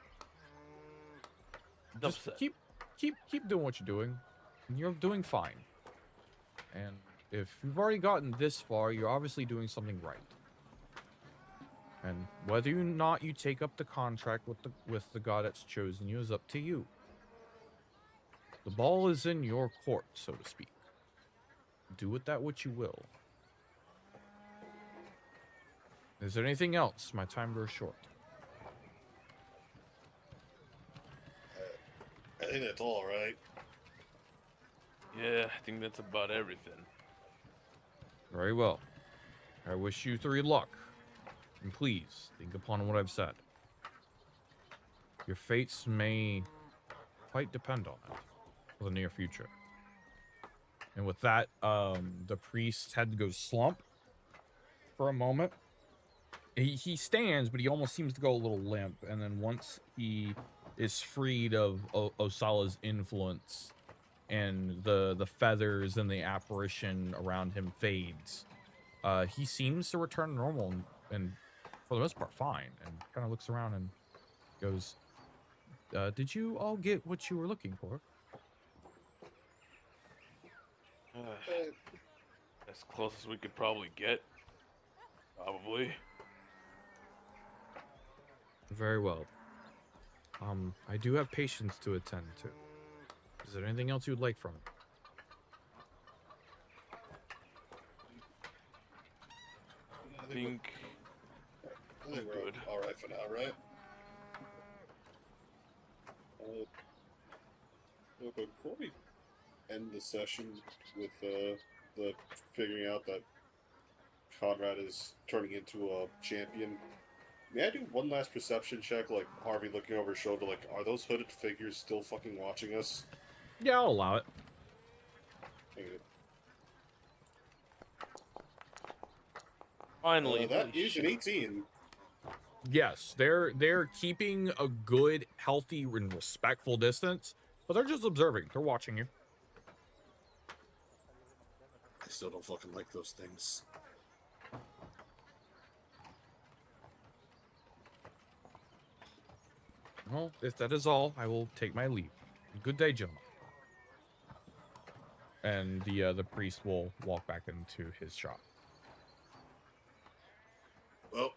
Just Upset. keep doing what you're doing. You're doing fine. And if you've already gotten this far, you're obviously doing something right. And whether or not you take up the contract with the god that's chosen you is up to you. The ball is in your court, so to speak. Do with that what you will. Is there anything else? My time grows short. I think that's all right. Yeah, I think that's about everything. Very well. I wish you 3 luck. And please, think upon what I've said. Your fates may quite depend on it for the near future. And with that, the priest had to go slump for a moment. He stands, but he almost seems to go a little limp. And then once he is freed of Osala's influence and the feathers and the apparition around him fades, he seems to return normal and for the most part fine, and kind of looks around and goes, did you all get what you were looking for? As close as we could probably get. Probably. Very well. I do have patients to attend to. Is there anything else you'd like from me? I think I think we're good. all right for now, right? But before we end the session with the figuring out that Conrad is turning into a champion, may I do one last perception check, like Harvey looking over his shoulder, like, are those hooded figures still fucking watching us? Yeah, I'll allow it. Okay. Finally, That is an 18. Yes, they're keeping a good, healthy, and respectful distance, but they're just observing. They're watching you. I still don't fucking like those things. Well, if that is all, I will take my leave. Good day, gentlemen. And the priest will walk back into his shop. Well,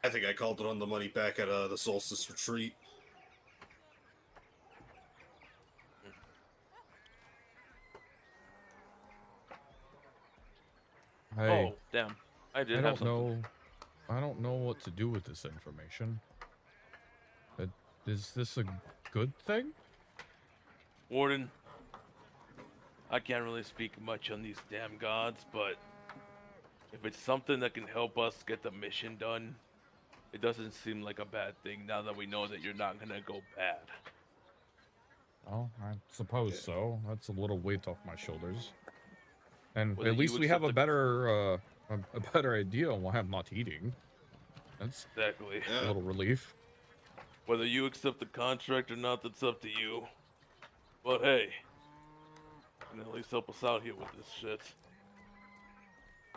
I think I called it on the money back at the Solstice Retreat. I Oh, damn. I did I have don't something. know. I don't know what to do with this information. Uh, Is this a good thing? Warden, I can't really speak much on these damn gods, but if it's something that can help us get the mission done, it doesn't seem like a bad thing now that we know that you're not gonna go bad. Oh, I suppose Yeah. so. That's a little weight off my shoulders. And Whether at you least we have accept a the better a better idea on why I'm not eating. That's exactly. a Yeah. little relief. Whether you accept the contract or not, that's up to you. But hey, you can at least help us out here with this shit.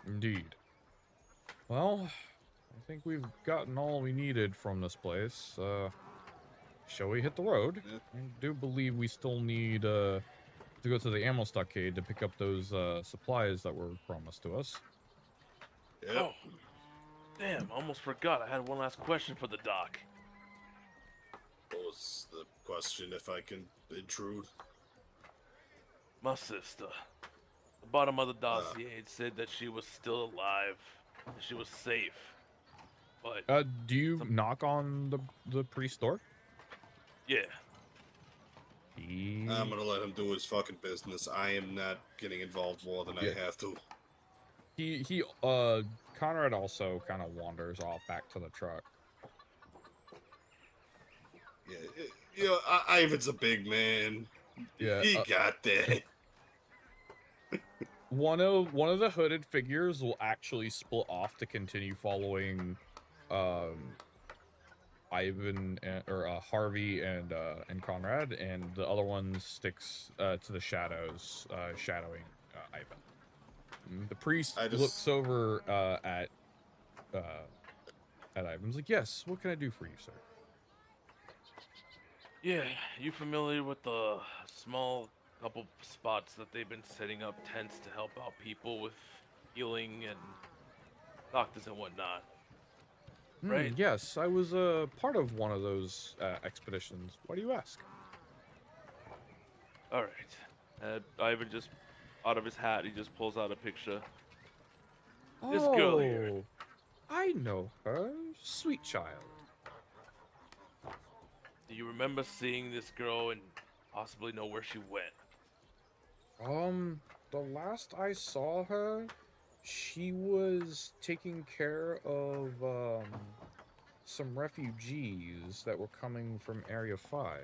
Indeed. Well, I think we've gotten all we needed from this place. Shall we hit the road? Yeah. I do believe we still need to go to the ammo stockade to pick up those supplies that were promised to us. Yep. Oh, damn! I almost forgot. I had one last question for the doc. What was the question, if I can intrude? My sister. The bottom of the dossier it said that she was still alive, and she was safe. But Do you Some- knock on the priest door? yeah, He I'm gonna let him do his fucking business. I am not getting involved more than Yeah. I have to. he Conrad also kind of wanders off back to the truck. Yeah, you know, Ivan's a big man. Yeah, He got that. one of the hooded figures will actually split off to continue following Ivan or Harvey and Conrad, and the other one sticks to the shadows, shadowing Ivan. The priest I looks just, over uh, at Ivan. He's like, "Yes, what can I do for you, sir?" yeah. You familiar with the small couple spots that they've been setting up tents to help out people with healing and doctors and whatnot? Right. Yes, I was part of one of those expeditions. Why do you ask? All right. Ivan just out of his hat, he just pulls out a picture. This girl here. Oh, I know her. Sweet child. Do you remember seeing this girl and possibly know where she went? The last I saw her, she was taking care of some refugees that were coming from Area 5.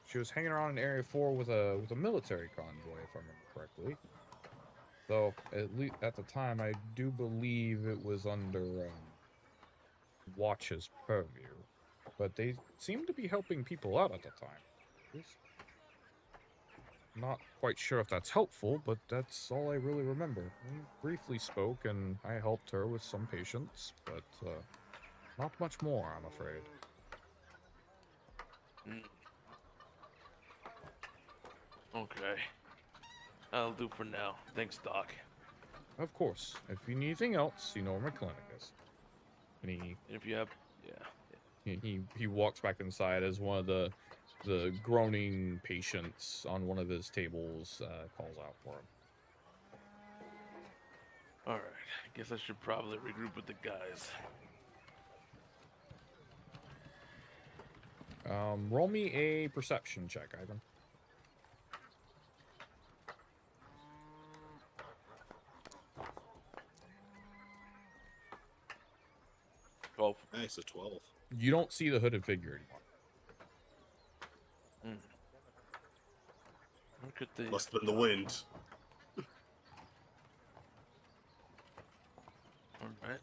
She was hanging around in Area 4 with a military convoy, if I remember correctly. Though at least at the time, I do believe it was under Watch's purview, but they seemed to be helping people out at the time. Just not quite sure if that's helpful, but that's all I really remember. We briefly spoke, and I helped her with some patients, but not much more, I'm afraid. Mm. Okay. That'll do for now. Thanks, Doc. Of course, if you need anything else, you know where my clinic is. And And if you have, yeah. he walks back inside as one of the groaning patients on one of his tables calls out for him. All right. I guess I should probably regroup with the guys. Roll me a perception check, Ivan. Well, nice, a 12. You don't see the hooded figure anymore. where could they? Must have been the wind. All right.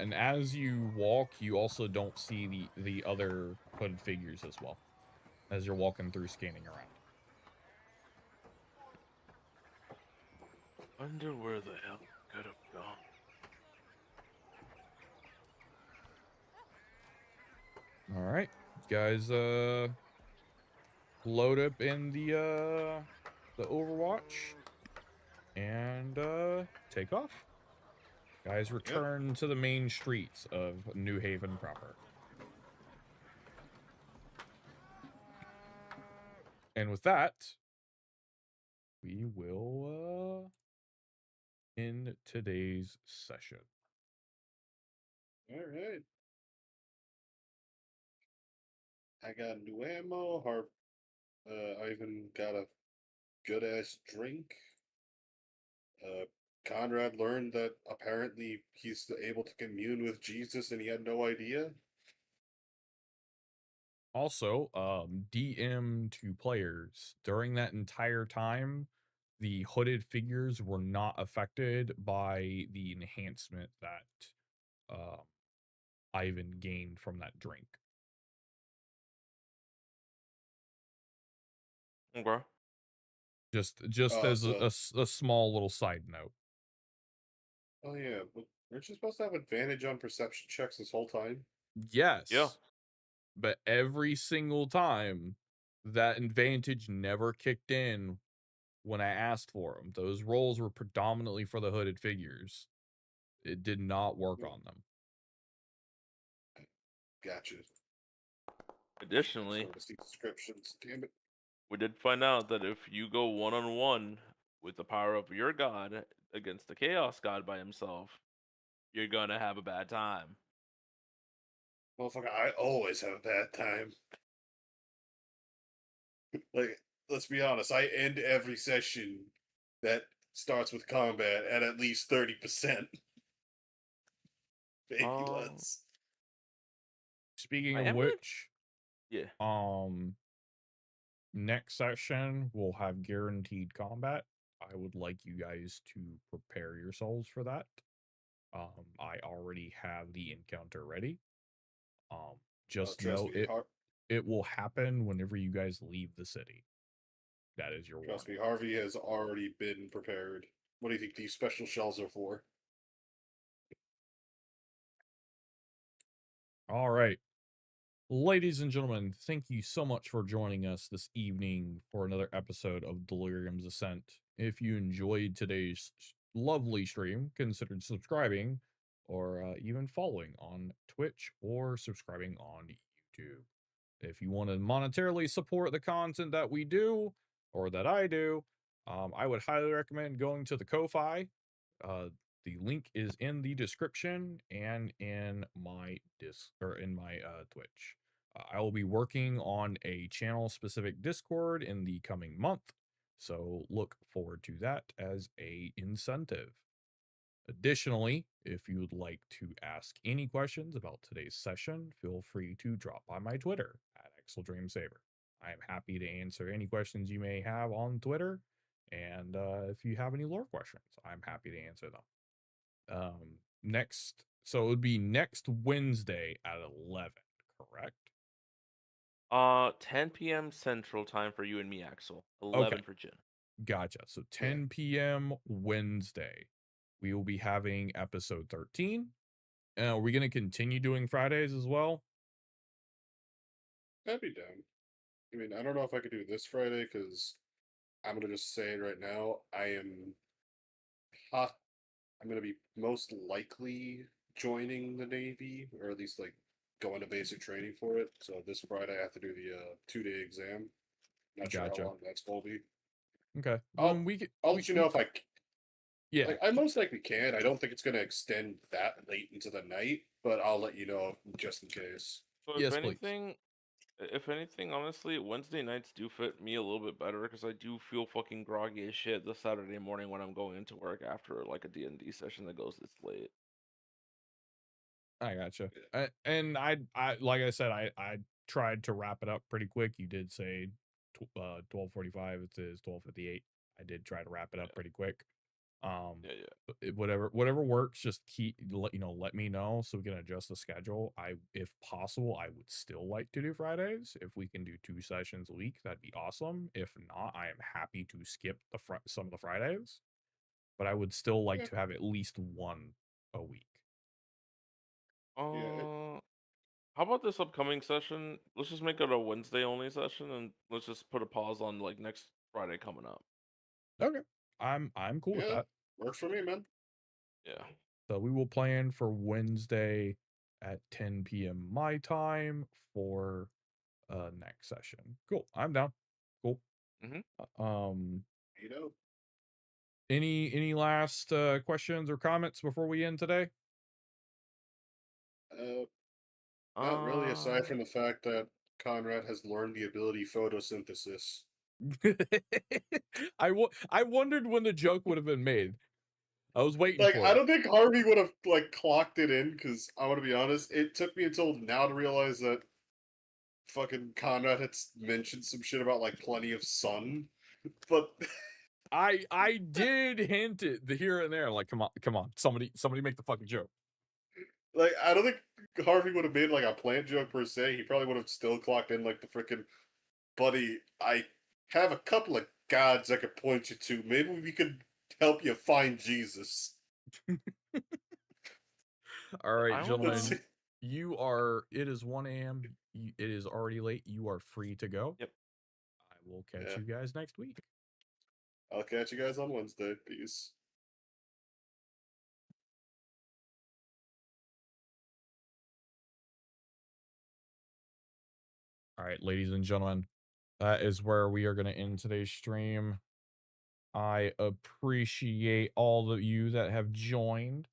And as you walk, you also don't see the other hooded figures as well, as you're walking through, scanning around. Wonder where the hell could have gone. All right, guys. Load up in the Overwatch and take off. Guys, return to the main streets of New Haven proper. And with that, we will end today's session. All right. I got new ammo. I even got a good ass drink. Conrad learned that apparently he's able to commune with Jesus, and he had no idea. Also, DM to players during that entire time, the hooded figures were not affected by the enhancement that Ivan gained from that drink. Okay. Just Oh, as so a small little side note. oh yeah, but aren't you supposed to have advantage on perception checks this whole time? Yes. Yeah. But every single time, that advantage never kicked in when I asked for them. Those rolls were predominantly for the hooded figures. It did not work Yeah. on them. Gotcha. Additionally, Starting to see descriptions. Damn it. we did find out that if you go one on one with the power of your god against the chaos god by himself, you're gonna have a bad time. Motherfucker, I always have a bad time. Like, let's be honest, I end every session that starts with combat at least 30%. Maybe Um, less. Speaking I of am which, yeah. next session we'll have guaranteed combat. I would like you guys to prepare yourselves for that. I already have the encounter ready. Just Trust know me, it will happen whenever you guys leave the city. That is your trust me, warning. Harvey has already been prepared. What do you think these special shells are for? All right. Ladies and gentlemen, thank you so much for joining us this evening for another episode of Deliriums Ascent. If you enjoyed today's lovely stream, consider subscribing or even following on Twitch or subscribing on YouTube. If you want to monetarily support the content that we do or that I do, I would highly recommend going to the Ko-Fi. The link is in the description and in my Twitch. I will be working on a channel specific Discord in the coming month, so look forward to that as a incentive. Additionally, if you would like to ask any questions about today's session, feel free to drop by my Twitter at ExelDreamSaber. I am happy to answer any questions you may have on Twitter, and if you have any lore questions, I'm happy to answer them. So it would be next Wednesday at 11, correct? 10 p.m. Central Time for you and me, Axel. 11 Okay. for Jin. Gotcha. So 10 p.m. Wednesday, we will be having episode 13. Are we going to continue doing Fridays as well? That'd be down. I mean, I don't know if I could do this Friday because I'm gonna just say it right now. Hot. I'm gonna be most likely joining the Navy, or at least like going to basic training for it. So this Friday I have to do the 2-day exam. Not sure how Gotcha. long that's gonna be. Okay. I'll I'll let you know if yeah. like I most likely can. I don't think it's gonna extend that late into the night, but I'll let you know just in case. So Yes, please. if anything, honestly, Wednesday nights do fit me a little bit better because I do feel fucking groggy as shit the Saturday morning when I'm going into work after like a D&D session that goes this late. I gotcha. And I like I said, I tried to wrap it up pretty quick. You did say 12:45. It says 12:58. I did try to wrap it up pretty quick. Yeah. Whatever works, just let me know so we can adjust the schedule. If possible, I would still like to do Fridays. If we can do 2 sessions a week, that'd be awesome. If not, I am happy to skip some of the Fridays, but I would still like Yeah. to have at least one a week. Yeah. How about this upcoming session? Let's just make it a Wednesday only session, and let's just put a pause on like next Friday coming up. Okay. I'm cool with Yeah, that. works for me, man. Yeah. So we will plan for Wednesday at 10 p.m. my time for next session. Cool. I'm down. Cool. Mhm. You know, Any last questions or comments before we end today? not really, aside Uh, from the fact that Conrad has learned the ability photosynthesis. I wondered when the joke would have been made. I was waiting Like, for I it. don't think Harvey would have like clocked it in because I want to be honest, it took me until now to realize that fucking Conrad had mentioned some shit about like plenty of sun, but I did hint it the here and there. Like, come on, somebody make the fucking joke. like I don't think Harvey would have made like a plant joke per se. He probably would have still clocked in like the freaking buddy. I have a couple of gods I could point you to. Maybe we could help you find Jesus. All right, I don't Let's gentlemen, see. know. it is 1 a.m. It is already late. You are free to go. Yep. I will catch Yeah. you guys next week. I'll catch you guys on Wednesday. Peace. All right, ladies and gentlemen, that is where we are going to end today's stream. I appreciate all of you that have joined.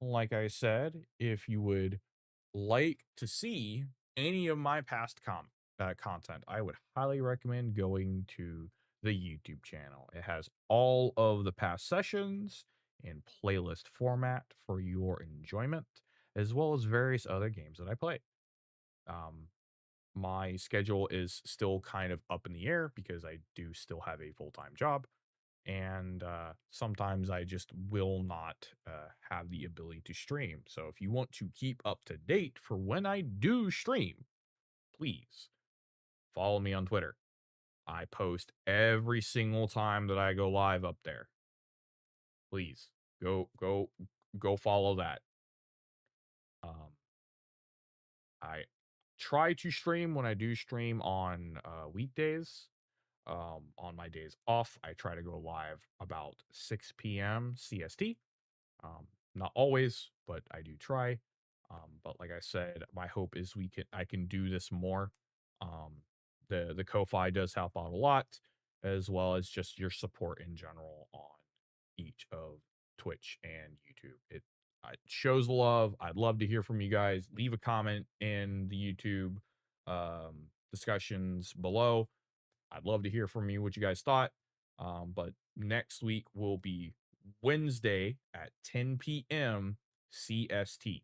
Like I said, if you would like to see any of my past content, I would highly recommend going to the YouTube channel. It has all of the past sessions in playlist format for your enjoyment, as well as various other games that I play. My schedule is still kind of up in the air because I do still have a full-time job, and sometimes I just will not have the ability to stream. So if you want to keep up to date for when I do stream, please follow me on Twitter. I post every single time that I go live up there. Please go follow that. I try to stream when I do stream on weekdays. On my days off, I try to go live about 6 p.m. CST. Not always, but I do try. But like I said, my hope is I can do this more. The Ko-fi does help out a lot, as well as just your support in general on each of Twitch and YouTube. It shows love. I'd love to hear from you guys. Leave a comment in the YouTube discussions below. I'd love to hear from you what you guys thought. But next week will be Wednesday at 10 p.m. CST.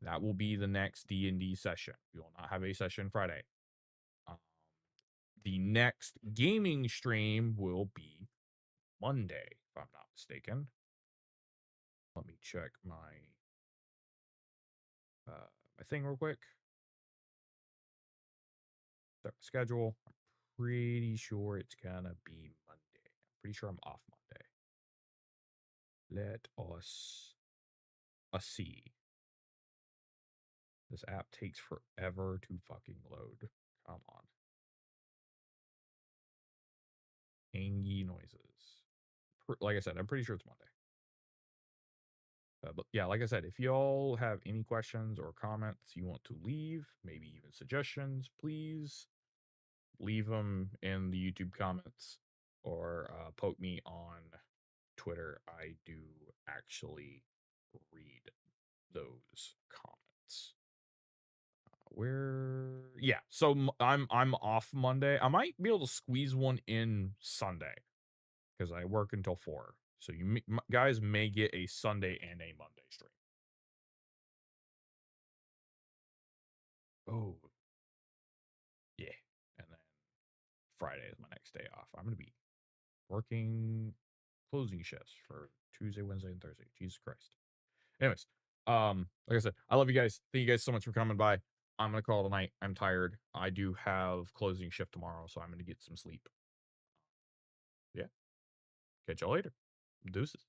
That will be the next D&D session. We will not have a session Friday. The next gaming stream will be Monday, if I'm not mistaken. Let me check my thing real quick. Check the schedule. I'm pretty sure it's gonna be Monday. I'm pretty sure I'm off Monday. Let us see. This app takes forever to fucking load. Come on. Angy noises. Like I said, I'm pretty sure it's Monday. But yeah, like I said, if y'all have any questions or comments you want to leave, maybe even suggestions, please leave them in the YouTube comments or poke me on Twitter. I do actually read those comments. Yeah, so I'm off Monday. I might be able to squeeze one in Sunday because I work until 4. So you guys may get a Sunday and a Monday stream. Oh, yeah. And then Friday is my next day off. I'm going to be working closing shifts for Tuesday, Wednesday, and Thursday. Jesus Christ. Anyways, like I said, I love you guys. Thank you guys so much for coming by. I'm going to call it a night. I'm tired. I do have closing shift tomorrow, so I'm going to get some sleep. Yeah. Catch y'all later. Deuces.